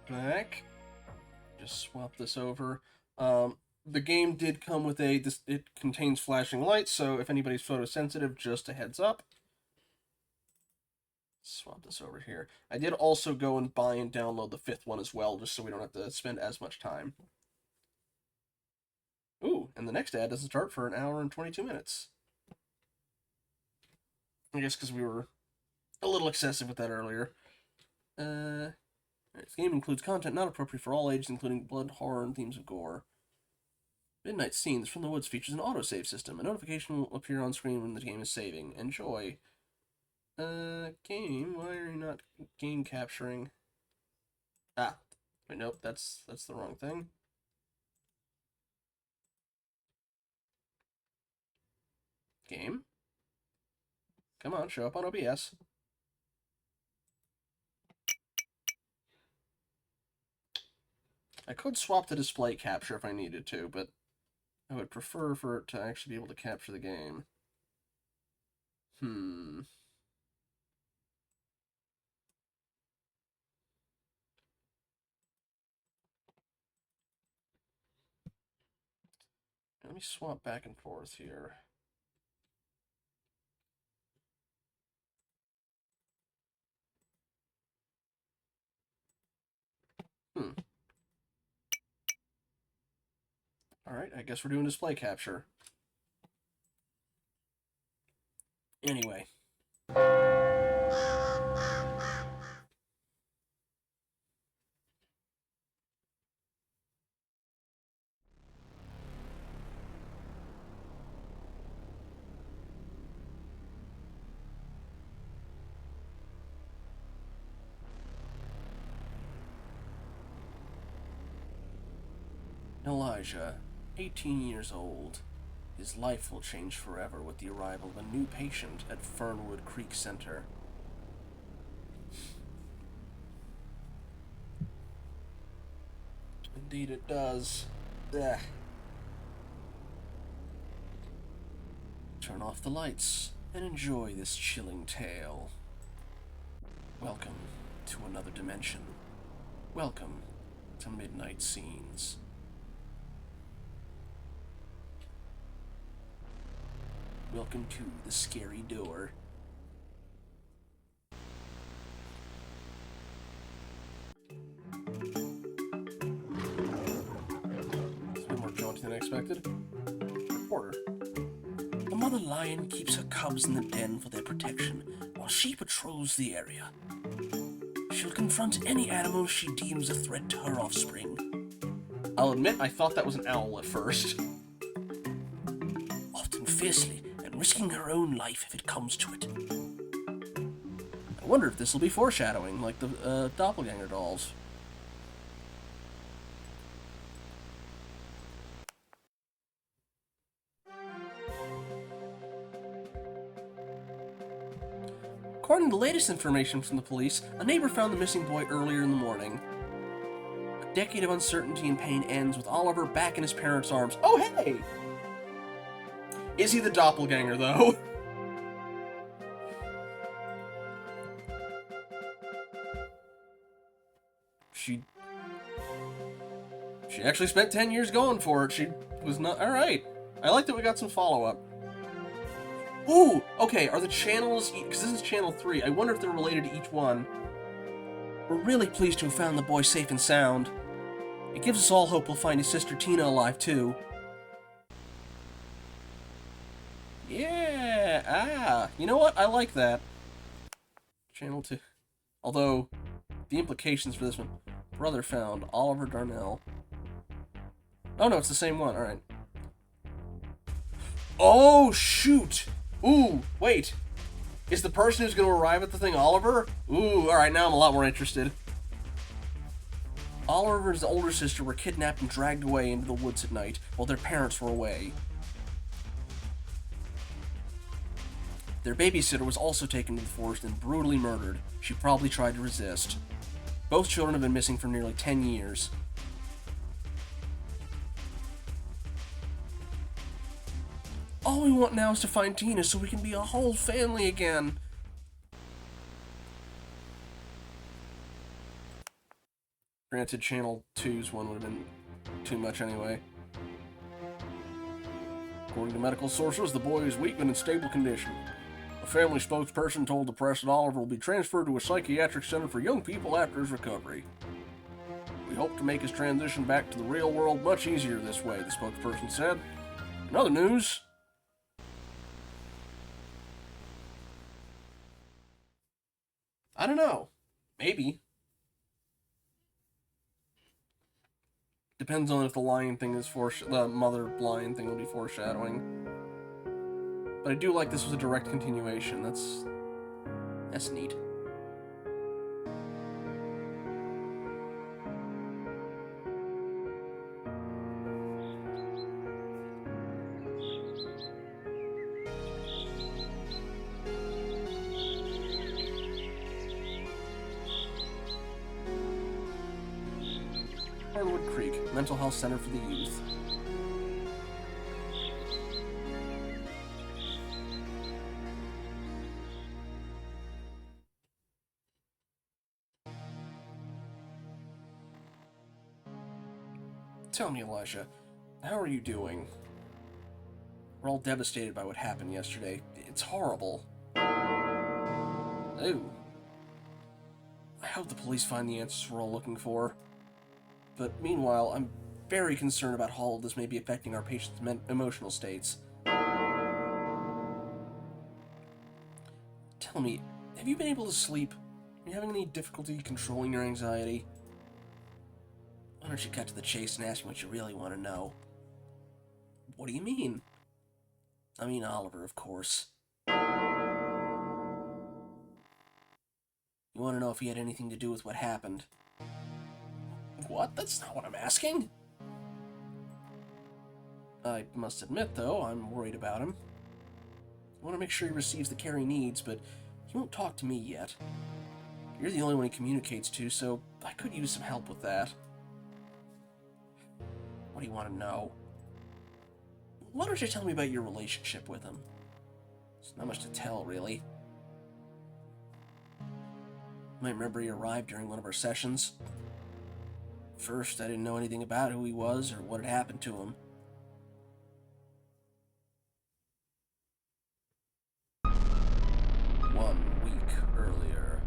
back. Just swap this over. The game did come with it contains flashing lights, so if anybody's photosensitive, just a heads up. Swap this over here. I did also go and buy and download the 5th one as well, just so we don't have to spend as much time. Ooh, and the next ad doesn't start for 1 hour and 22 minutes. I guess because we were a little excessive with that earlier. This game includes content not appropriate for all ages, including blood, horror, and themes of gore. Midnight Scenes from the Woods features an autosave system. A notification will appear on screen when the game is saving. Enjoy. Game? Why are you not game capturing? Ah, wait, nope, that's the wrong thing. Game? Come on, show up on OBS. I could swap to display capture if I needed to, but I would prefer for it to actually be able to capture the game. Let me swap back and forth here. Alright, I guess we're doing display capture. Anyway. Elijah, 18 years old. His life will change forever with the arrival of a new patient at Fernwood Creek Center. Indeed it does. Ugh. Turn off the lights and enjoy this chilling tale. Welcome to another dimension. Welcome to Midnight Scenes. Welcome to the scary door. It's a bit more jaunty than I expected. Reporter. The mother lion keeps her cubs in the den for their protection, while she patrols the area. She'll confront any animal she deems a threat to her offspring. I'll admit I thought that was an owl at first. Often fiercely, risking her own life if it comes to it. I wonder if this will be foreshadowing, like the doppelganger dolls. According to the latest information from the police, a neighbor found the missing boy earlier in the morning. A decade of uncertainty and pain ends with Oliver back in his parents' arms. Oh, hey! Is he the doppelganger, though? She actually spent 10 years going for it. She was not... Alright. I like that we got some follow-up. Ooh! Okay, are the channels... Because this is channel 3. I wonder if they're related to each one. We're really pleased to have found the boy safe and sound. It gives us all hope we'll find his sister Tina alive, too. Yeah, you know what? I like that. Channel 2. Although, the implications for this one. Brother found, Oliver Darnell. Oh no, it's the same one, alright. Oh, shoot! Ooh, wait. Is the person who's going to arrive at the thing Oliver? Ooh, alright, now I'm a lot more interested. Oliver and his older sister were kidnapped and dragged away into the woods at night while their parents were away. Their babysitter was also taken to the forest and brutally murdered. She probably tried to resist. Both children have been missing for nearly 10 years. All we want now is to find Tina so we can be a whole family again. Granted, Channel 2's one would have been too much anyway. According to medical sources, the boy is weak and in stable condition. A family spokesperson told the press that Oliver will be transferred to a psychiatric center for young people after his recovery. We hope to make his transition back to the real world much easier this way, the spokesperson said. In other news, I don't know. Maybe. Depends on if the lion thing is the mother lion thing will be foreshadowing. But I do like this was a direct continuation. That's neat. Hardwood Creek, Mental Health Center for the Youth. Tell me, Elijah, how are you doing? We're all devastated by what happened yesterday. It's horrible. Ooh. I hope the police find the answers we're all looking for. But meanwhile, I'm very concerned about how all of this may be affecting our patients' emotional states. Tell me, have you been able to sleep? Are you having any difficulty controlling your anxiety? Why don't you cut to the chase and ask me what you really want to know? What do you mean? I mean Oliver, of course. You want to know if he had anything to do with what happened? What? That's not what I'm asking. I must admit, though, I'm worried about him. I want to make sure he receives the care he needs, but he won't talk to me yet. You're the only one he communicates to, so I could use some help with that. What do you want to know? Why don't you tell me about your relationship with him? There's not much to tell, really. You might remember he arrived during one of our sessions. First, I didn't know anything about who he was or what had happened to him. 1 week earlier.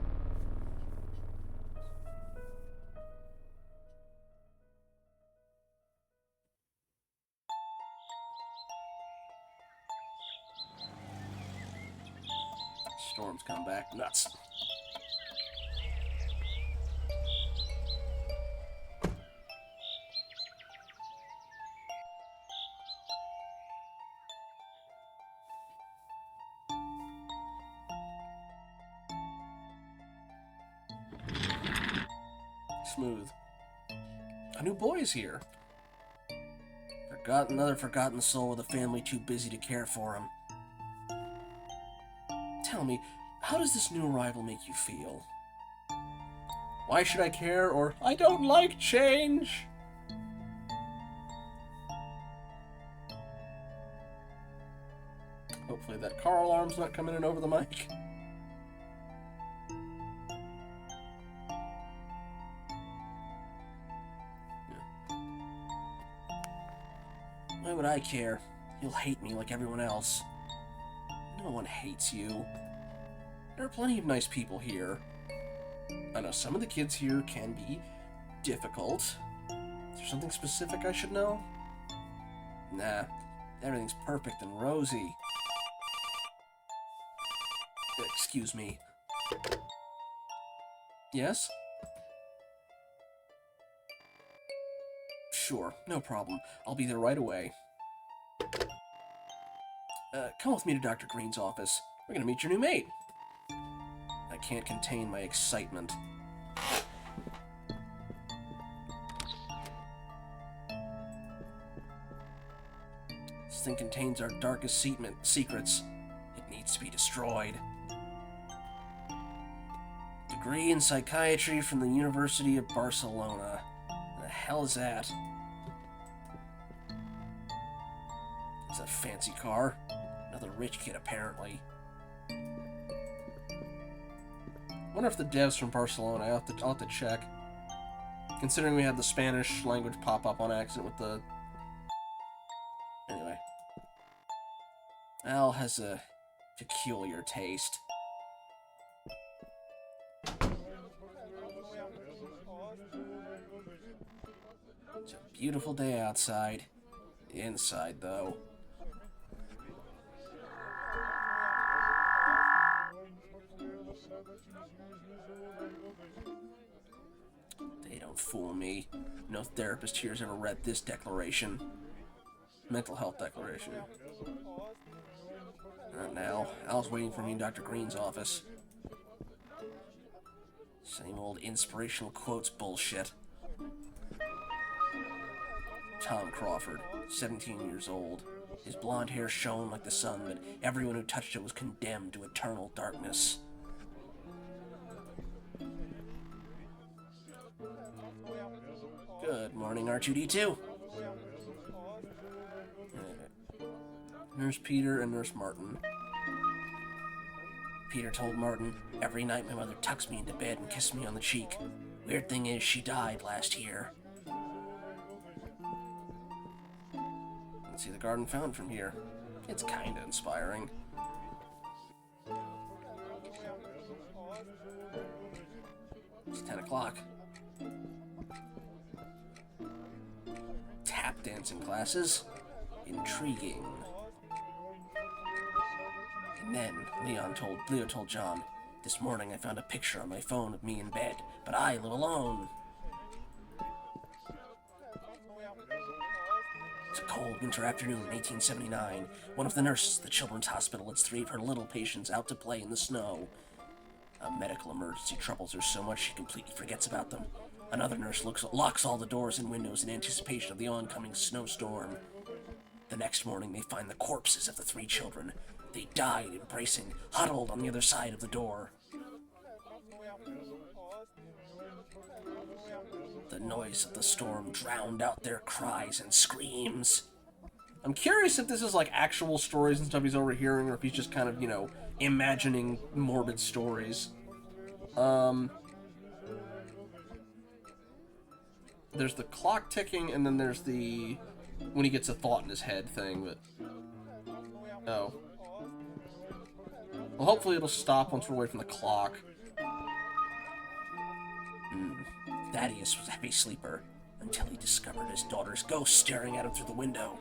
Storm's come back nuts. Smooth. A new boy's here. Another forgotten soul with a family too busy to care for him. Tell me, how does this new arrival make you feel? Why should I care, or I don't like change? Hopefully that car alarm's not coming in over the mic. Why would I care? You'll hate me like everyone else. No one hates you. There are plenty of nice people here. I know some of the kids here can be difficult. Is there something specific I should know? Nah, everything's perfect and rosy. Excuse me. Yes? Sure, no problem. I'll be there right away. Come with me to Dr. Green's office. We're gonna meet your new mate. I can't contain my excitement. This thing contains our darkest secrets. It needs to be destroyed. Degree in psychiatry from the University of Barcelona. What the hell is that? It's a fancy car. Another rich kid, apparently. Wonder if the devs from Barcelona, I'll have to check. Considering we had the Spanish language pop up on accident with the... Anyway. Al has a peculiar taste. It's a beautiful day outside. Inside, though. They don't fool me. No therapist here has ever read this declaration. Mental health declaration. Not now. Al's waiting for me in Dr. Green's office. Same old inspirational quotes bullshit. Tom Crawford, 17 years old. His blonde hair shone like the sun, but everyone who touched it was condemned to eternal darkness. Good morning, R2-D2. Nurse Peter and Nurse Martin. Peter told Martin, every night my mother tucks me into bed and kisses me on the cheek. Weird thing is, she died last year. Let's see the garden found from here. It's kinda inspiring. It's 10 o'clock. Tap dancing classes. Intriguing. And then Leo told John, this morning I found a picture on my phone of me in bed, but I live alone. It's a cold winter afternoon in 1879. One of the nurses at the children's hospital lets 3 of her little patients out to play in the snow. A medical emergency troubles her so much she completely forgets about them. Another nurse locks all the doors and windows in anticipation of the oncoming snowstorm. The next morning they find the corpses of the 3 children. They died embracing, huddled on the other side of the door. The noise of the storm drowned out their cries and screams. I'm curious if this is like actual stories and stuff he's overhearing, or if he's just kind of, you know, imagining morbid stories. There's the clock ticking, and then there's the when he gets a thought in his head thing, but... Oh. Well, hopefully it'll stop once we're away from the clock. Thaddeus was a heavy sleeper until he discovered his daughter's ghost staring at him through the window.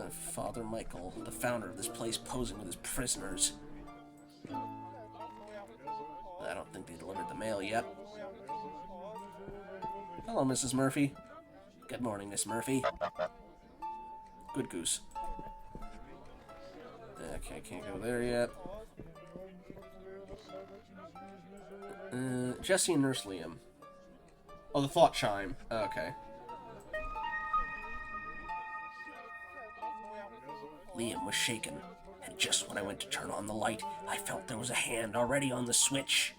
Father Michael, the founder of this place, posing with his prisoners. I don't think they delivered the mail yet. Hello, Mrs. Murphy. Good morning, Miss Murphy. Good goose. Okay, I can't go there yet. Jesse and Nurse Liam. Oh, the thought chime. Okay. Liam was shaken, and just when I went to turn on the light, I felt there was a hand already on the switch.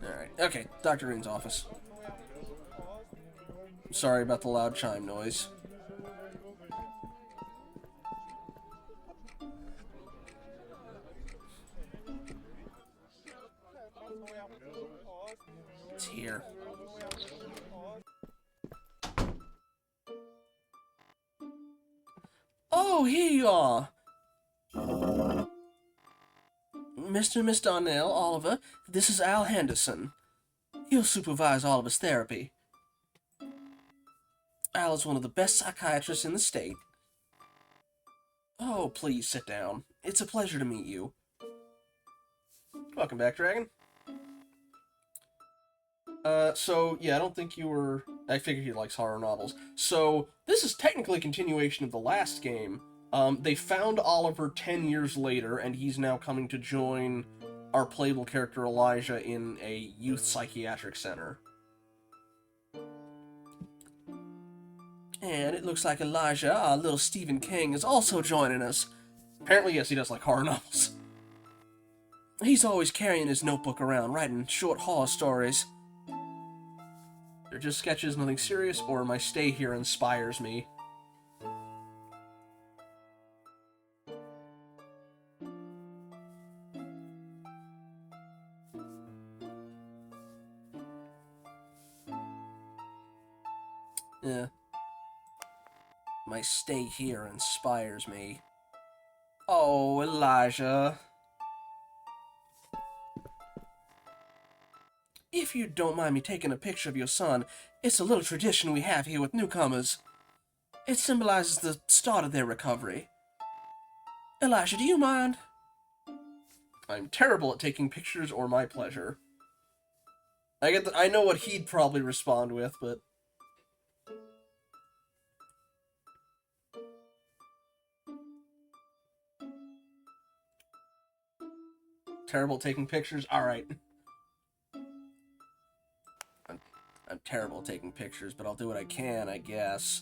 Alright, okay, Dr. Green's office. Sorry about the loud chime noise. It's here. Oh, here you are! Mr. and Miss Darnell, Oliver, this is Al Henderson. He'll supervise Oliver's therapy. Al is one of the best psychiatrists in the state. Oh, please sit down. It's a pleasure to meet you. Welcome back, Dragon. So, yeah, I don't think you were... I figured he likes horror novels. So, this is technically a continuation of the last game. They found Oliver 10 years later, and he's now coming to join our playable character Elijah in a youth psychiatric center. And it looks like Elijah, our little Stephen King, is also joining us. Apparently, yes, he does like horror novels. He's always carrying his notebook around, writing short horror stories. They're just sketches, nothing serious, or my stay here inspires me. Yeah. My stay here inspires me. Oh, Elijah. If you don't mind me taking a picture of your son, it's a little tradition we have here with newcomers. It symbolizes the start of their recovery. Elijah, do you mind? I'm terrible at taking pictures or my pleasure. I know what he'd probably respond with, but... Terrible at taking pictures? Alright. I'm terrible at taking pictures, but I'll do what I can, I guess.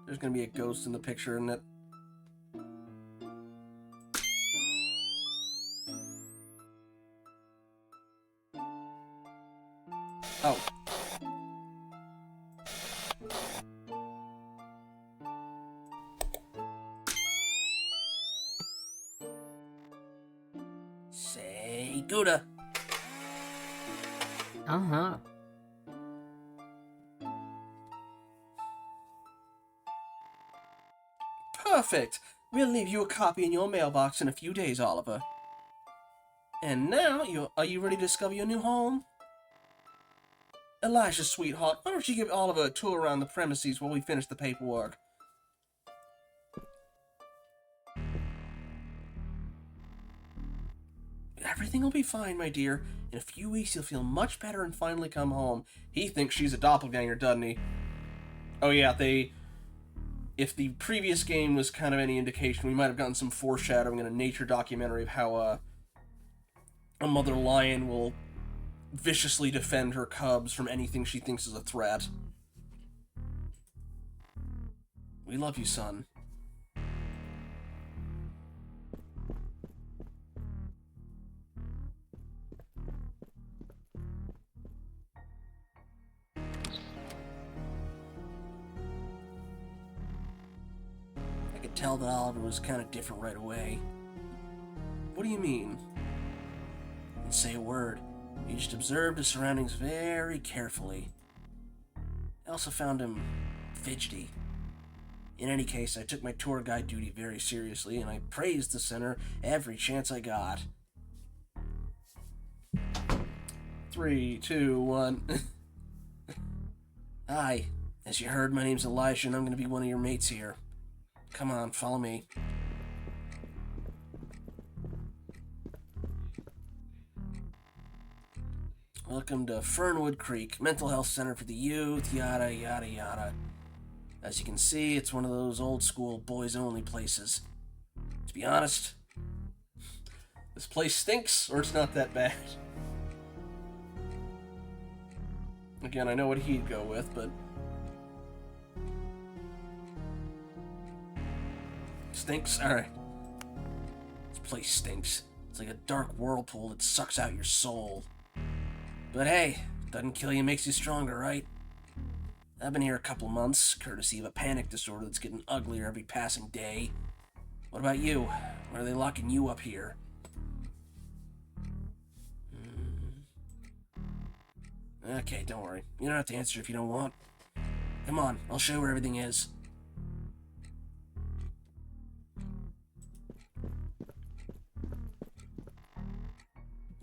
There's gonna be a ghost in the picture, isn't it? Oh. Say Gouda. Uh-huh. Perfect. We'll leave you a copy in your mailbox in a few days, Oliver. And now, are you ready to discover your new home? Elijah, sweetheart, why don't you give Oliver a tour around the premises while we finish the paperwork? Everything will be fine, my dear. In a few weeks, you'll feel much better and finally come home. He thinks she's a doppelganger, doesn't he? Oh yeah, if the previous game was kind of any indication, we might have gotten some foreshadowing in a nature documentary of how a mother lion will viciously defend her cubs from anything she thinks is a threat. We love you, son. I could tell that Oliver was kind of different right away. What do you mean? Didn't say a word. He just observed his surroundings very carefully. I also found him fidgety. In any case, I took my tour guide duty very seriously, and I praised the center every chance I got. 3, 2, 1. Hi. As you heard, my name's Elijah, and I'm going to be one of your mates here. Come on, follow me. Welcome to Fernwood Creek, mental health center for the youth, yada, yada, yada. As you can see, it's one of those old-school boys-only places. To be honest, this place stinks, or it's not that bad. Again, I know what he'd go with, but... Stinks? Alright. This place stinks. It's like a dark whirlpool that sucks out your soul. But hey, doesn't kill you, makes you stronger, right? I've been here a couple months, courtesy of a panic disorder that's getting uglier every passing day. What about you? Why are they locking you up here? Okay, don't worry. You don't have to answer if you don't want. Come on, I'll show you where everything is.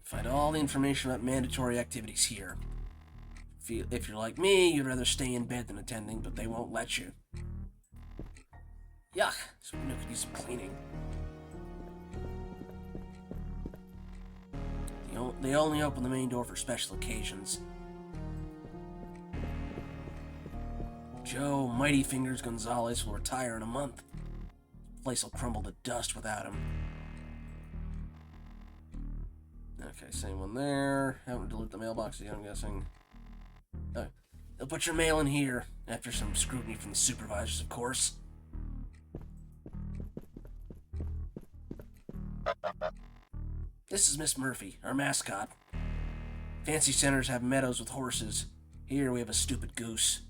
Find all the information about mandatory activities here. If you're like me, you'd rather stay in bed than attending, but they won't let you. Yuck, this window could use some cleaning. They only open the main door for special occasions. Joe Mighty Fingers Gonzalez will retire in a month. The place will crumble to dust without him. Okay, same one there. Haven't deleted the mailbox yet, I'm guessing. They'll put your mail in here, after some scrutiny from the supervisors, of course. This is Miss Murphy, our mascot. Fancy centers have meadows with horses. Here we have a stupid goose.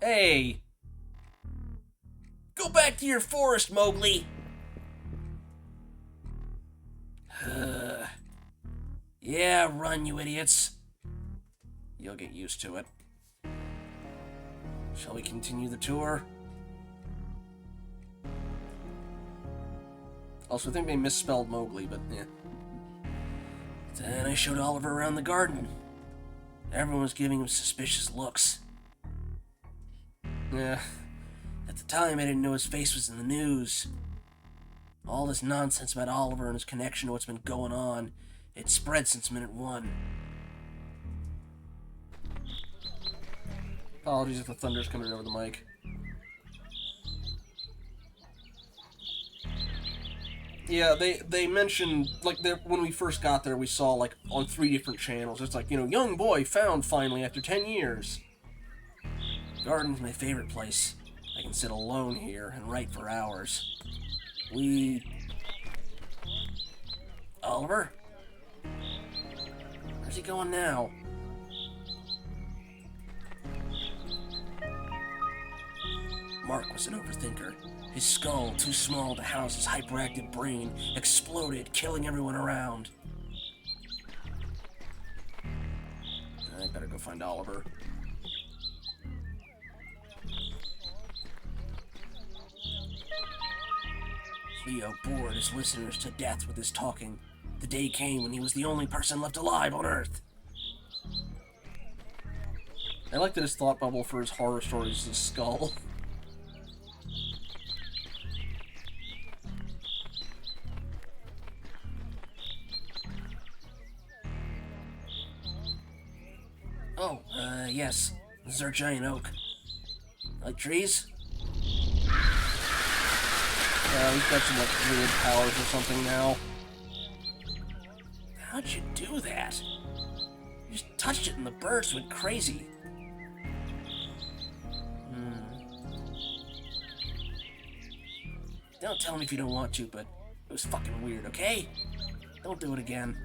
Hey! Go back to your forest, Mowgli! Yeah, run, you idiots. You'll get used to it. Shall we continue the tour? Also, I think they misspelled Mowgli, but yeah. Then I showed Oliver around the garden. Everyone was giving him suspicious looks. Yeah. At the time, I didn't know his face was in the news. All this nonsense about Oliver and his connection to what's been going on, it spread since minute one. Apologies if the thunder's coming over the mic. Yeah, they mentioned, like, when we first got there, we saw, like, on 3 different channels, it's like, you know, young boy found finally after 10 years. Garden's my favorite place. I can sit alone here and write for hours. Oliver? Where's he going now? Mark was an overthinker. His skull, too small to house his hyperactive brain, exploded, killing everyone around. I better go find Oliver. Leo bored his listeners to death with his talking. The day came when he was the only person left alive on Earth. I like that his thought bubble for his horror stories is his skull. Oh, yes. This is our giant oak. Like trees? Yeah, we've got some, like, druid powers or something now. How'd you do that? You just touched it and the birds went crazy. Don't tell me if you don't want to, but it was fucking weird, okay? Don't do it again.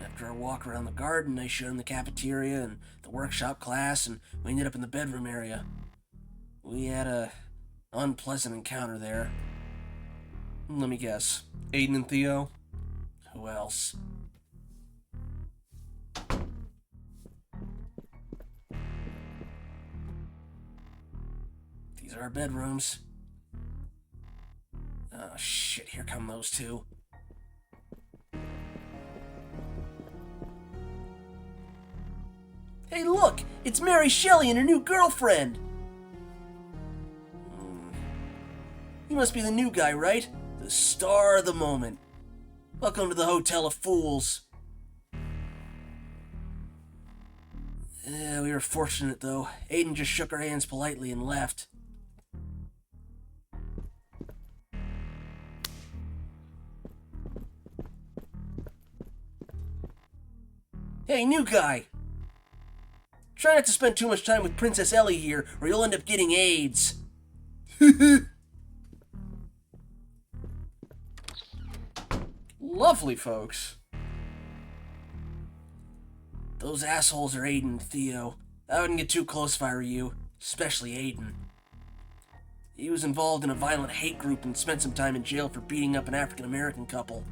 After our walk around the garden, I showed him the cafeteria and the workshop class, and we ended up in the bedroom area. We had a unpleasant encounter there. Let me guess. Aiden and Theo? Who else? These are our bedrooms. Oh shit, here come those two. Hey look! It's Mary Shelley and her new girlfriend! You must be the new guy, right? The star of the moment. Welcome to the Hotel of Fools. We were fortunate, though. Aiden just shook our hands politely and left. Hey, new guy! Try not to spend too much time with Princess Ellie here, or you'll end up getting AIDS. Lovely, folks. Those assholes are Aiden and Theo. I wouldn't get too close if I were you, especially Aiden. He was involved in a violent hate group and spent some time in jail for beating up an African-American couple.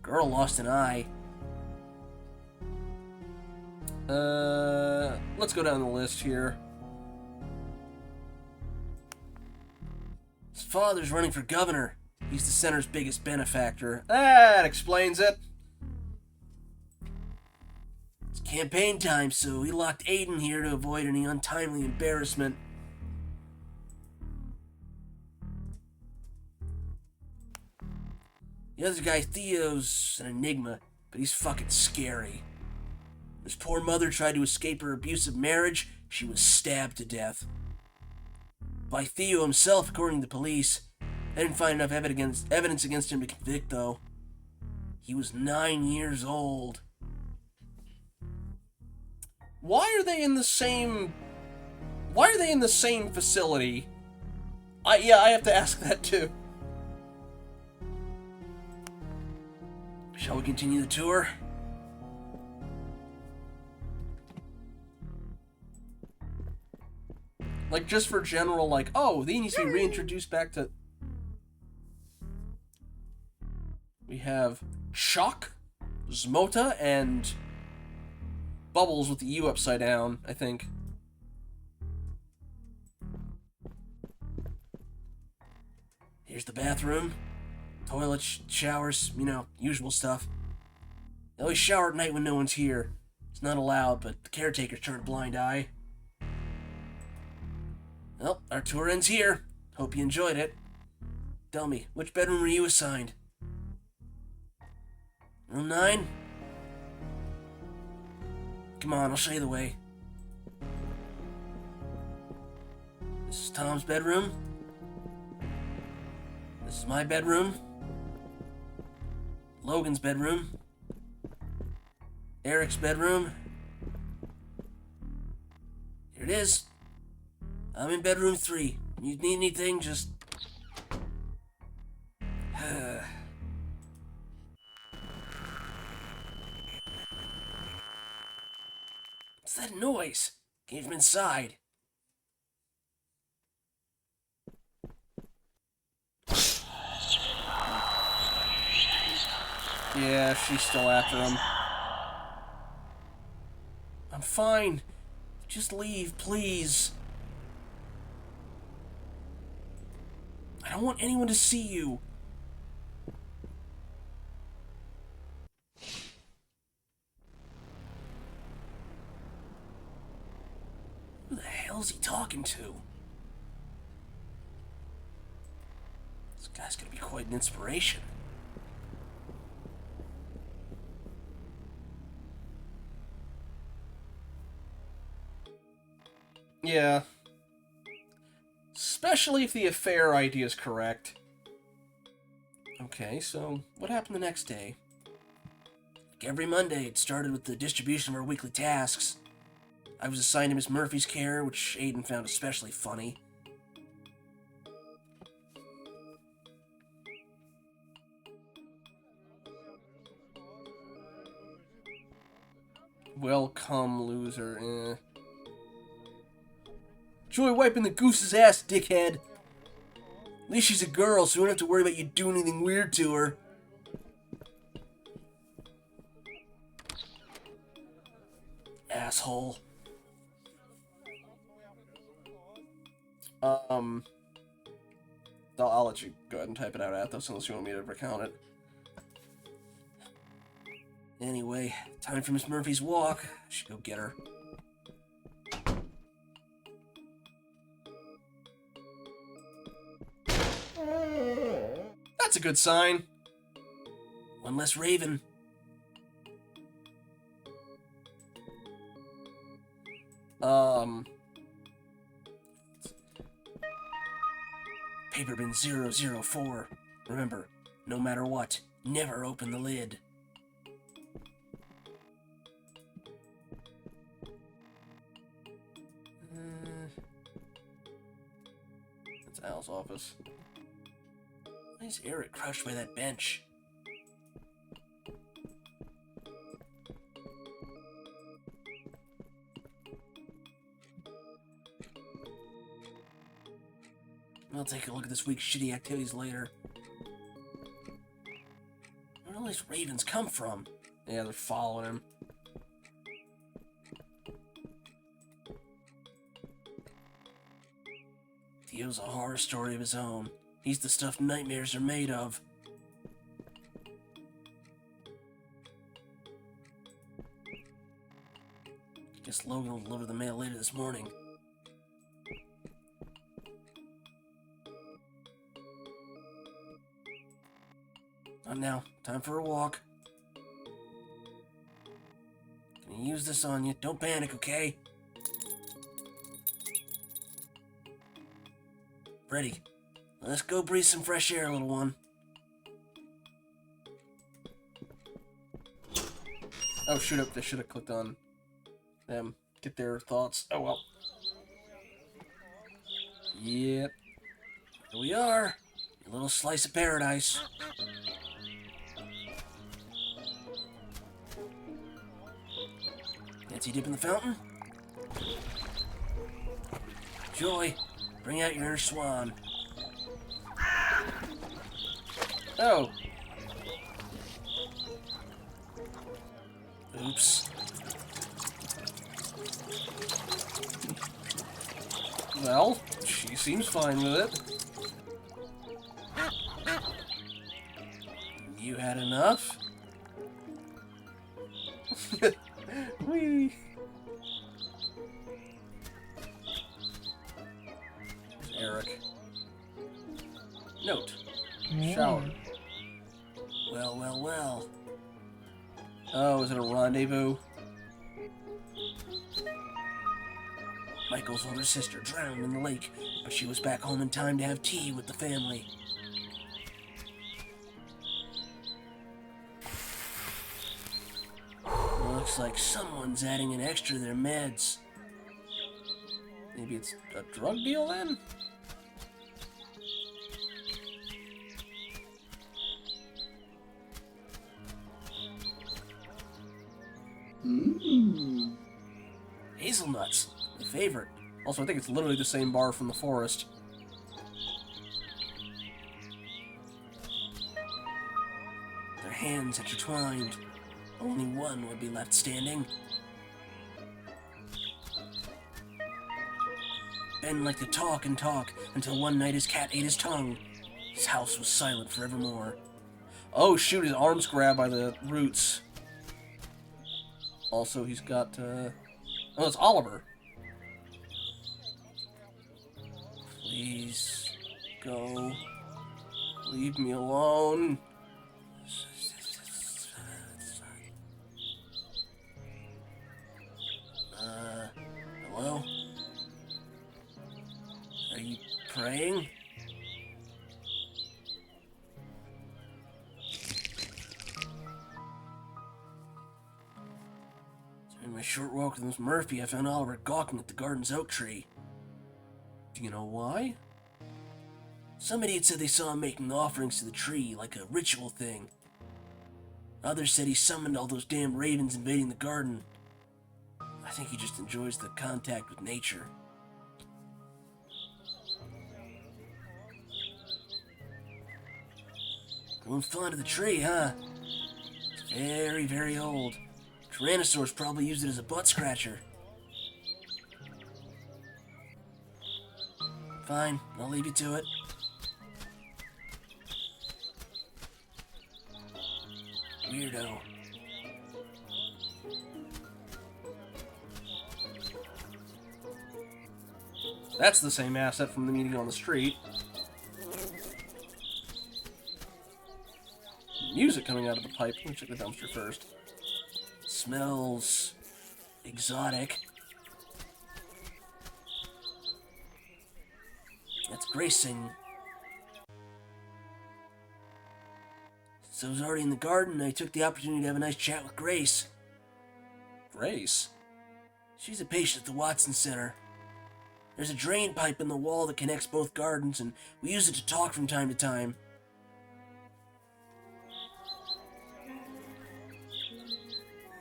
Girl lost an eye. Let's go down the list here. His father's running for governor. He's the center's biggest benefactor. That explains it. It's campaign time, so he locked Aiden here to avoid any untimely embarrassment. The other guy, Theo's an enigma, but he's fucking scary. His poor mother tried to escape her abusive marriage. She was stabbed to death. By Theo himself, according to the police. I didn't find enough evidence against him to convict, though. He was 9 years old. Why are they in the same facility? I have to ask that too. Shall we continue the tour? Like, just for general, like, oh, they need to be reintroduced back to... We have Shock, Zmota, and Bubbles with the U upside down, I think. Here's the bathroom. Toilet, showers, you know, usual stuff. They always shower at night when no one's here. It's not allowed, but the caretakers turn a blind eye. Well, our tour ends here. Hope you enjoyed it. Tell me, which bedroom were you assigned? Room 9? Come on, I'll show you the way. This is Tom's bedroom. This is my bedroom. Logan's bedroom. Eric's bedroom. Here it is. I'm in bedroom 3. You need anything, just... What's that noise? Came from inside. Yeah, she's still after him. I'm fine. Just leave, please. I don't want anyone to see you. Who the hell is he talking to? This guy's gonna be quite an inspiration. Yeah. Especially if the affair idea is correct. Okay, so what happened the next day? Like every Monday, it started with the distribution of our weekly tasks. I was assigned to Miss Murphy's care, which Aiden found especially funny. Welcome, loser. Enjoy wiping the goose's ass, dickhead. At least she's a girl, so we don't have to worry about you doing anything weird to her. Asshole. I'll let you go ahead and type it out, Athos, unless you want me to recount it. Anyway, time for Miss Murphy's walk. I should go get her. That's a good sign. One less raven. Paper bin 004. Remember, no matter what, never open the lid. That's Al's office. Why is Eric crouched by that bench? I'll take a look at this week's shitty activities later. Where do all these ravens come from? Yeah, they're following him. Theo's a horror story of his own. He's the stuff nightmares are made of. Guess Logan will deliver the mail later this morning. Now, time for a walk. Gonna use this on you. Don't panic, okay? Ready. Let's go breathe some fresh air, little one. Oh, shoot up. They should have clicked on them. Get their thoughts. Oh, well. Yep. Here we are. A little slice of paradise. Fancy dip in the fountain? Joy, bring out your inner swan. Oh. Oops. Well, she seems fine with it. You had enough? Whee! Eric. Note. Shower. Well, well, well. Oh, is it a rendezvous? Michael's older sister drowned in the lake, but she was back home in time to have tea with the family. Looks like someone's adding an extra to their meds. Maybe it's a drug deal then? Hazelnuts, my favorite. Also, I think it's literally the same bar from the forest. Their hands intertwined. Only one would be left standing. Ben liked to talk and talk until one night his cat ate his tongue. His house was silent forevermore. Oh shoot, his arm's grabbed by the roots. Also, he's got, oh, it's Oliver. Please, go. Leave me alone. Hello? Are you praying? During my short walk with Miss Murphy, I found Oliver gawking at the garden's oak tree. Do you know why? Somebody had said they saw him making offerings to the tree, like a ritual thing. Others said he summoned all those damn ravens invading the garden. I think he just enjoys the contact with nature. Growing fond of the tree, huh? It's very, very old. Tyrannosaurs probably used it as a butt scratcher. Fine, I'll leave you to it. Weirdo. That's the same asset from the meeting on the street. Music coming out of the pipe. Let me check the dumpster first. Smells exotic. That's Grace singing. So I was already in the garden, I took the opportunity to have a nice chat with Grace. Grace? She's a patient at the Watson Center. There's a drain pipe in the wall that connects both gardens, and we use it to talk from time to time.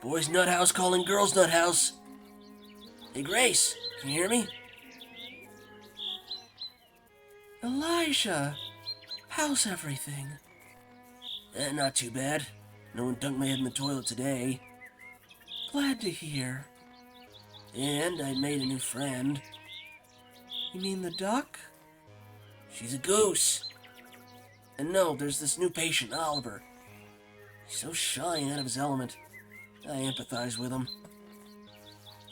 Boys nut house calling girls nut house. Hey Grace, can you hear me? Elijah, how's everything? Not too bad. No one dunked my head in the toilet today. Glad to hear. And I made a new friend. You mean the duck? She's a goose. And no, there's this new patient, Oliver. He's so shy and out of his element. I empathize with him.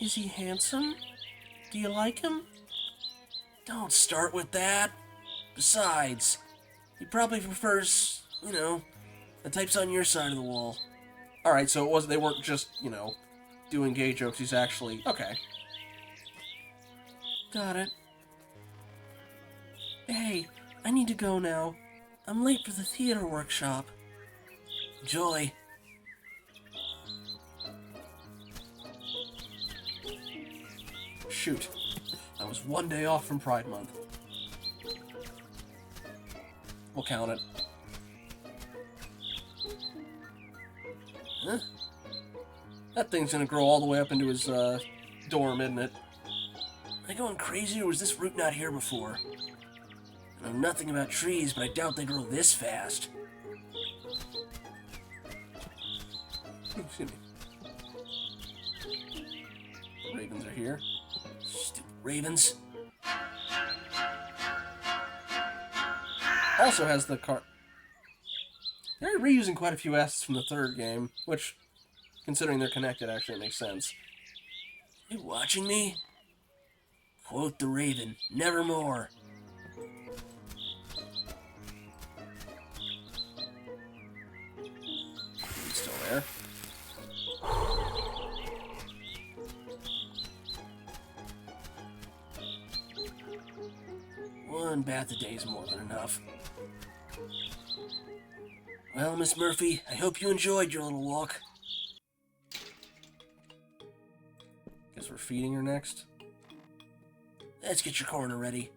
Is he handsome? Do you like him? Don't start with that. Besides, he probably prefers, the types on your side of the wall. Alright, so it wasn't, they weren't just, doing gay jokes. He's actually, okay. Got it. Hey, I need to go now. I'm late for the theater workshop. Joy. Shoot. I was one day off from Pride Month. We'll count it. Huh? That thing's gonna grow all the way up into his, dorm, isn't it? I going crazy, or was this route not here before? I know nothing about trees, but I doubt they grow this fast. Excuse me. Ravens are here. Stupid ravens. Also has the car. They're reusing quite a few assets from the third game, which, considering they're connected, actually makes sense. You watching me? Quote the raven, nevermore. He's still there. One bath a day is more than enough. Well, Miss Murphy, I hope you enjoyed your little walk. Guess we're feeding her next. Let's get your corner ready.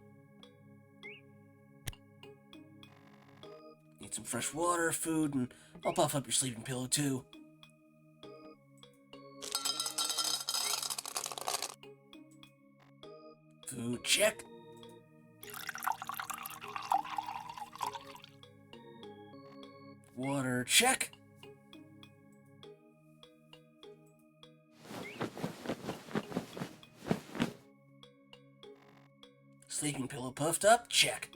Need some fresh water, food, and I'll puff up your sleeping pillow too. Food check. Water check. Sleeping pillow puffed up, check.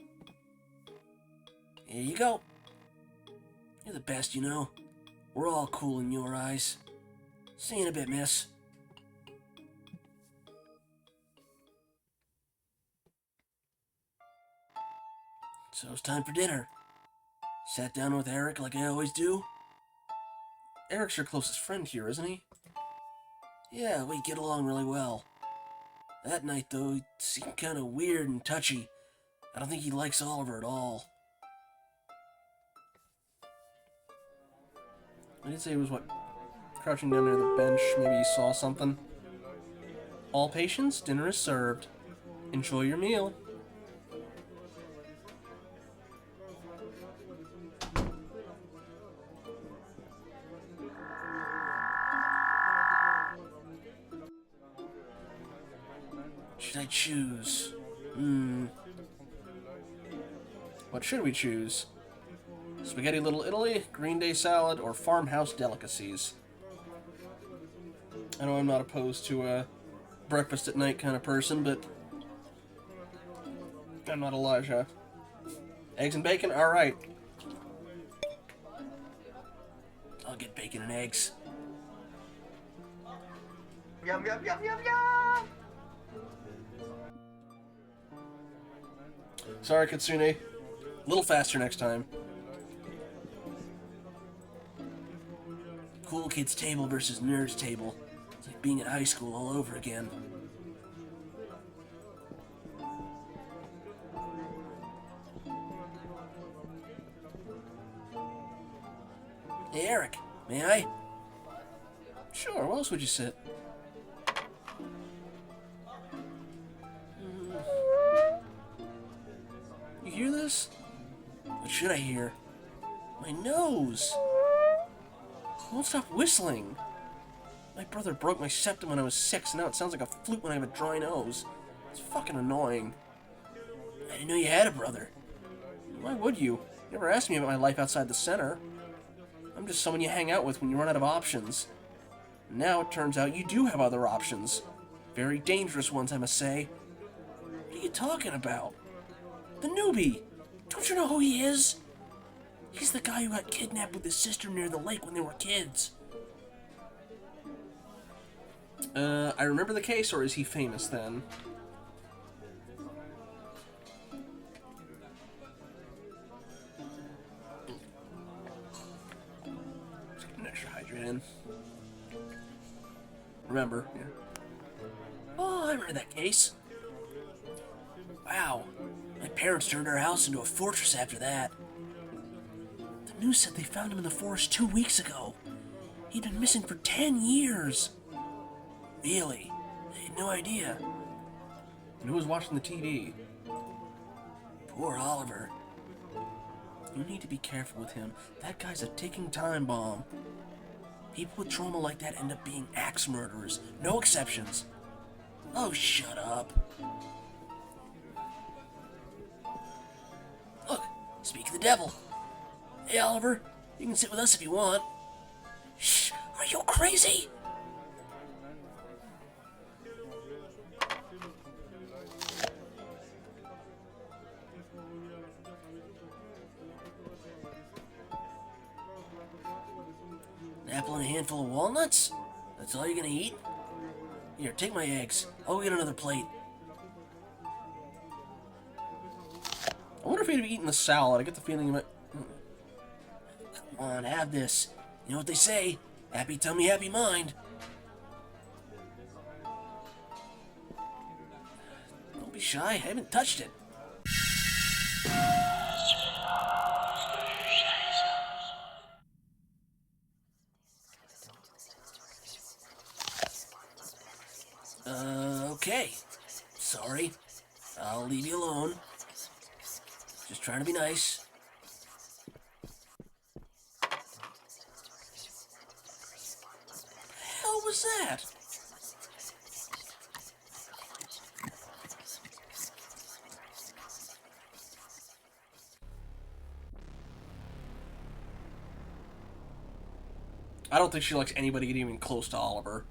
Here you go. You're the best, you know. We're all cool in your eyes. See you in a bit, miss. So it's time for dinner. Sat down with Eric like I always do. Eric's your closest friend here, isn't he? Yeah, we get along really well. That night, though, he seemed kind of weird and touchy. I don't think he likes Oliver at all. I did say he was, what, crouching down near the bench. Maybe he saw something. All patients, dinner is served. Enjoy your meal. Should I choose? What should we choose? Spaghetti Little Italy, Green Day salad, or farmhouse delicacies? I know I'm not opposed to a breakfast at night kind of person, but I'm not Elijah. Eggs and bacon? Alright. I'll get bacon and eggs. Yum, yum, yum, yum, yum! Sorry, Kitsune. A little faster next time. Cool kids table versus nerds table. It's like being at high school all over again. Hey, Eric, may I? Sure, where else would you sit? You hear this? What should I hear? My nose! Won't stop whistling. My brother broke my septum when I was 6, and now it sounds like a flute when I have a dry nose. It's fucking annoying. I didn't know you had a brother. Why would you? You never asked me about my life outside the center. I'm just someone you hang out with when you run out of options. Now it turns out you do have other options. Very dangerous ones, I must say. What are you talking about? The newbie! Don't you know who he is? He's the guy who got kidnapped with his sister near the lake when they were kids. I remember the case, or is he famous then? Let's get an extra hydrate in. Remember, yeah. Oh, I remember that case. Wow. My parents turned our house into a fortress after that. The news said they found him in the forest 2 weeks ago. He'd been missing for 10 years. Really? I had no idea. And who was watching the TV? Poor Oliver. You need to be careful with him. That guy's a ticking time bomb. People with trauma like that end up being axe murderers. No exceptions. Oh, shut up. Look, speak of the devil. Hey, Oliver, you can sit with us if you want. Shh, are you crazy? An apple and a handful of walnuts? That's all you're gonna eat? Here, take my eggs. I'll go get another plate. I wonder if he'd have eaten the salad. I get the feeling he might... Come on, have this. You know what they say? Happy tummy, happy mind. Don't be shy. I haven't touched it. Okay. Sorry. I'll leave you alone. Just trying to be nice. Hell was that? I don't think she likes anybody getting even close to Oliver.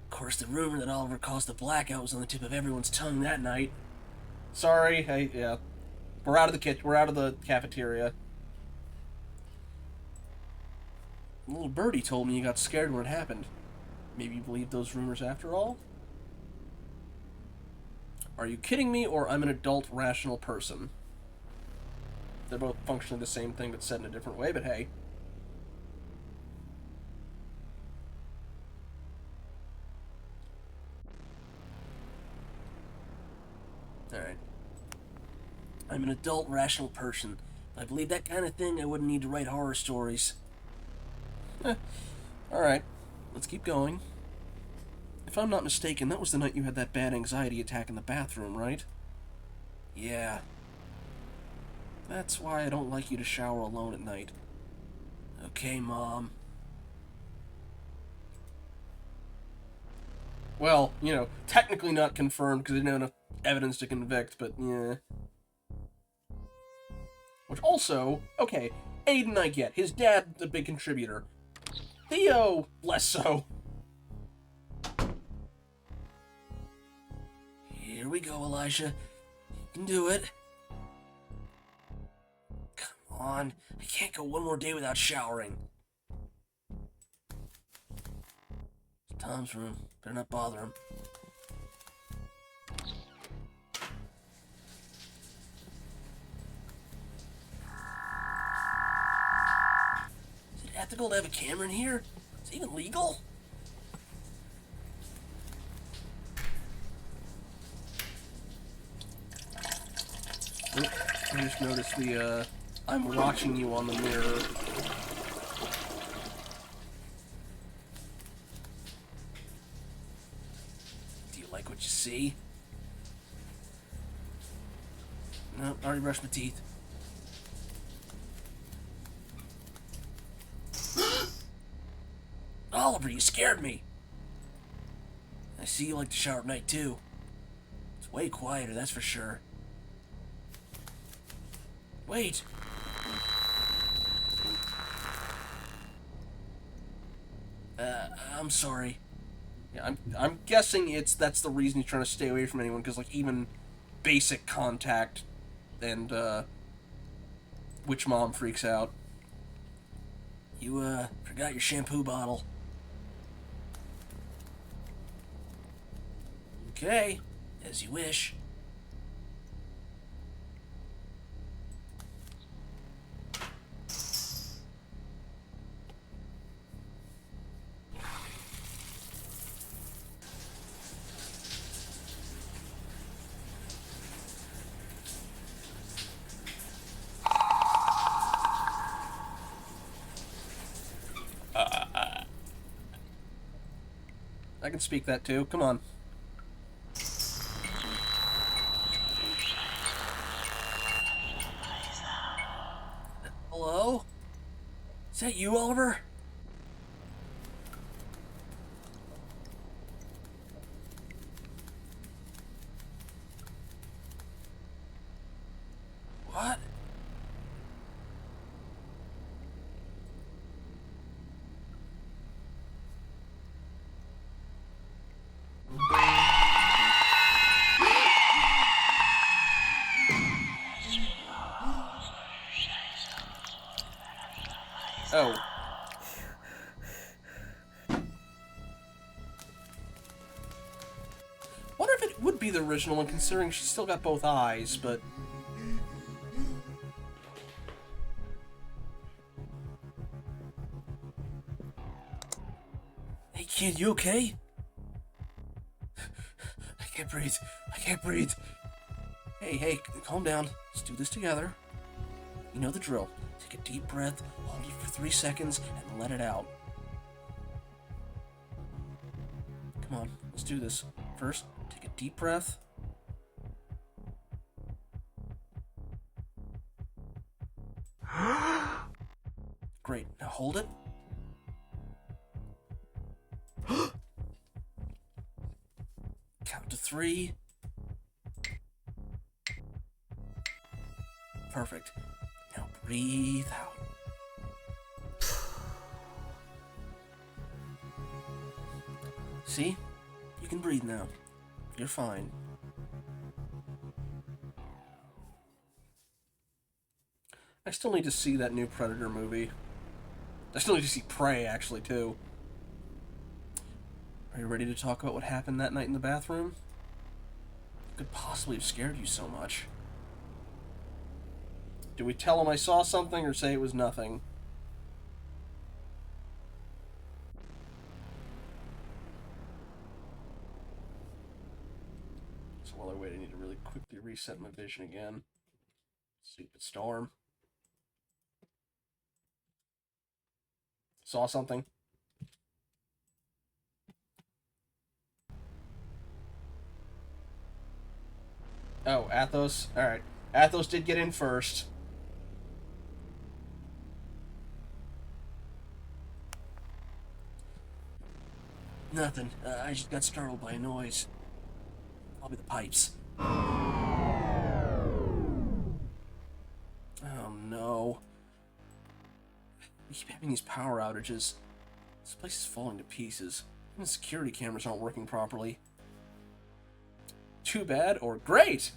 Of course, the rumor that Oliver caused the blackout was on the tip of everyone's tongue that night. Sorry, hey, yeah. We're out of the kitchen. We're out of the cafeteria. Little birdie told me you got scared when it happened. Maybe you believed those rumors after all? Are you kidding me, or I'm an adult, rational person? They're both functionally the same thing, but said in a different way, but hey. Alright. I'm an adult, rational person. If I believe that kind of thing, I wouldn't need to write horror stories. Alright. Let's keep going. If I'm not mistaken, that was the night you had that bad anxiety attack in the bathroom, right? Yeah. That's why I don't like you to shower alone at night. Okay, Mom. Well, you know, technically not confirmed because they didn't have enough evidence to convict, but yeah. Which also, okay, Aiden I get. His dad, the big contributor. Theo, less so. Here we go, Elijah. You can do it. Come on. I can't go one more day without showering. It's Tom's room. Better not bother him. Is it ethical to have a camera in here? Is it even legal? I just noticed the, I'm watching you on the mirror. Do you like what you see? No, I already brushed my teeth. Oliver, you scared me. I see you like to shower at night, too. It's way quieter, that's for sure. Wait. I'm sorry. Yeah, I'm guessing that's the reason he's trying to stay away from anyone, because, like, even basic contact and, witch mom freaks out. You, forgot your shampoo bottle. Okay, as you wish. I can speak that too. Come on. Hello? Is that you, Oliver? What? Oh. Wonder if it would be the original one, considering she's still got both eyes, but... Hey kid, you okay? I can't breathe. I can't breathe. Hey, calm down. Let's do this together. You know the drill. Take a deep breath, hold it for 3 seconds, and let it out. Come on, let's do this. First, take a deep breath. Great, now hold it. Count to 3. Perfect. Now breathe out. See? You can breathe now. You're fine. I still need to see that new Predator movie. I still need to see Prey, actually, too. Are you ready to talk about what happened that night in the bathroom? What could possibly have scared you so much? Do we tell him I saw something or say it was nothing? So while I wait, I need to really quickly reset my vision again. Stupid storm. Saw something. Oh, Athos. Alright. Athos did get in first. Nothing. I just got startled by a noise. Probably the pipes. Oh no. We keep having these power outages. This place is falling to pieces. Even the security cameras aren't working properly. Too bad or great!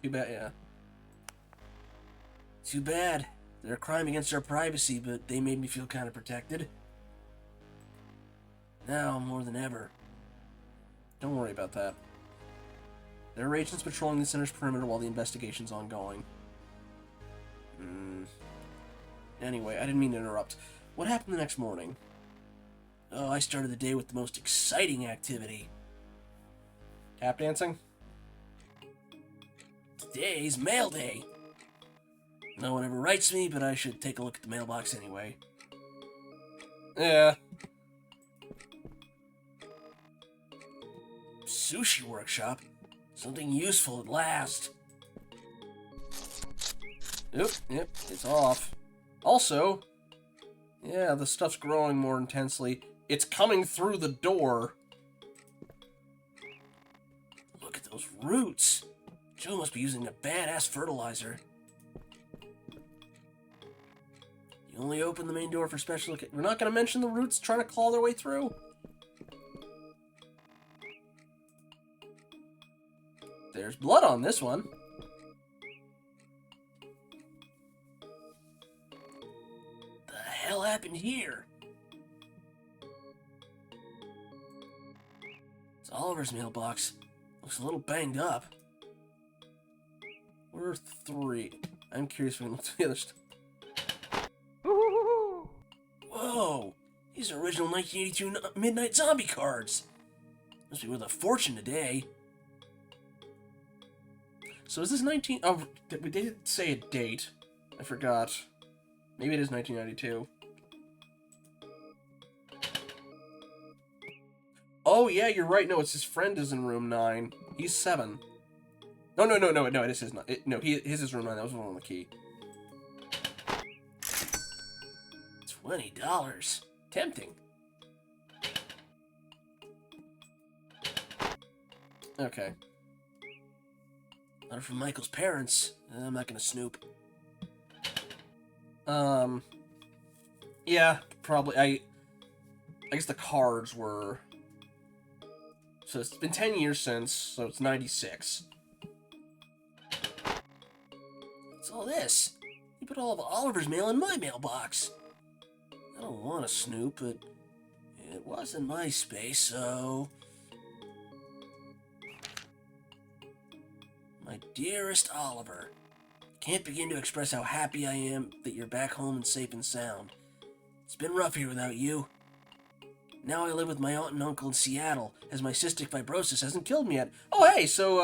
Too bad, yeah. Too bad. They're a crime against our privacy, but they made me feel kind of protected. Now, more than ever. Don't worry about that. There are agents patrolling the center's perimeter while the investigation's ongoing. Anyway, I didn't mean to interrupt. What happened the next morning? Oh, I started the day with the most exciting activity. Tap dancing? Today's mail day. No one ever writes me, but I should take a look at the mailbox anyway. Yeah. Sushi workshop? Something useful at last. Yep, it's off. Also, yeah, the stuff's growing more intensely. It's coming through the door. Look at those roots. Joe must be using a badass fertilizer. You only open the main door for special occasions. We're not going to mention the roots trying to claw their way through? There's blood on this one. The hell happened here? It's Oliver's mailbox. Looks a little banged up. We're 3. I'm curious when we look at the other stuff. Whoa! These are original 1982 Midnight Zombie cards. Must be worth a fortune today. So is this 19... Oh, we did say a date. I forgot. Maybe it is 1992. Oh, yeah, you're right. No, it's his friend is in room 9. He's 7. No, it is his... No, his is room 9. That was one on the key. $20. Tempting. Okay. Letter from Michael's parents. I'm not gonna snoop. Yeah, probably. I guess the cards were... So it's been 10 years since, so it's 96. What's all this? You put all of Oliver's mail in my mailbox. I don't want to snoop, but it was in my space, so... My dearest Oliver, can't begin to express how happy I am that you're back home and safe and sound. It's been rough here without you. Now I live with my aunt and uncle in Seattle, as my cystic fibrosis hasn't killed me yet. Oh, hey, so,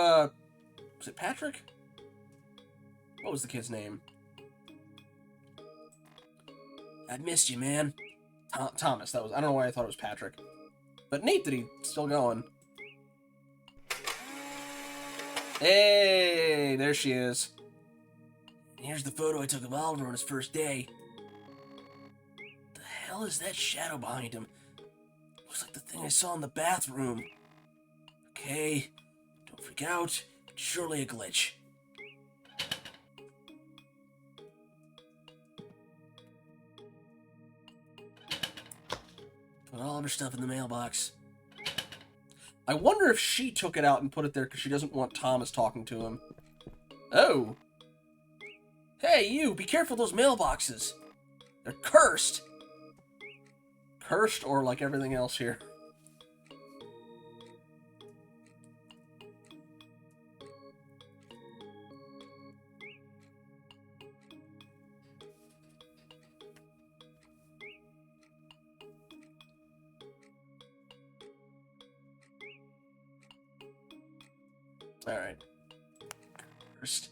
was it Patrick? What was the kid's name? I've missed you, man. Thomas, that was... I don't know why I thought it was Patrick. But neat that he's still going. Hey, there she is. And here's the photo I took of Oliver on his first day. The hell is that shadow behind him? Looks like the thing I saw in the bathroom. Okay, don't freak out. It's surely a glitch. Put all of her stuff in the mailbox. I wonder if she took it out and put it there because she doesn't want Thomas talking to him. Oh. Hey, you! Be careful of those mailboxes! They're cursed! Cursed or like everything else here? Alright. Cursed.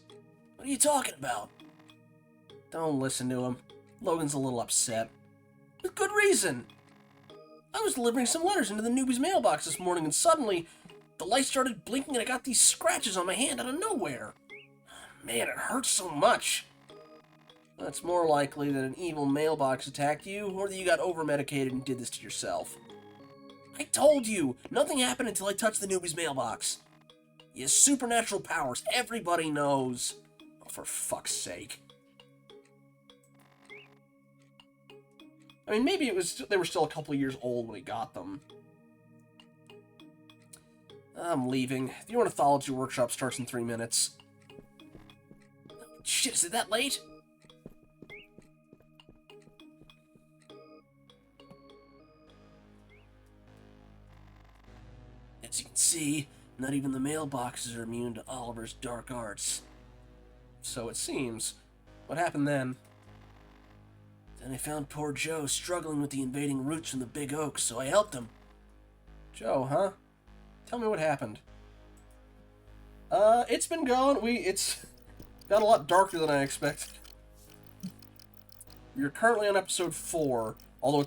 What are you talking about? Don't listen to him. Logan's a little upset. With good reason! I was delivering some letters into the newbie's mailbox this morning, and suddenly the light started blinking and I got these scratches on my hand out of nowhere. Man, it hurts so much. It's more likely that an evil mailbox attacked you, or that you got over-medicated and did this to yourself. I told you! Nothing happened until I touched the newbie's mailbox. He has supernatural powers, everybody knows. Oh, for fuck's sake. I mean, maybe it was they were still a couple years old when he got them. I'm leaving. The ornithology workshop starts in 3 minutes. Shit, is it that late? As you can see, not even the mailboxes are immune to Oliver's dark arts. So it seems. What happened then? Then I found poor Joe struggling with the invading roots from the big oak, so I helped him. Joe, huh? Tell me what happened. It's been going. It's got a lot darker than I expected. You're currently on episode 4, although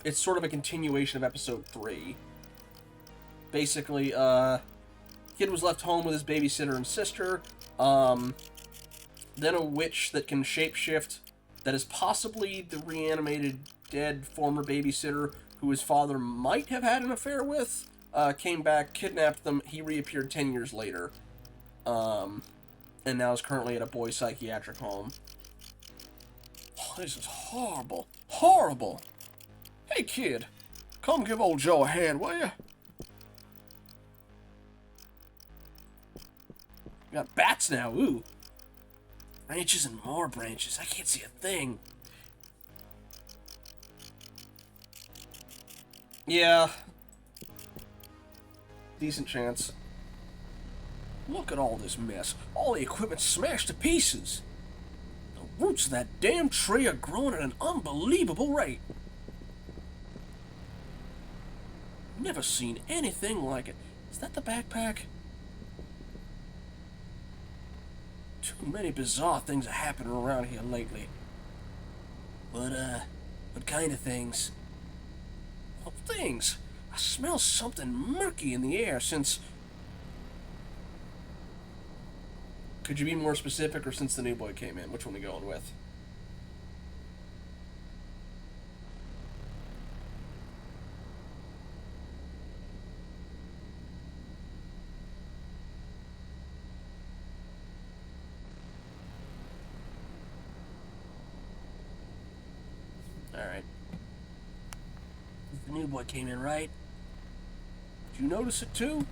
it's sort of a continuation of episode 3. Basically, kid was left home with his babysitter and sister. Then a witch that can shapeshift, that is possibly the reanimated dead former babysitter who his father might have had an affair with, came back, kidnapped them. He reappeared 10 years later. And now is currently at a boys' psychiatric home. Oh, this is horrible. Horrible! Hey, kid. Come give old Joe a hand, will ya? Got bats now, ooh. Branches and more branches. I can't see a thing. Yeah. Decent chance. Look at all this mess. All the equipment smashed to pieces. The roots of that damn tree are growing at an unbelievable rate. Never seen anything like it. Is that the backpack? Too many bizarre things are happening around here lately. What kind of things? Well, things. I smell something murky in the air since... Could you be more specific, or since the new boy came in? Which one are we going with? new boy came in, right? Did you notice it too?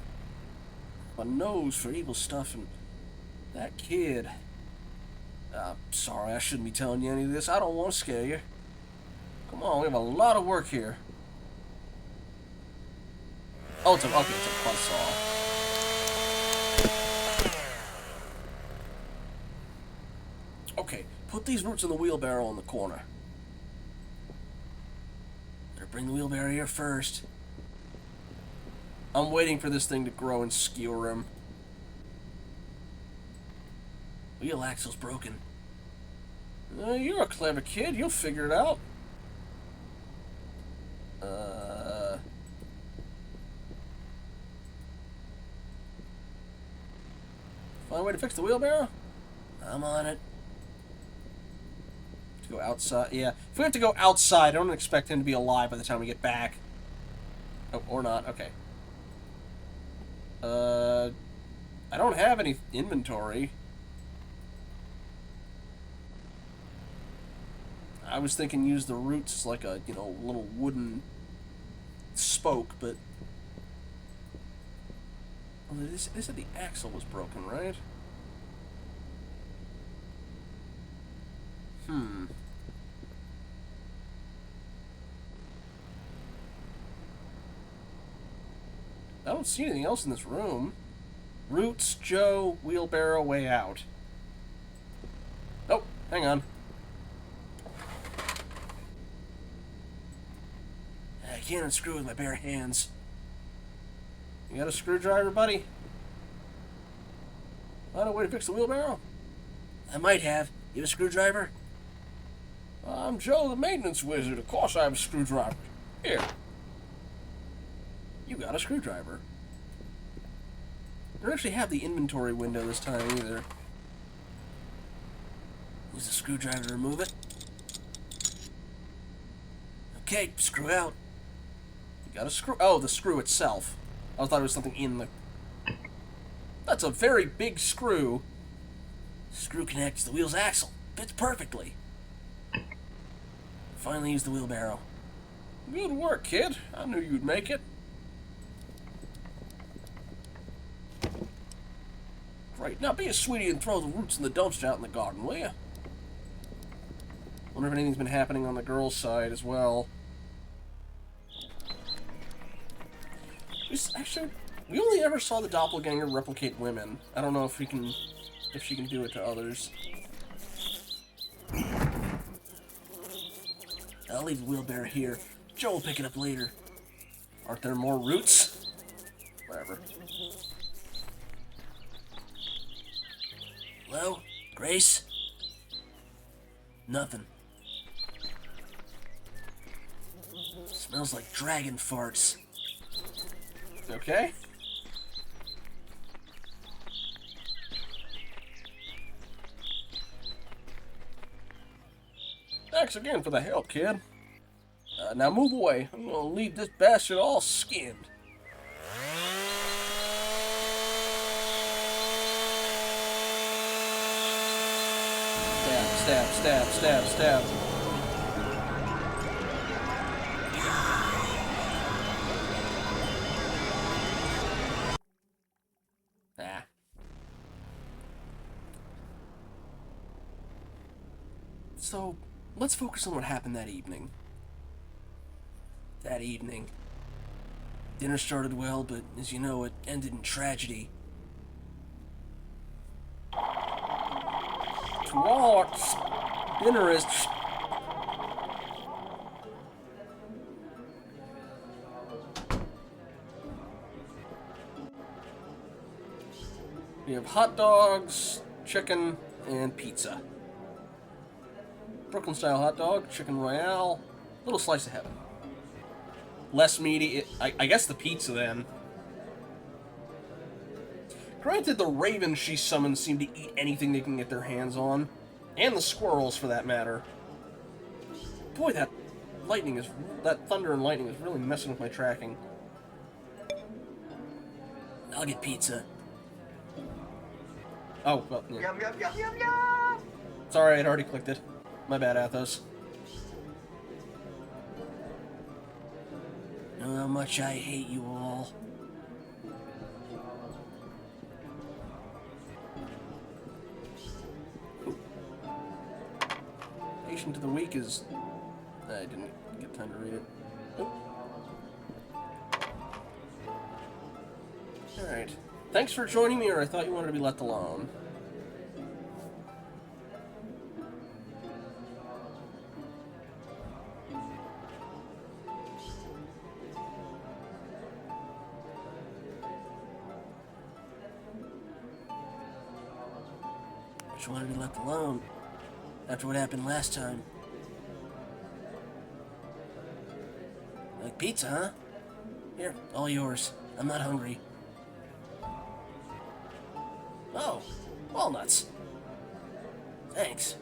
My nose for evil stuff and that kid. Sorry, I shouldn't be telling you any of this. I don't want to scare you. Come on, we have a lot of work here. Oh, it's a buzzsaw. Okay, put these roots in the wheelbarrow in the corner. Better bring the wheelbarrow here first. I'm waiting for this thing to grow and skewer him. Wheel axle's broken. You're a clever kid. You'll figure it out. Find a way to fix the wheelbarrow? I'm on it. To go outside. Yeah. If we have to go outside, I don't expect him to be alive by the time we get back. Oh, or not. Okay. I don't have any inventory. I was thinking use the roots as like a, little wooden spoke, but... Well, they said the axle was broken, right? I don't see anything else in this room. Roots, Joe, wheelbarrow, way out. Oh, hang on. I can't unscrew with my bare hands. You got a screwdriver, buddy? Find a way to fix the wheelbarrow? I might have. You have a screwdriver? I'm Joe, the maintenance wizard. Of course I have a screwdriver. Here. You got a screwdriver. I don't actually have the inventory window this time either. Use the screwdriver to remove it. Okay, screw out. You got a screw? Oh, the screw itself. I thought it was something in the... That's a very big screw. Screw connects the wheel's axle. Fits perfectly. Finally use the wheelbarrow. Good work, kid. I knew you'd make it. Great. Now be a sweetie and throw the roots in the dumpster out in the garden, will you? Wonder if anything's been happening on the girl's side as well. Actually, we only ever saw the doppelganger replicate women. I don't know if she can do it to others. I'll leave the wheelbarrow here. Joe will pick it up later. Aren't there more roots? Whatever. Hello? Grace? Nothing. Smells like dragon farts. Okay. Thanks again for the help, kid. Now move away. I'm gonna leave this bastard all skinned. Stab, stab, stab, stab, stab. Ah. So, let's focus on what happened that evening. Dinner started well, but as you know, it ended in tragedy. Towards dinner is... We have hot dogs, chicken, and pizza. Brooklyn style hot dog, chicken royale, little slice of heaven. Less meaty, I guess the pizza then. Granted, the ravens she summoned seem to eat anything they can get their hands on. And the squirrels, for that matter. Boy, that thunder and lightning is really messing with my tracking. I'll get pizza. Oh, well, yeah. Yum, yum, yum, yum, yum! Sorry, I'd already clicked it. My bad, Athos. know how much I hate you all. Patient of the week is... I didn't get time to read it. Nope. Alright. Thanks for joining me, or I thought you wanted to be left alone. Just wanted to be left alone after what happened last time. Like pizza, huh? Here, all yours. I'm not hungry. Oh, walnuts. Thanks.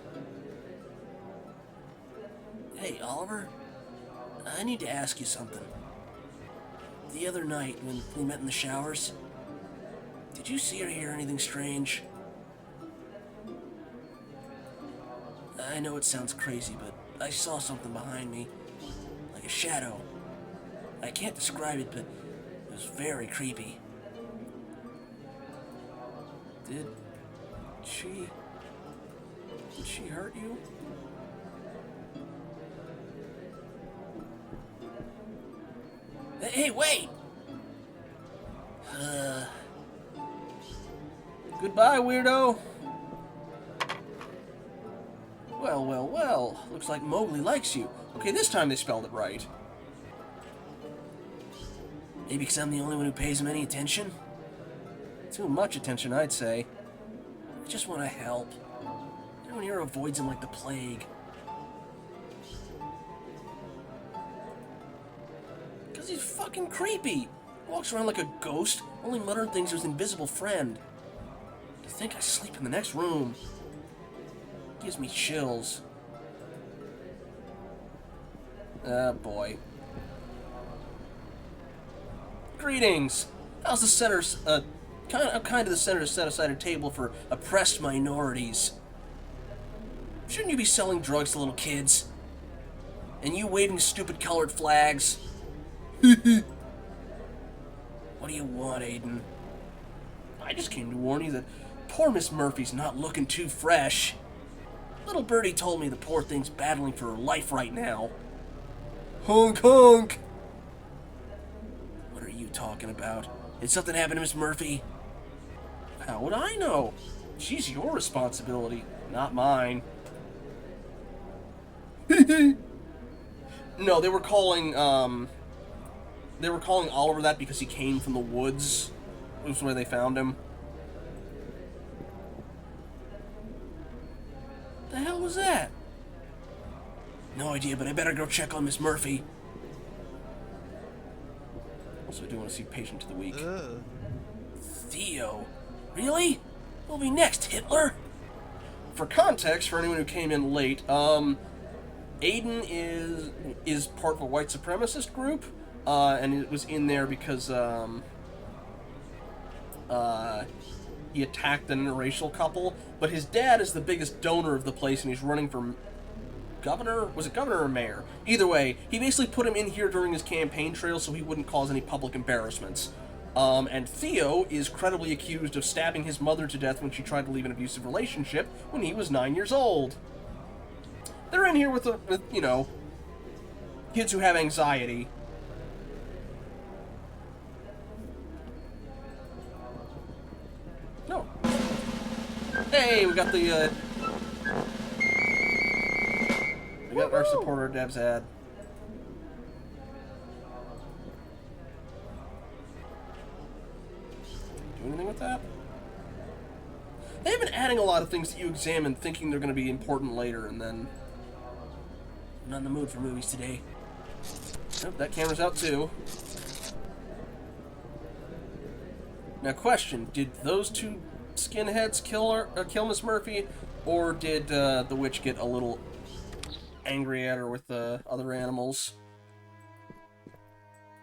Hey, Oliver. I need to ask you something. The other night when we met in the showers, did you see or hear anything strange? I know it sounds crazy, but I saw something behind me. Like a shadow. I can't describe it, but it was very creepy. Did she hurt you? Hey, wait! Goodbye, weirdo! Well, well, well. Looks like Mowgli likes you. Okay, this time they spelled it right. Maybe because I'm the only one who pays him any attention? Too much attention, I'd say. I just want to help. Everyone here avoids him like the plague. Because he's fucking creepy. Walks around like a ghost, only muttering things to his invisible friend. I think I sleep in the next room. Gives me chills. Ah, boy. Greetings! How's the center, kind of the center set aside a table for oppressed minorities? Shouldn't you be selling drugs to little kids? And you waving stupid colored flags? What do you want, Aiden? I just came to warn you that poor Miss Murphy's not looking too fresh. Little birdie told me the poor thing's battling for her life right now. Honk honk! What are you talking about? Did something happen to Miss Murphy? How would I know? She's your responsibility, not mine. No, they were calling Oliver that because he came from the woods. It was where they found him. The hell was that? No idea, but I better go check on Miss Murphy. Also, I do want to see Patient of the Week. Theo? Really? Who'll be next, Hitler? For context, for anyone who came in late, Aiden is part of a white supremacist group, and it was in there because he attacked an interracial couple, but his dad is the biggest donor of the place, and he's running for governor? Was it governor or mayor? Either way, he basically put him in here during his campaign trail so he wouldn't cause any public embarrassments. And Theo is credibly accused of stabbing his mother to death when she tried to leave an abusive relationship when he was 9 years old. They're in here with you know, kids who have anxiety. No. Hey, we got the, we got our supporter Dev's ad. Do anything with that? They've been adding a lot of things that you examine thinking they're going to be important later, and then... I'm not in the mood for movies today. Nope, that camera's out too. Now question, did those two skinheads kill Miss Murphy, or did the witch get a little angry at her with the other animals?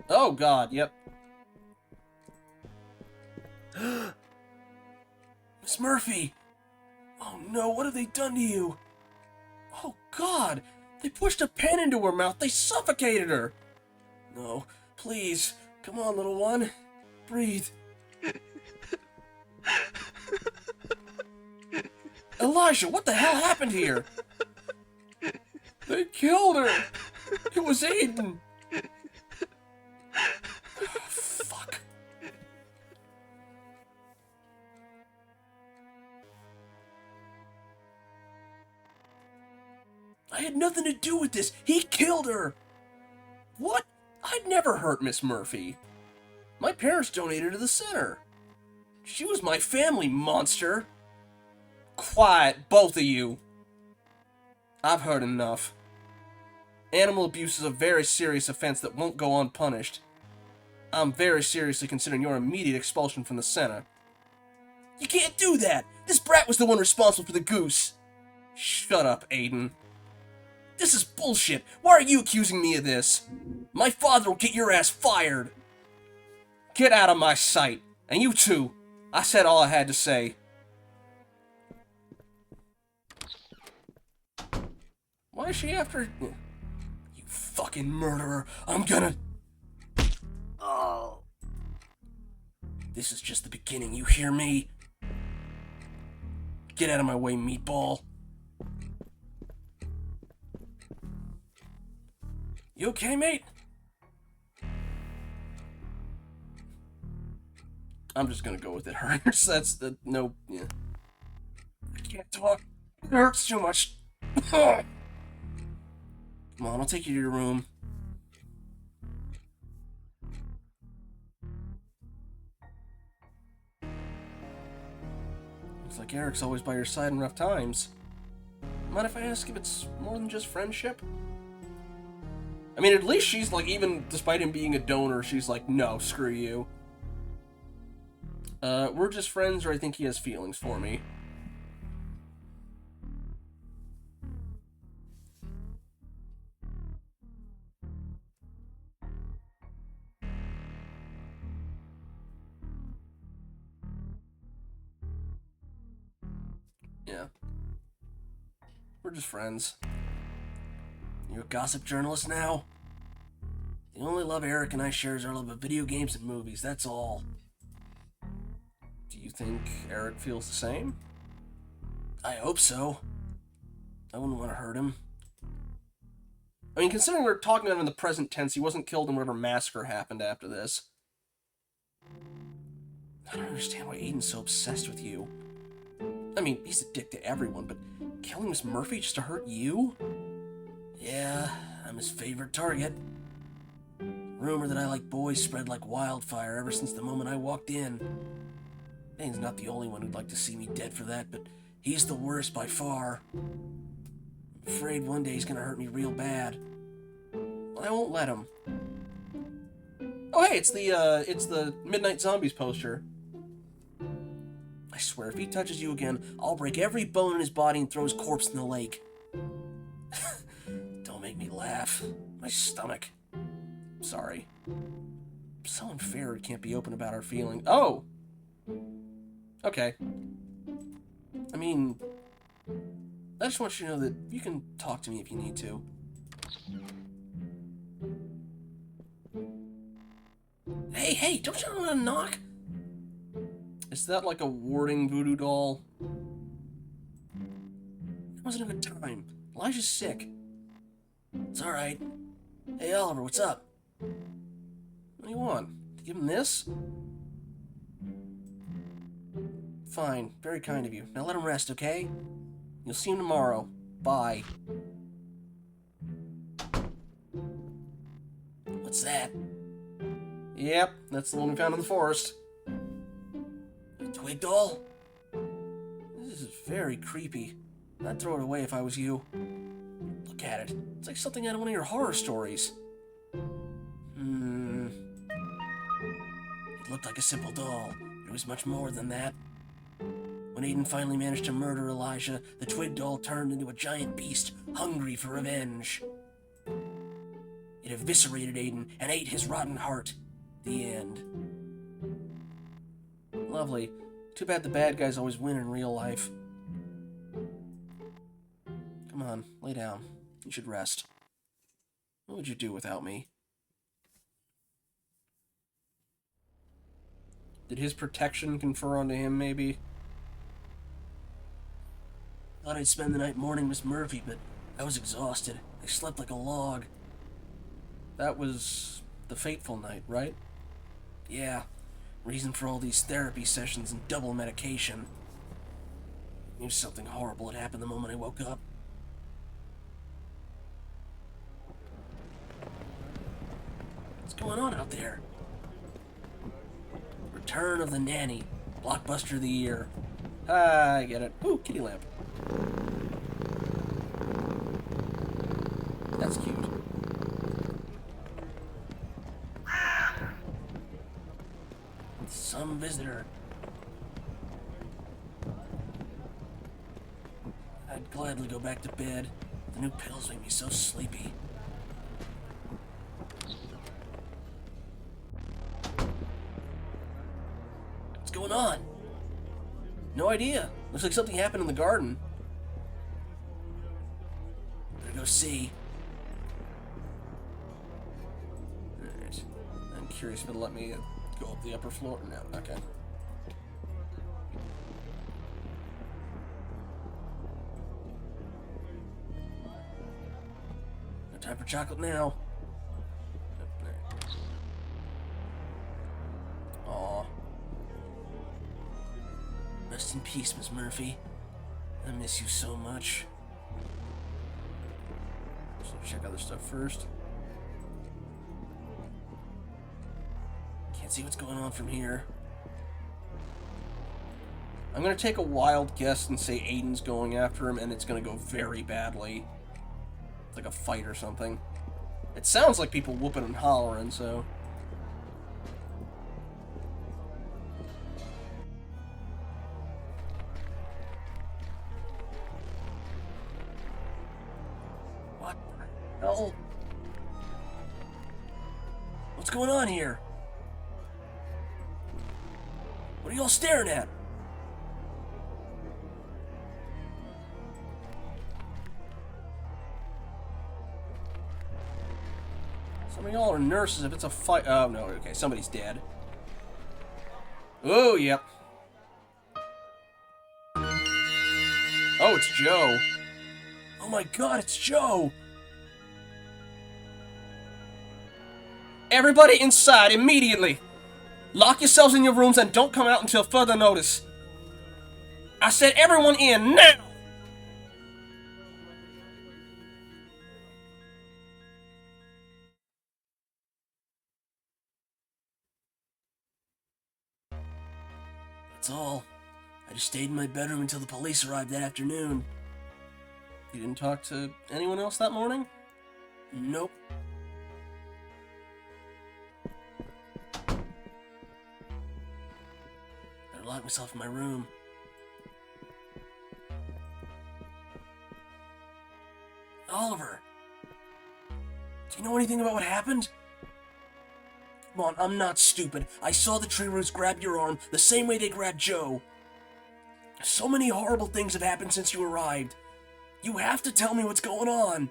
Oh god, yep. Miss Murphy! Oh no, what have they done to you? Oh god, they pushed a pen into her mouth, they suffocated her! No, Please, come on, little one. Breathe. Elijah, what the hell happened here? They killed her. It was Aiden. Fuck. I had nothing to do with this. He killed her. What? I'd never hurt Miss Murphy. My parents donated to the center. She was my family, monster. Quiet, both of you. I've heard enough. Animal abuse is a very serious offense that won't go unpunished. I'm very seriously considering your immediate expulsion from the center. You can't do that! This brat was the one responsible for the goose! Shut up, Aiden. This is bullshit! Why are you accusing me of this? My father will get your ass fired! Get out of my sight! And you too! I said all I had to say. Why is she after... You fucking murderer! I'm gonna... Oh. This is just the beginning, you hear me? Get out of my way, meatball. You okay, mate? I'm just gonna go with it hurts. That's the... no... yeah. I can't talk. It hurts too much. Come on, I'll take you to your room. Looks like Eric's always by your side in rough times. Mind if I ask if it's more than just friendship? I mean, at least she's like, even despite him being a donor, she's like, no, screw you. We're just friends, or I think he has feelings for me. Yeah. We're just friends. You a gossip journalist now? The only love Eric and I share is our love of video games and movies, that's all. Do you think Eric feels the same? I hope so. I wouldn't want to hurt him. I mean, considering we're talking about him in the present tense, he wasn't killed in whatever massacre happened after this. I don't understand why Aiden's so obsessed with you. I mean, he's a dick to everyone, but killing Miss Murphy just to hurt you? Yeah, I'm his favorite target. Rumor that I like boys spread like wildfire ever since the moment I walked in. Aiden's not the only one who'd like to see me dead for that, but he's the worst by far. I'm afraid one day he's gonna hurt me real bad. I won't let him. Oh hey, it's the Midnight Zombies poster. I swear, if he touches you again, I'll break every bone in his body and throw his corpse in the lake. Don't make me laugh. My stomach. Sorry. So unfair we can't be open about our feelings. Oh! Okay. I mean, I just want you to know that you can talk to me if you need to. Hey, don't you want to knock? Is that like a warding voodoo doll? It wasn't a good time. Elijah's sick. It's alright. Hey, Oliver, what's up? What do you want? To give him this? Fine. Very kind of you. Now let him rest, okay? You'll see him tomorrow. Bye. What's that? Yep, that's the one we found in the forest. A twig doll? This is very creepy. I'd throw it away if I was you. Look at it. It's like something out of one of your horror stories. It looked like a simple doll. It was much more than that. When Aiden finally managed to murder Elijah, the twig doll turned into a giant beast, hungry for revenge. It eviscerated Aiden and ate his rotten heart. The end. Lovely. Too bad the bad guys always win in real life. Come on, lay down. You should rest. What would you do without me? Did his protection confer onto him, maybe? Thought I'd spend the night mourning Miss Murphy, but I was exhausted. I slept like a log. That was the fateful night, right? Yeah, reason for all these therapy sessions and double medication. Knew something horrible had happened the moment I woke up. What's going on out there? Return of the Nanny. Blockbuster of the year. Ah, I get it. Ooh, kitty lamp. That's cute. Some visitor. I'd gladly go back to bed. The new pills make me so sleepy. What's going on? No idea. Looks like something happened in the garden. Better go see. Alright. I'm curious if it'll let me go up the upper floor. No, okay. No time for chocolate now. Aw. Rest in peace, Miss Murphy. I miss you so much. So check other stuff first. Can't see what's going on from here. I'm gonna take a wild guess and say Aiden's going after him, and it's gonna go very badly. Like a fight or something. It sounds like people whooping and hollering, so... What the hell? What's going on here? What are y'all staring at? Some of y'all are nurses. If it's a fight... Oh, no, okay, somebody's dead. Oh, yep. Oh, it's Joe. Oh my god, it's Joe! Everybody inside, immediately! Lock yourselves in your rooms and don't come out until further notice. I said everyone in, now! That's all. I just stayed in my bedroom until the police arrived that afternoon. You didn't talk to anyone else that morning? Nope. Better lock myself in my room. Oliver! Do you know anything about what happened? Come on, I'm not stupid. I saw the tree roots grab your arm the same way they grabbed Joe. So many horrible things have happened since you arrived. You have to tell me what's going on.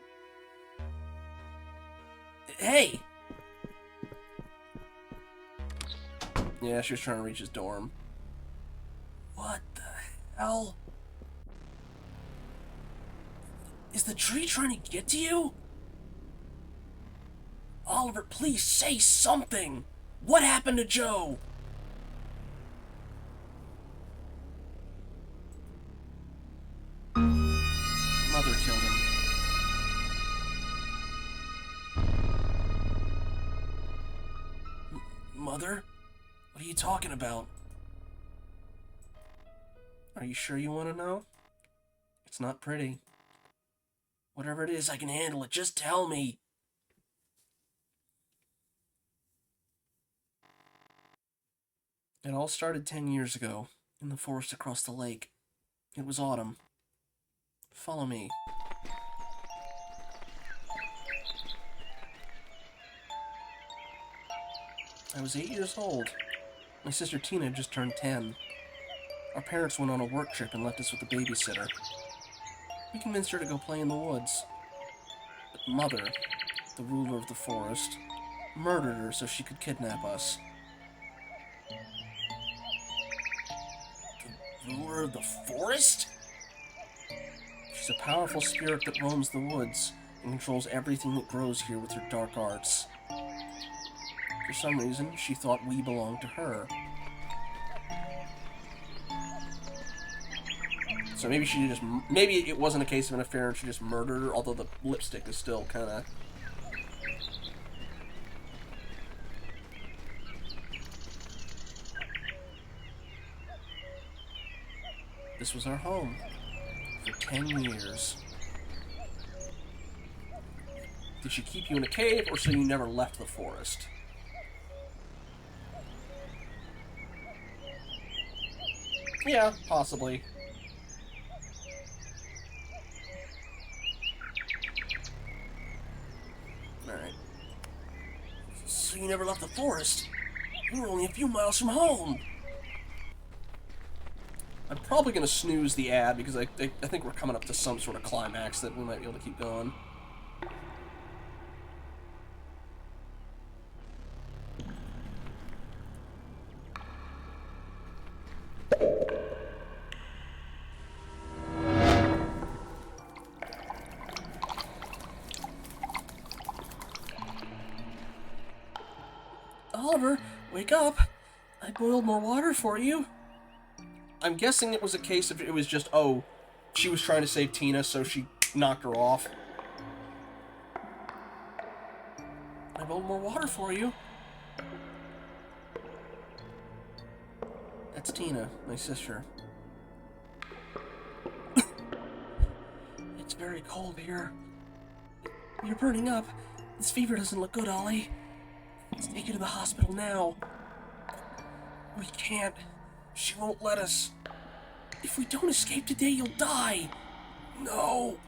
Hey! Yeah, she was trying to reach his dorm. What the hell? Is the tree trying to get to you? Oliver, please say something! What happened to Joe? Mother killed him. Mother? What are you talking about? Are you sure you want to know? It's not pretty. Whatever it is, I can handle it. Just tell me. It all started 10 years ago, in the forest across the lake. It was autumn. Follow me. I was 8 years old. My sister Tina had just turned 10. Our parents went on a work trip and left us with a babysitter. We convinced her to go play in the woods. But Mother, the ruler of the forest, murdered her so she could kidnap us. ruler of the forest? She's a powerful spirit that roams the woods and controls everything that grows here with her dark arts. For some reason, she thought we belonged to her. So maybe she just... Maybe it wasn't a case of an affair and she just murdered her, although the lipstick is still kind of... This was our home for 10 years. Did she keep you in a cave, or so you never left the forest? Yeah, possibly. Alright. So you never left the forest? You were only a few miles from home. I'm probably going to snooze the ad, because I think we're coming up to some sort of climax that we might be able to keep going. Oliver, wake up. I boiled more water for you. I'm guessing it was a case of it was just, oh, she was trying to save Tina, so she knocked her off. I boiled more water for you. That's Tina, my sister. It's very cold here. You're burning up. This fever doesn't look good, Ollie. Let's take you to the hospital now. We can't. She won't let us. If we don't escape today, you'll die. No.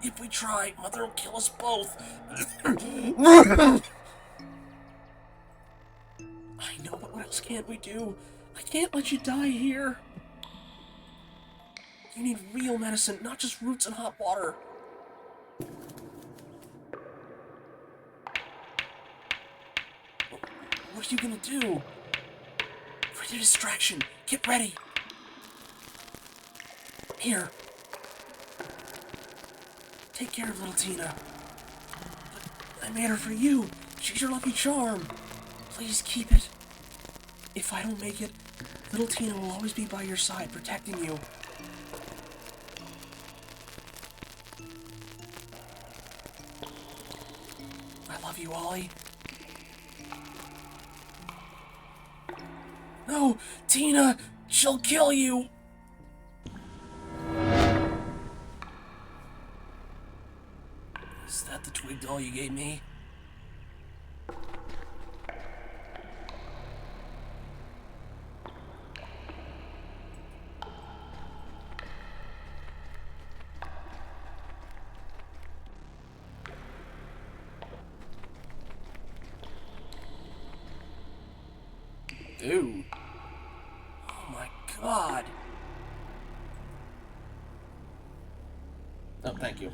If we try, Mother will kill us both. I know, but what else can't we do? I can't let you die here. You need real medicine, not just roots and hot water. What are you gonna do? For your distraction, get ready. Here. Take care of little Tina. But I made her for you. She's your lucky charm. Please keep it. If I don't make it, little Tina will always be by your side, protecting you. I love you, Ollie. No, Tina! She'll kill you! Is that the twig doll you gave me? Dude. Oh my god! Oh, thank you.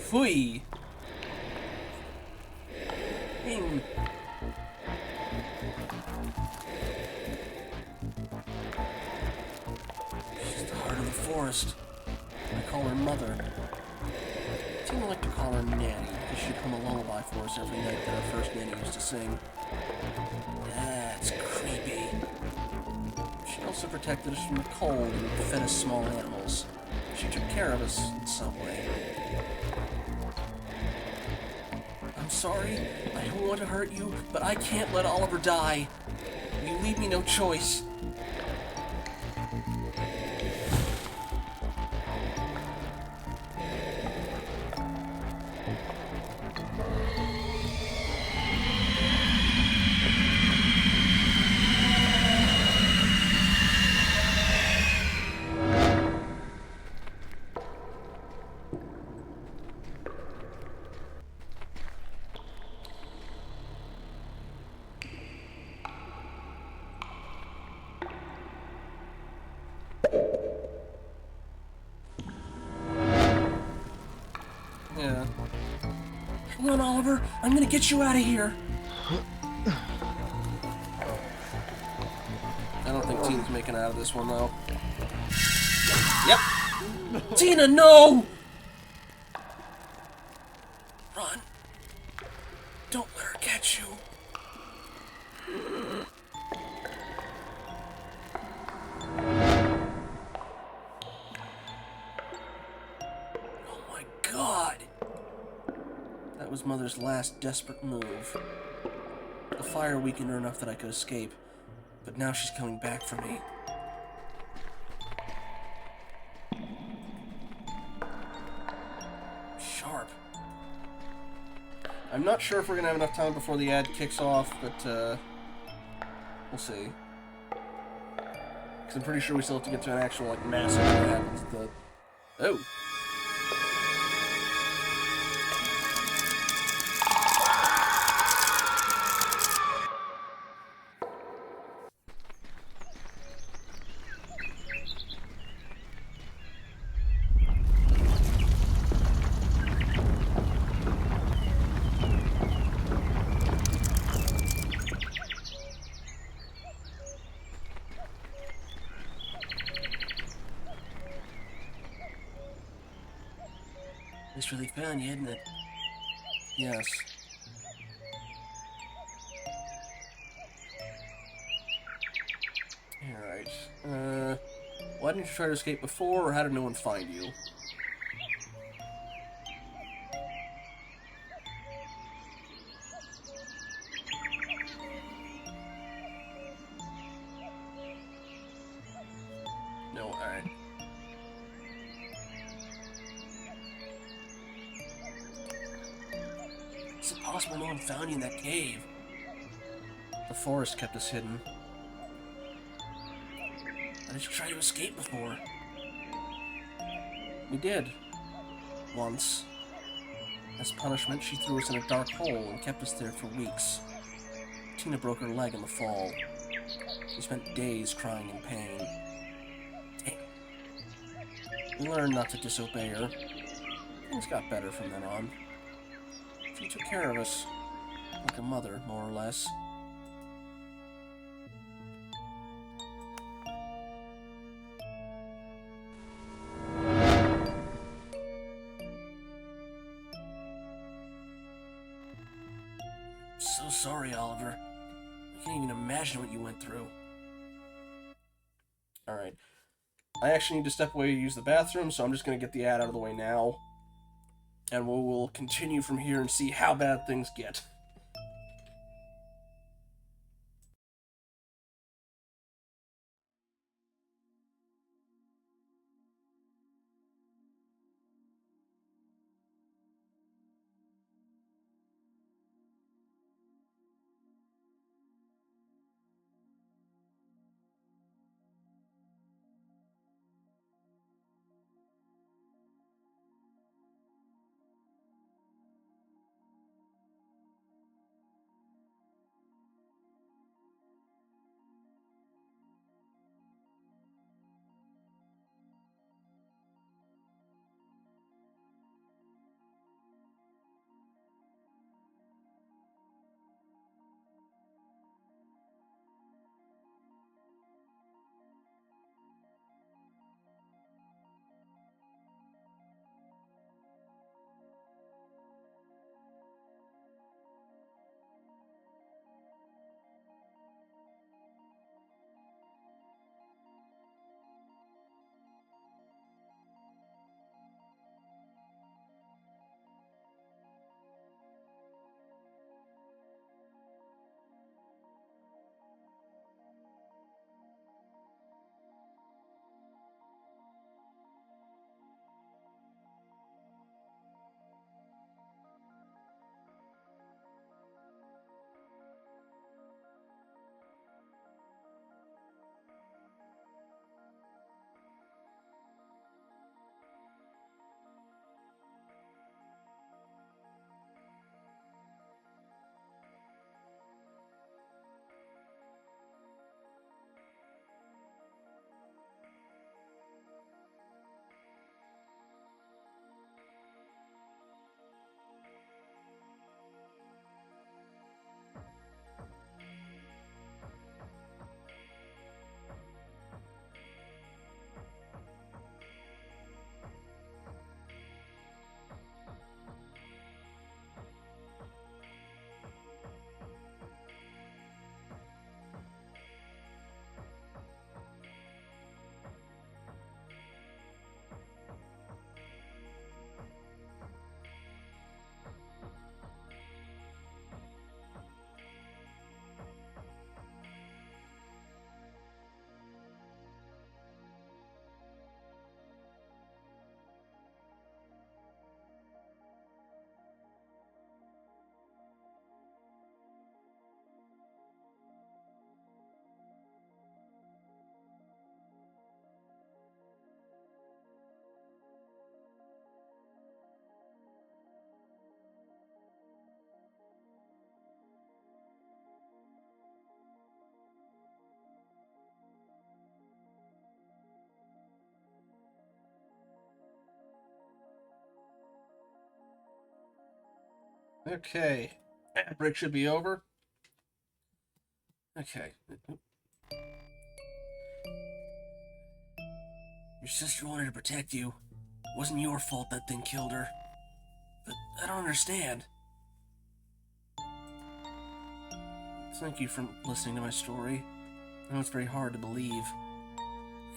Fui. Bing. She's the heart of the forest. I call her Mother. Tina liked to call her Nanny, because she'd hum a lullaby for us every night that our first nanny used to sing. That's creepy. She also protected us from the cold and fed us small animals. She took care of us in some way. I'm sorry, I don't want to hurt you, but I can't let Oliver die. You leave me no choice. Come on, Oliver. I'm gonna get you out of here. I don't think Tina's making it out of this one, though. Yep. Tina, no! Run. Don't let her catch you. Oh my God. That was Mother's last desperate move. The fire weakened her enough that I could escape, but now she's coming back for me. Sharp. I'm not sure if we're gonna have enough time before the ad kicks off, but we'll see. Because I'm pretty sure we still have to get to an actual, like, massive ad. Oh. This really found you, isn't it? Yes. Alright. Why didn't you try to escape before, or how did no one find you? No, alright. Is it possible no one found you in that cave? The forest kept us hidden. Why did you try to escape before? We did. Once. As punishment, she threw us in a dark hole and kept us there for weeks. Tina broke her leg in the fall. We spent days crying in pain. Dang. We learned not to disobey her. Things got better from then on. She took care of us. Like a mother, more or less. So sorry, Oliver. I can't even imagine what you went through. Alright. I actually need to step away to use the bathroom, so I'm just going to get the ad out of the way now. And we'll continue from here and see how bad things get. Okay. Break should be over. Okay. Your sister wanted to protect you. It wasn't your fault that thing killed her. But I don't understand. Thank you for listening to my story. I know it's very hard to believe.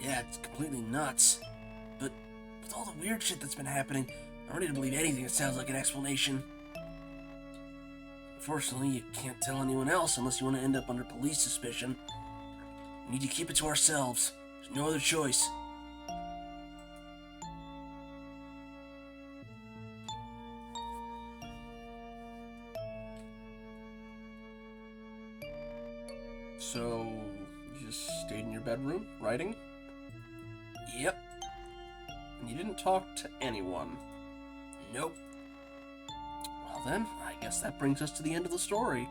Yeah, it's completely nuts. But with all the weird shit that's been happening, I'm ready to believe anything that sounds like an explanation. Unfortunately, you can't tell anyone else unless you want to end up under police suspicion. We need to keep it to ourselves. There's no other choice. So, you just stayed in your bedroom, writing? Yep. And you didn't talk to anyone? Nope. Well then, I guess that brings us to the end of the story.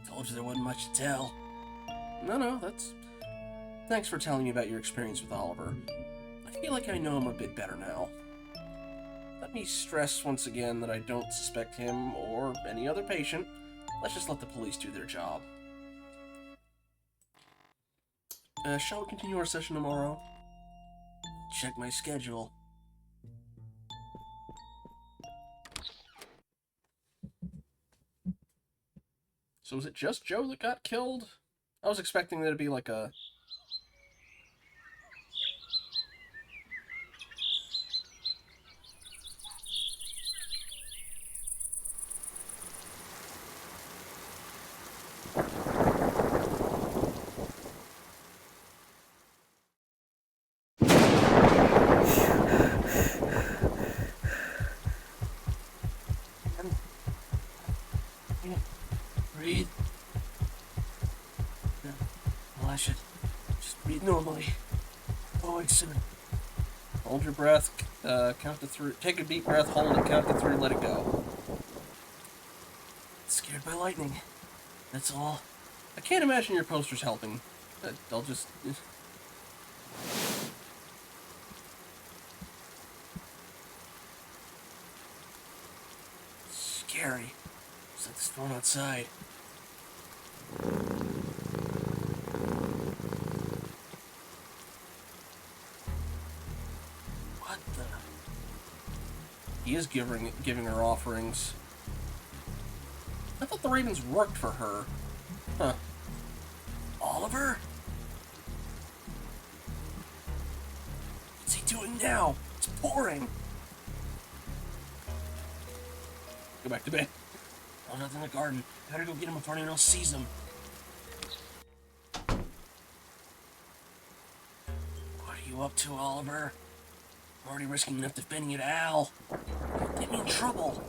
Told you there wasn't much to tell. No, that's... Thanks for telling me about your experience with Oliver. I feel like I know him a bit better now. Let me stress once again that I don't suspect him or any other patient. Let's just let the police do their job. Shall we continue our session tomorrow? Check my schedule. So was it just Joe that got killed? I was expecting there to be like a... Breathe. Well, I should just breathe normally. Going soon. Hold your breath, count to 3. Take a deep breath, hold it, count to 3, let it go. Scared by lightning. That's all. I can't imagine your poster's helping. I'll just... Scary. Set this phone outside. What the? He is giving her offerings. I thought the ravens worked for her. Huh. Oliver? What's he doing now? It's pouring. Go back to bed. Oh, nothing in the garden. I gotta go get him before anyone else sees him. What are you up to, Oliver? I'm already risking enough defending you to Al. Get me in trouble.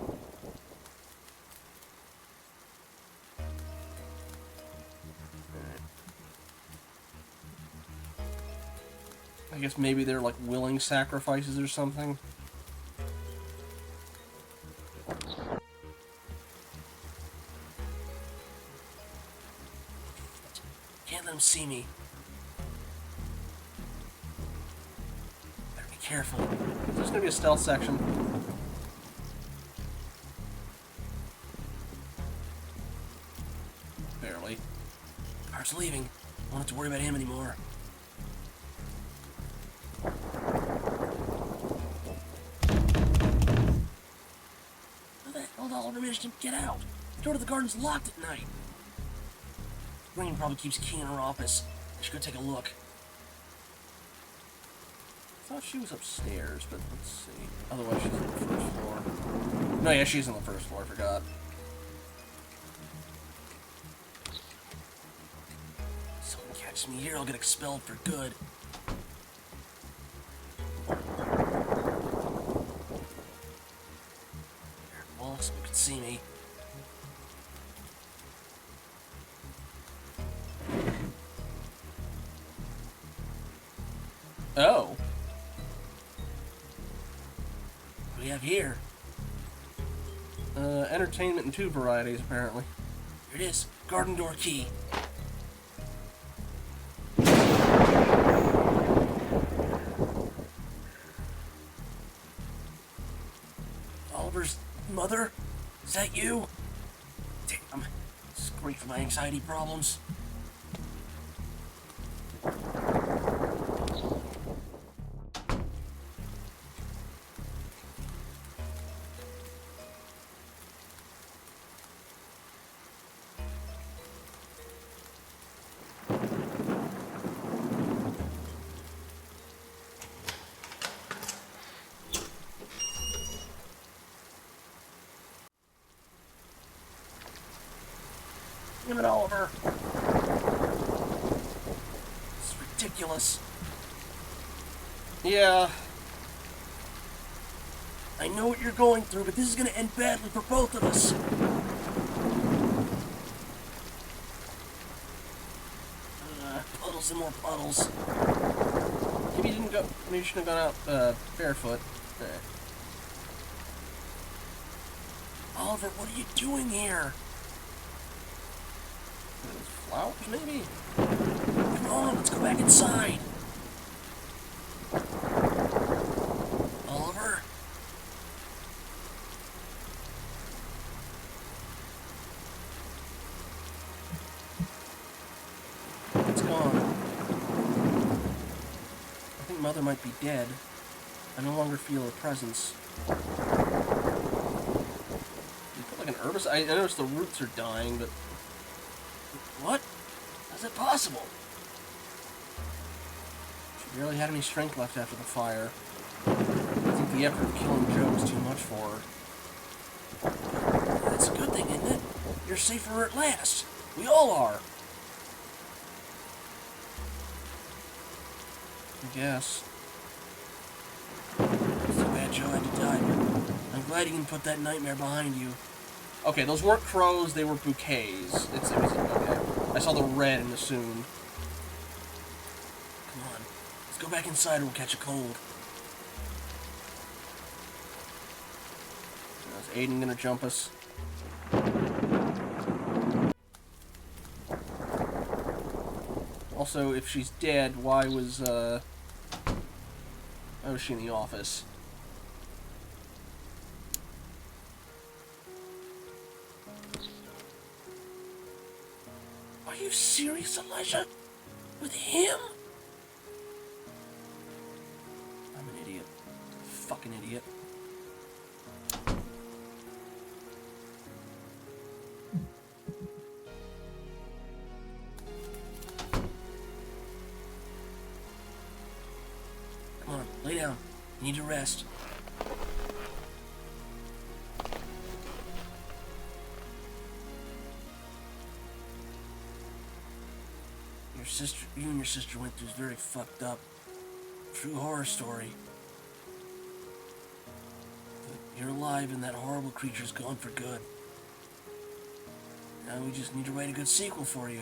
I guess maybe they're like willing sacrifices or something. Can't let him see me. Better be careful. There's gonna be a stealth section. Barely. Cart's leaving. Won't have to worry about him anymore. How the hell did Oliver manage to get out? The door to the garden's locked at night. Rain probably keeps a key in her office. I should go take a look. I thought she was upstairs, but let's see. Otherwise, she's on the first floor. No, yeah, she's on the first floor. I forgot. Someone catches me here, I'll get expelled for good. Well, someone could see me. Oh. What do we have here? Entertainment in 2 varieties, apparently. Here it is. Garden door key. Oliver's mother? Is that you? Damn. This is great for my anxiety problems. Damn it, Oliver. It's ridiculous. Yeah. I know what you're going through, but this is gonna end badly for both of us. Puddles and more puddles. Maybe you didn't go. Maybe you shouldn't have gone out barefoot. Oliver, what are you doing here? Flowers, maybe? Come on, let's go back inside. Oliver? It's gone. I think Mother might be dead. I no longer feel her presence. You put like an herbicide. I noticed the roots are dying, but What? How's it possible? she barely had any strength left after the fire. I think the effort of killing Joe was too much for her. That's a good thing, isn't it? You're safer at last. We all are. I guess. It's too bad Joe had to die, but I'm glad you can put that nightmare behind you. Okay, those weren't crows, they were bouquets. It was okay. I saw the red and assumed. Come on. Let's go back inside or we'll catch a cold. Is Aiden gonna jump us? Also, if she's dead, why was she in the office? Are you serious, Elijah? With him? I'm an idiot. Fucking idiot. Come on, lay down. You need to rest. You and your sister went through this very fucked up, true horror story. But you're alive and that horrible creature's gone for good. Now we just need to write a good sequel for you.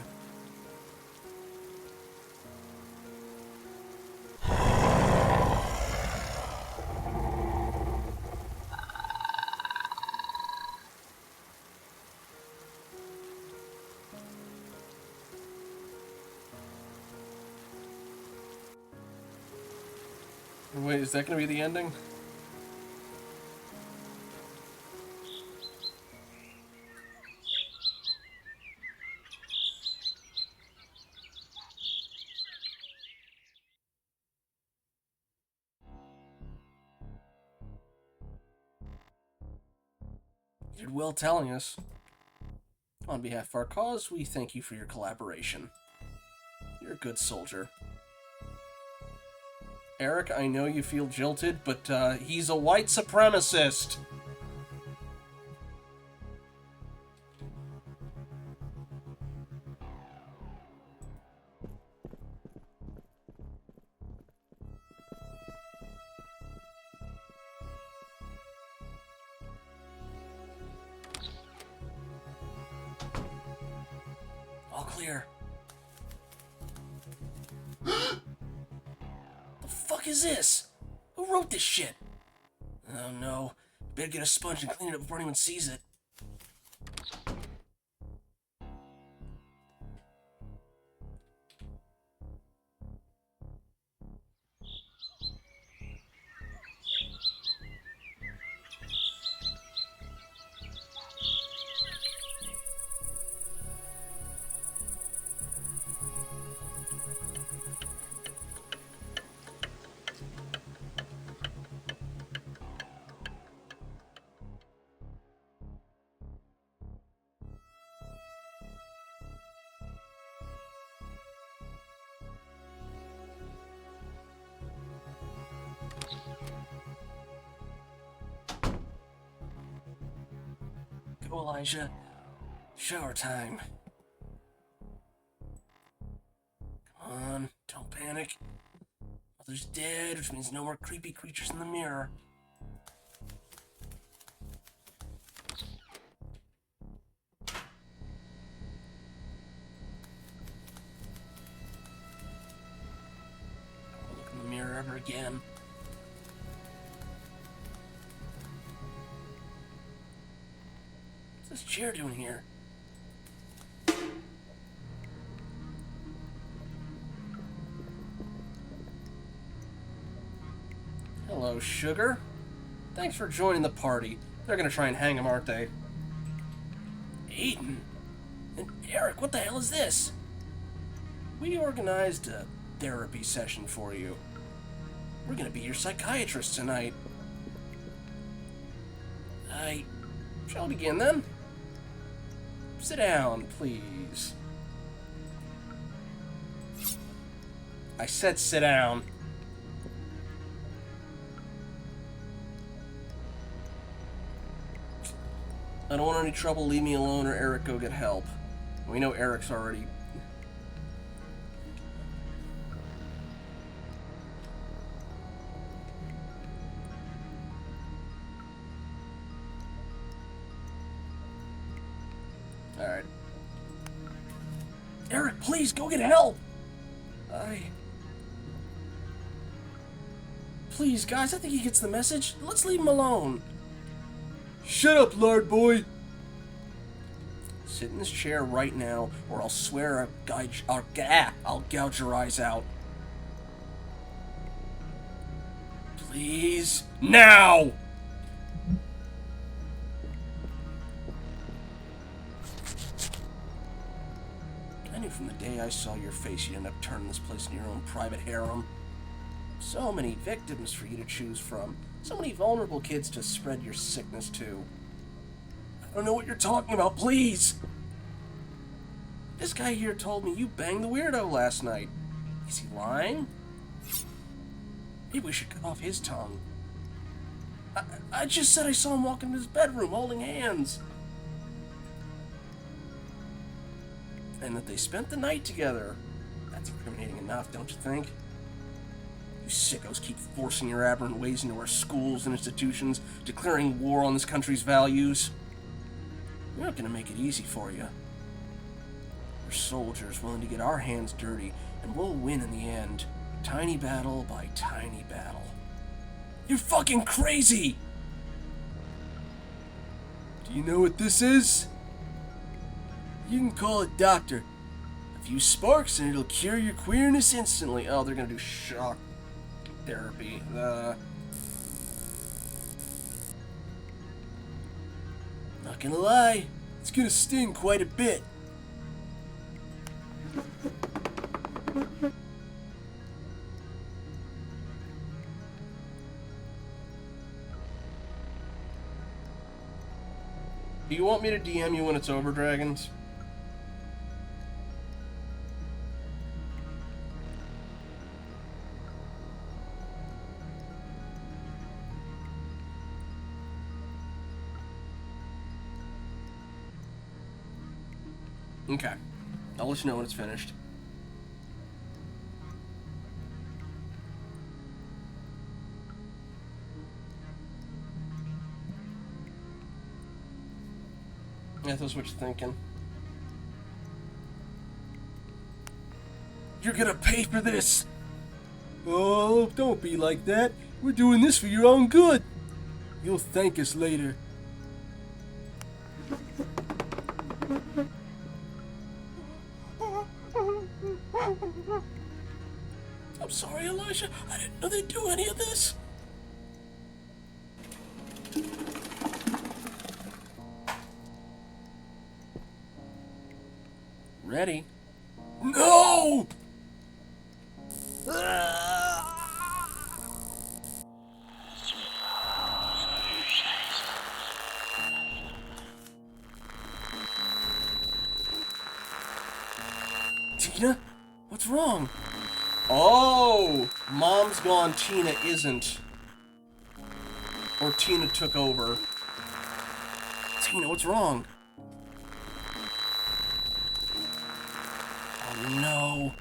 Wait, is that gonna be the ending? You did well telling us. On behalf of our cause, we thank you for your collaboration. You're a good soldier. Eric, I know you feel jilted, but he's a white supremacist! All clear. The fuck is this? Who wrote this shit? Oh no. Better get a sponge and clean it up before anyone sees it. go, Elijah. Shower time. Come on, don't panic. Mother's dead, which means no more creepy creatures in the mirror. Don't look in the mirror ever again. What's this chair doing here? Hello, sugar. Thanks for joining the party. They're gonna try and hang him, aren't they? Aiden? And Eric, what the hell is this? We organized a therapy session for you. We're gonna be your psychiatrist tonight. Shall we begin then? Sit down, please. I said sit down. I don't want any trouble, leave me alone, or Eric go get help. We know Eric's already... Alright. Eric, please, go get help! Please, guys, I think he gets the message. Let's leave him alone. Shut up, lard boy! Sit in this chair right now, or I'll swear I'll gouge your eyes out. Please, now! I knew from the day I saw your face you'd end up turning this place into your own private harem. So many victims for you to choose from. So many vulnerable kids to spread your sickness to. I don't know what you're talking about, please! This guy here told me you banged the weirdo last night. Is he lying? Maybe we should cut off his tongue. I just said I saw him walk into his bedroom holding hands. And that they spent the night together. That's incriminating enough, don't you think? You sickos keep forcing your aberrant ways into our schools and institutions, declaring war on this country's values. We're not going to make it easy for you. We're soldiers willing to get our hands dirty, and we'll win in the end. Tiny battle by tiny battle. You're fucking crazy! Do you know what this is? You can call it doctor. A few sparks and it'll cure your queerness instantly. Oh, they're gonna do shock therapy. Not gonna lie, it's gonna sting quite a bit. Do you want me to DM you when it's over, Dragons? Okay. I'll let you know when it's finished. Yeah, that's what you're thinking. You're gonna pay for this! Oh, don't be like that. We're doing this for your own good. You'll thank us later. I'm sorry, Elijah. I didn't know they'd do any of this. Ready? No! Tina? What's wrong? Oh! Mom's gone, Tina isn't. Or Tina took over. Tina, what's wrong? Oh no.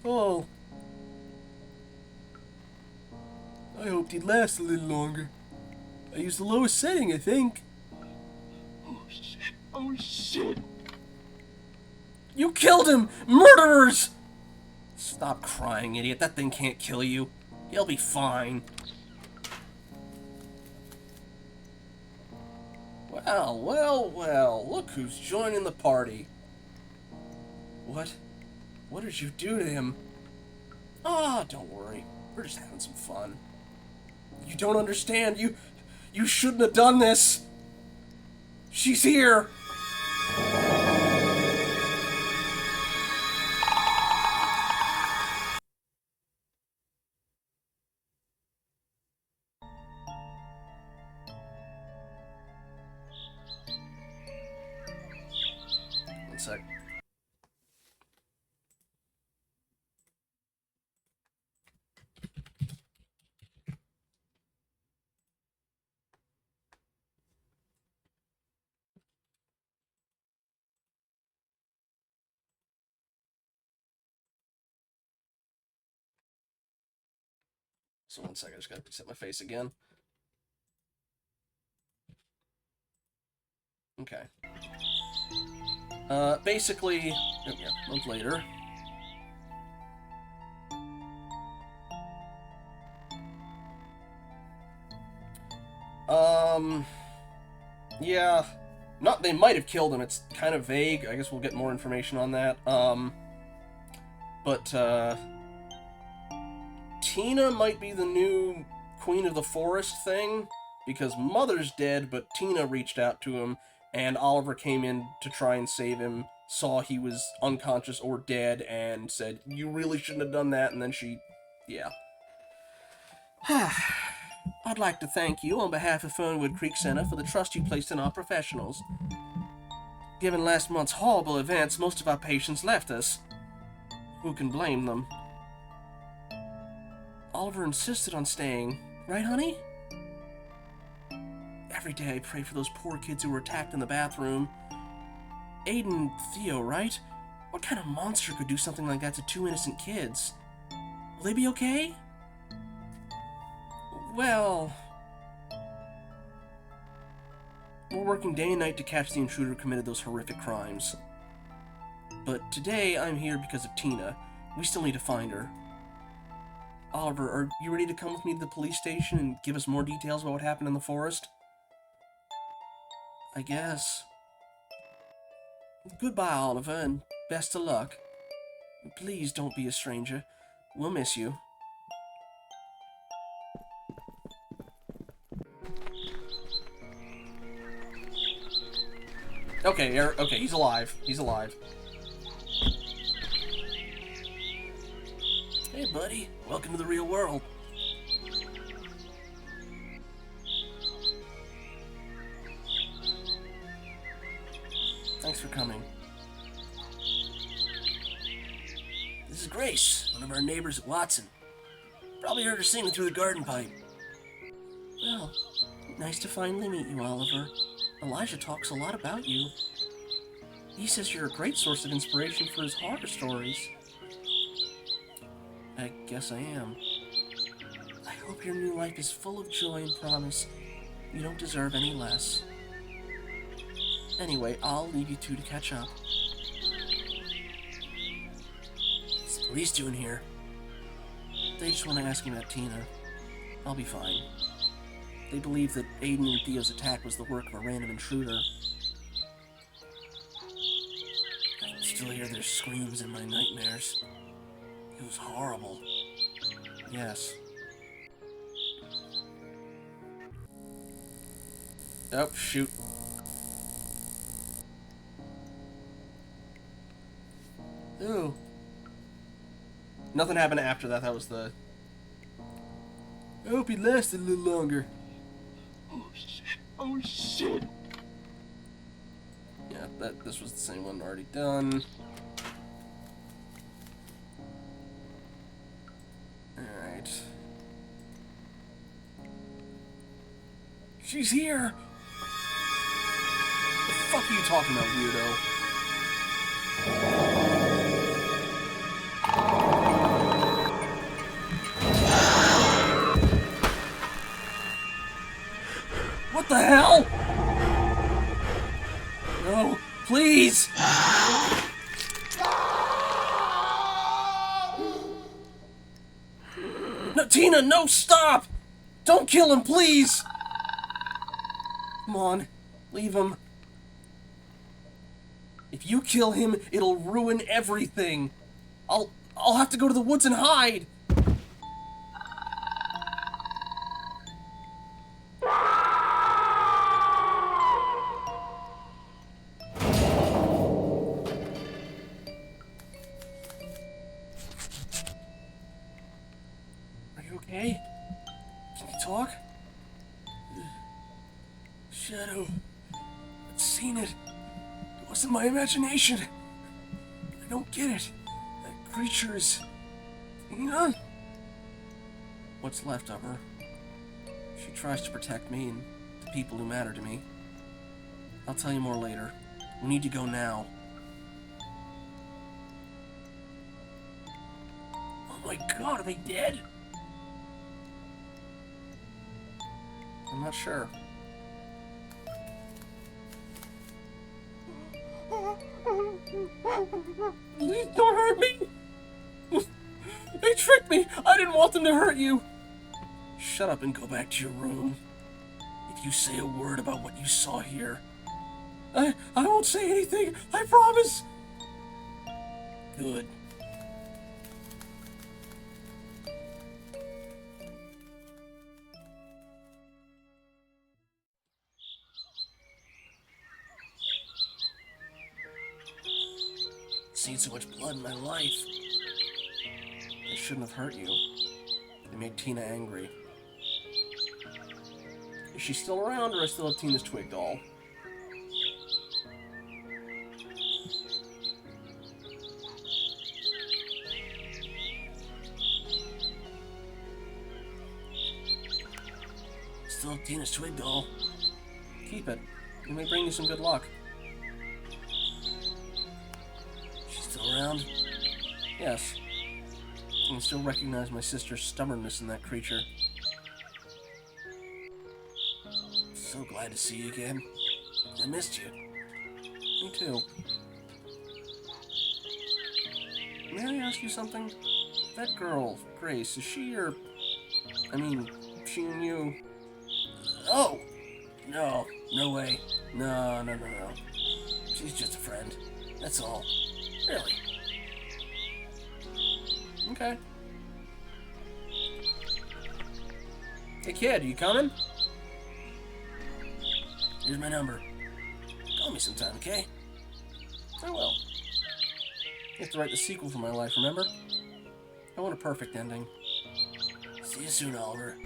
Oh. I hoped he'd last a little longer. I used the lowest setting, I think. Oh shit. Oh shit. You killed him! Murderers! Stop crying, idiot. That thing can't kill you. He'll be fine. Well, well, well. Look who's joining the party. What? What did you do to him? Ah, don't worry. We're just having some fun. You don't understand. You shouldn't have done this. She's here. One sec. So one sec, I just gotta reset my face again. Okay. Basically, oh yeah, a month later. Yeah. Not, they might have killed him, it's kind of vague. I guess we'll get more information on that. Tina might be the new Queen of the Forest thing, because Mother's dead, but Tina reached out to him, and Oliver came in to try and save him, saw he was unconscious or dead, and said, you really shouldn't have done that, and then she... yeah. I'd like to thank you on behalf of Fernwood Creek Center for the trust you placed in our professionals. Given last month's horrible events, most of our patients left us. Who can blame them? Oliver insisted on staying, right, honey? Every day I pray for those poor kids who were attacked in the bathroom. Aiden and Theo, right? What kind of monster could do something like that to two innocent kids? Will they be okay? Well... we're working day and night to catch the intruder who committed those horrific crimes. But today I'm here because of Tina. We still need to find her. Oliver, are you ready to come with me to the police station and give us more details about what happened in the forest? I guess. Goodbye, Oliver, and best of luck. Please don't be a stranger. We'll miss you. Okay, okay, he's alive. He's alive. Hey, buddy. Welcome to the real world. Thanks for coming. This is Grace, one of our neighbors at Watson. Probably heard her singing through the garden pipe. Well, nice to finally meet you, Oliver. Elijah talks a lot about you. He says you're a great source of inspiration for his horror stories. I guess I am. I hope your new life is full of joy and promise. You don't deserve any less. Anyway, I'll leave you two to catch up. What's the police doing here? They just want to ask me about Tina. I'll be fine. They believe that Aiden and Theo's attack was the work of a random intruder. I can still hear their screams in my nightmares. It was horrible. Yes. Oh, shoot. Ooh. Nothing happened after that. That was the... I hope he lasted a little longer. Oh shit. Oh shit. Yeah, this was the same one already done. She's here! The fuck are you talking about, weirdo? What the hell? No, please! No, Tina, no, stop! Don't kill him, please! Come on, leave him. If you kill him, it'll ruin everything. I'll have to go to the woods and hide. Are you okay? Can you talk? Shadow. I've seen it. It wasn't my imagination. I don't get it. That creature is... Tina? What's left of her? She tries to protect me and the people who matter to me. I'll tell you more later. We need to go now. Oh my god, are they dead? I'm not sure. Please don't hurt me! They tricked me! I didn't want them to hurt you! Shut up and go back to your room. If you say a word about what you saw here... I won't say anything! I promise! Good. Seen so much blood in my life. They shouldn't have hurt you. They made Tina angry. Is she still around, or I still have Tina's twig doll? Still have Tina's twig doll. Keep it. It may bring you some good luck. Around? Yes. I can still recognize my sister's stubbornness in that creature. So glad to see you again. I missed you. Me too. May I ask you something? That girl, Grace, is she your... I mean, she and you... Oh! No, no way. No. She's just a friend. That's all. Really? Okay. Hey kid, are you coming? Here's my number. Call me sometime, okay? I will. You have to write the sequel for my life, remember? I want a perfect ending. See you soon, Oliver.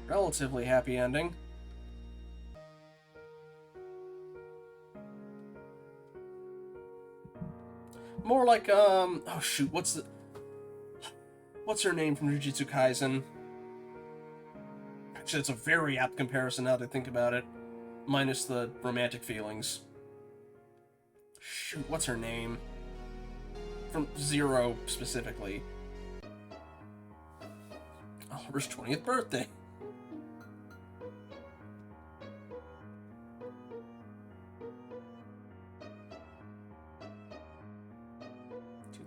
Relatively happy ending. More like, oh shoot, what's her name from Jujutsu Kaisen? Actually, it's a very apt comparison now that I think about it. Minus the romantic feelings. Shoot, what's her name? From Zero, specifically. Oliver's 20th birthday.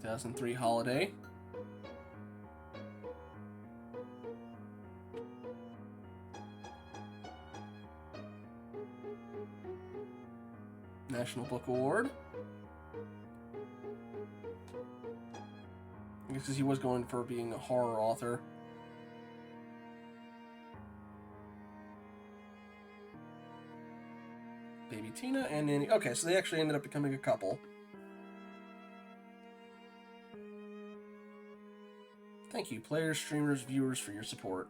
2003 holiday. National Book Award. I guess because he was going for being a horror author. Baby Tina and Nanny. Okay, so they actually ended up becoming a couple. Thank you, players, streamers, viewers, for your support.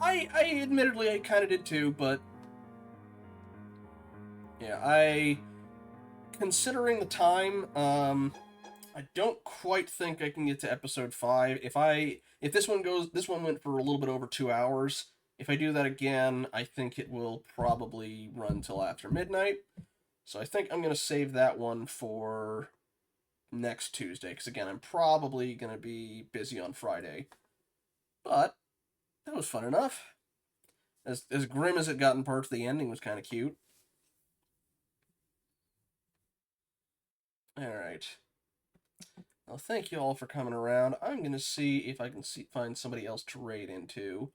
I admittedly, I kind of did too, but yeah, considering the time, I don't quite think I can get to episode 5. If this one went for a little bit over 2 hours. If I do that again, I think it will probably run till after midnight. So I think I'm going to save that one for next Tuesday, because again, I'm probably going to be busy on Friday. But that was fun enough. As grim as it got in parts, the ending was kind of cute. Alright. Well, thank you all for coming around. I'm going to see if I can find somebody else to raid into.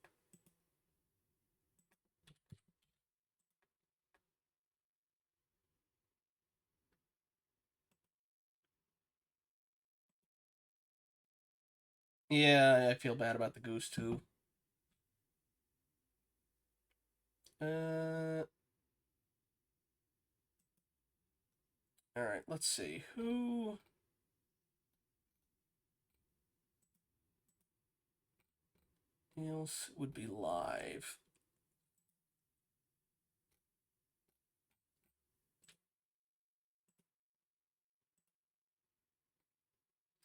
Yeah, I feel bad about the goose, too. Alright, let's see. Who else would be live?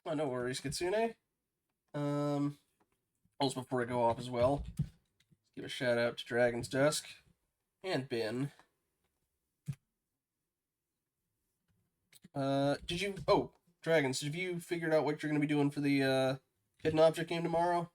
Oh, no worries, Kitsune. Also, before I go off as well, let's give a shout out to Dragon's Dusk and Ben. Did you... Oh, Dragons, have you figured out what you're going to be doing for the, hidden object game tomorrow?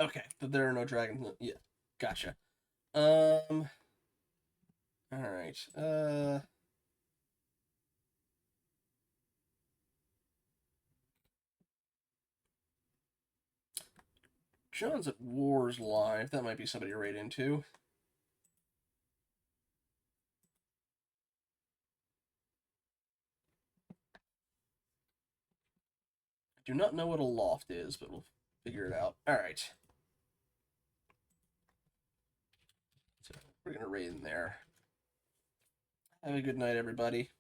Okay, but there are no dragons. Yeah, gotcha. All right. John's at Wars Live. That might be somebody to raid into. I do not know what a loft is, but we'll figure it out. All right. So we're gonna raid in there. Have a good night, everybody.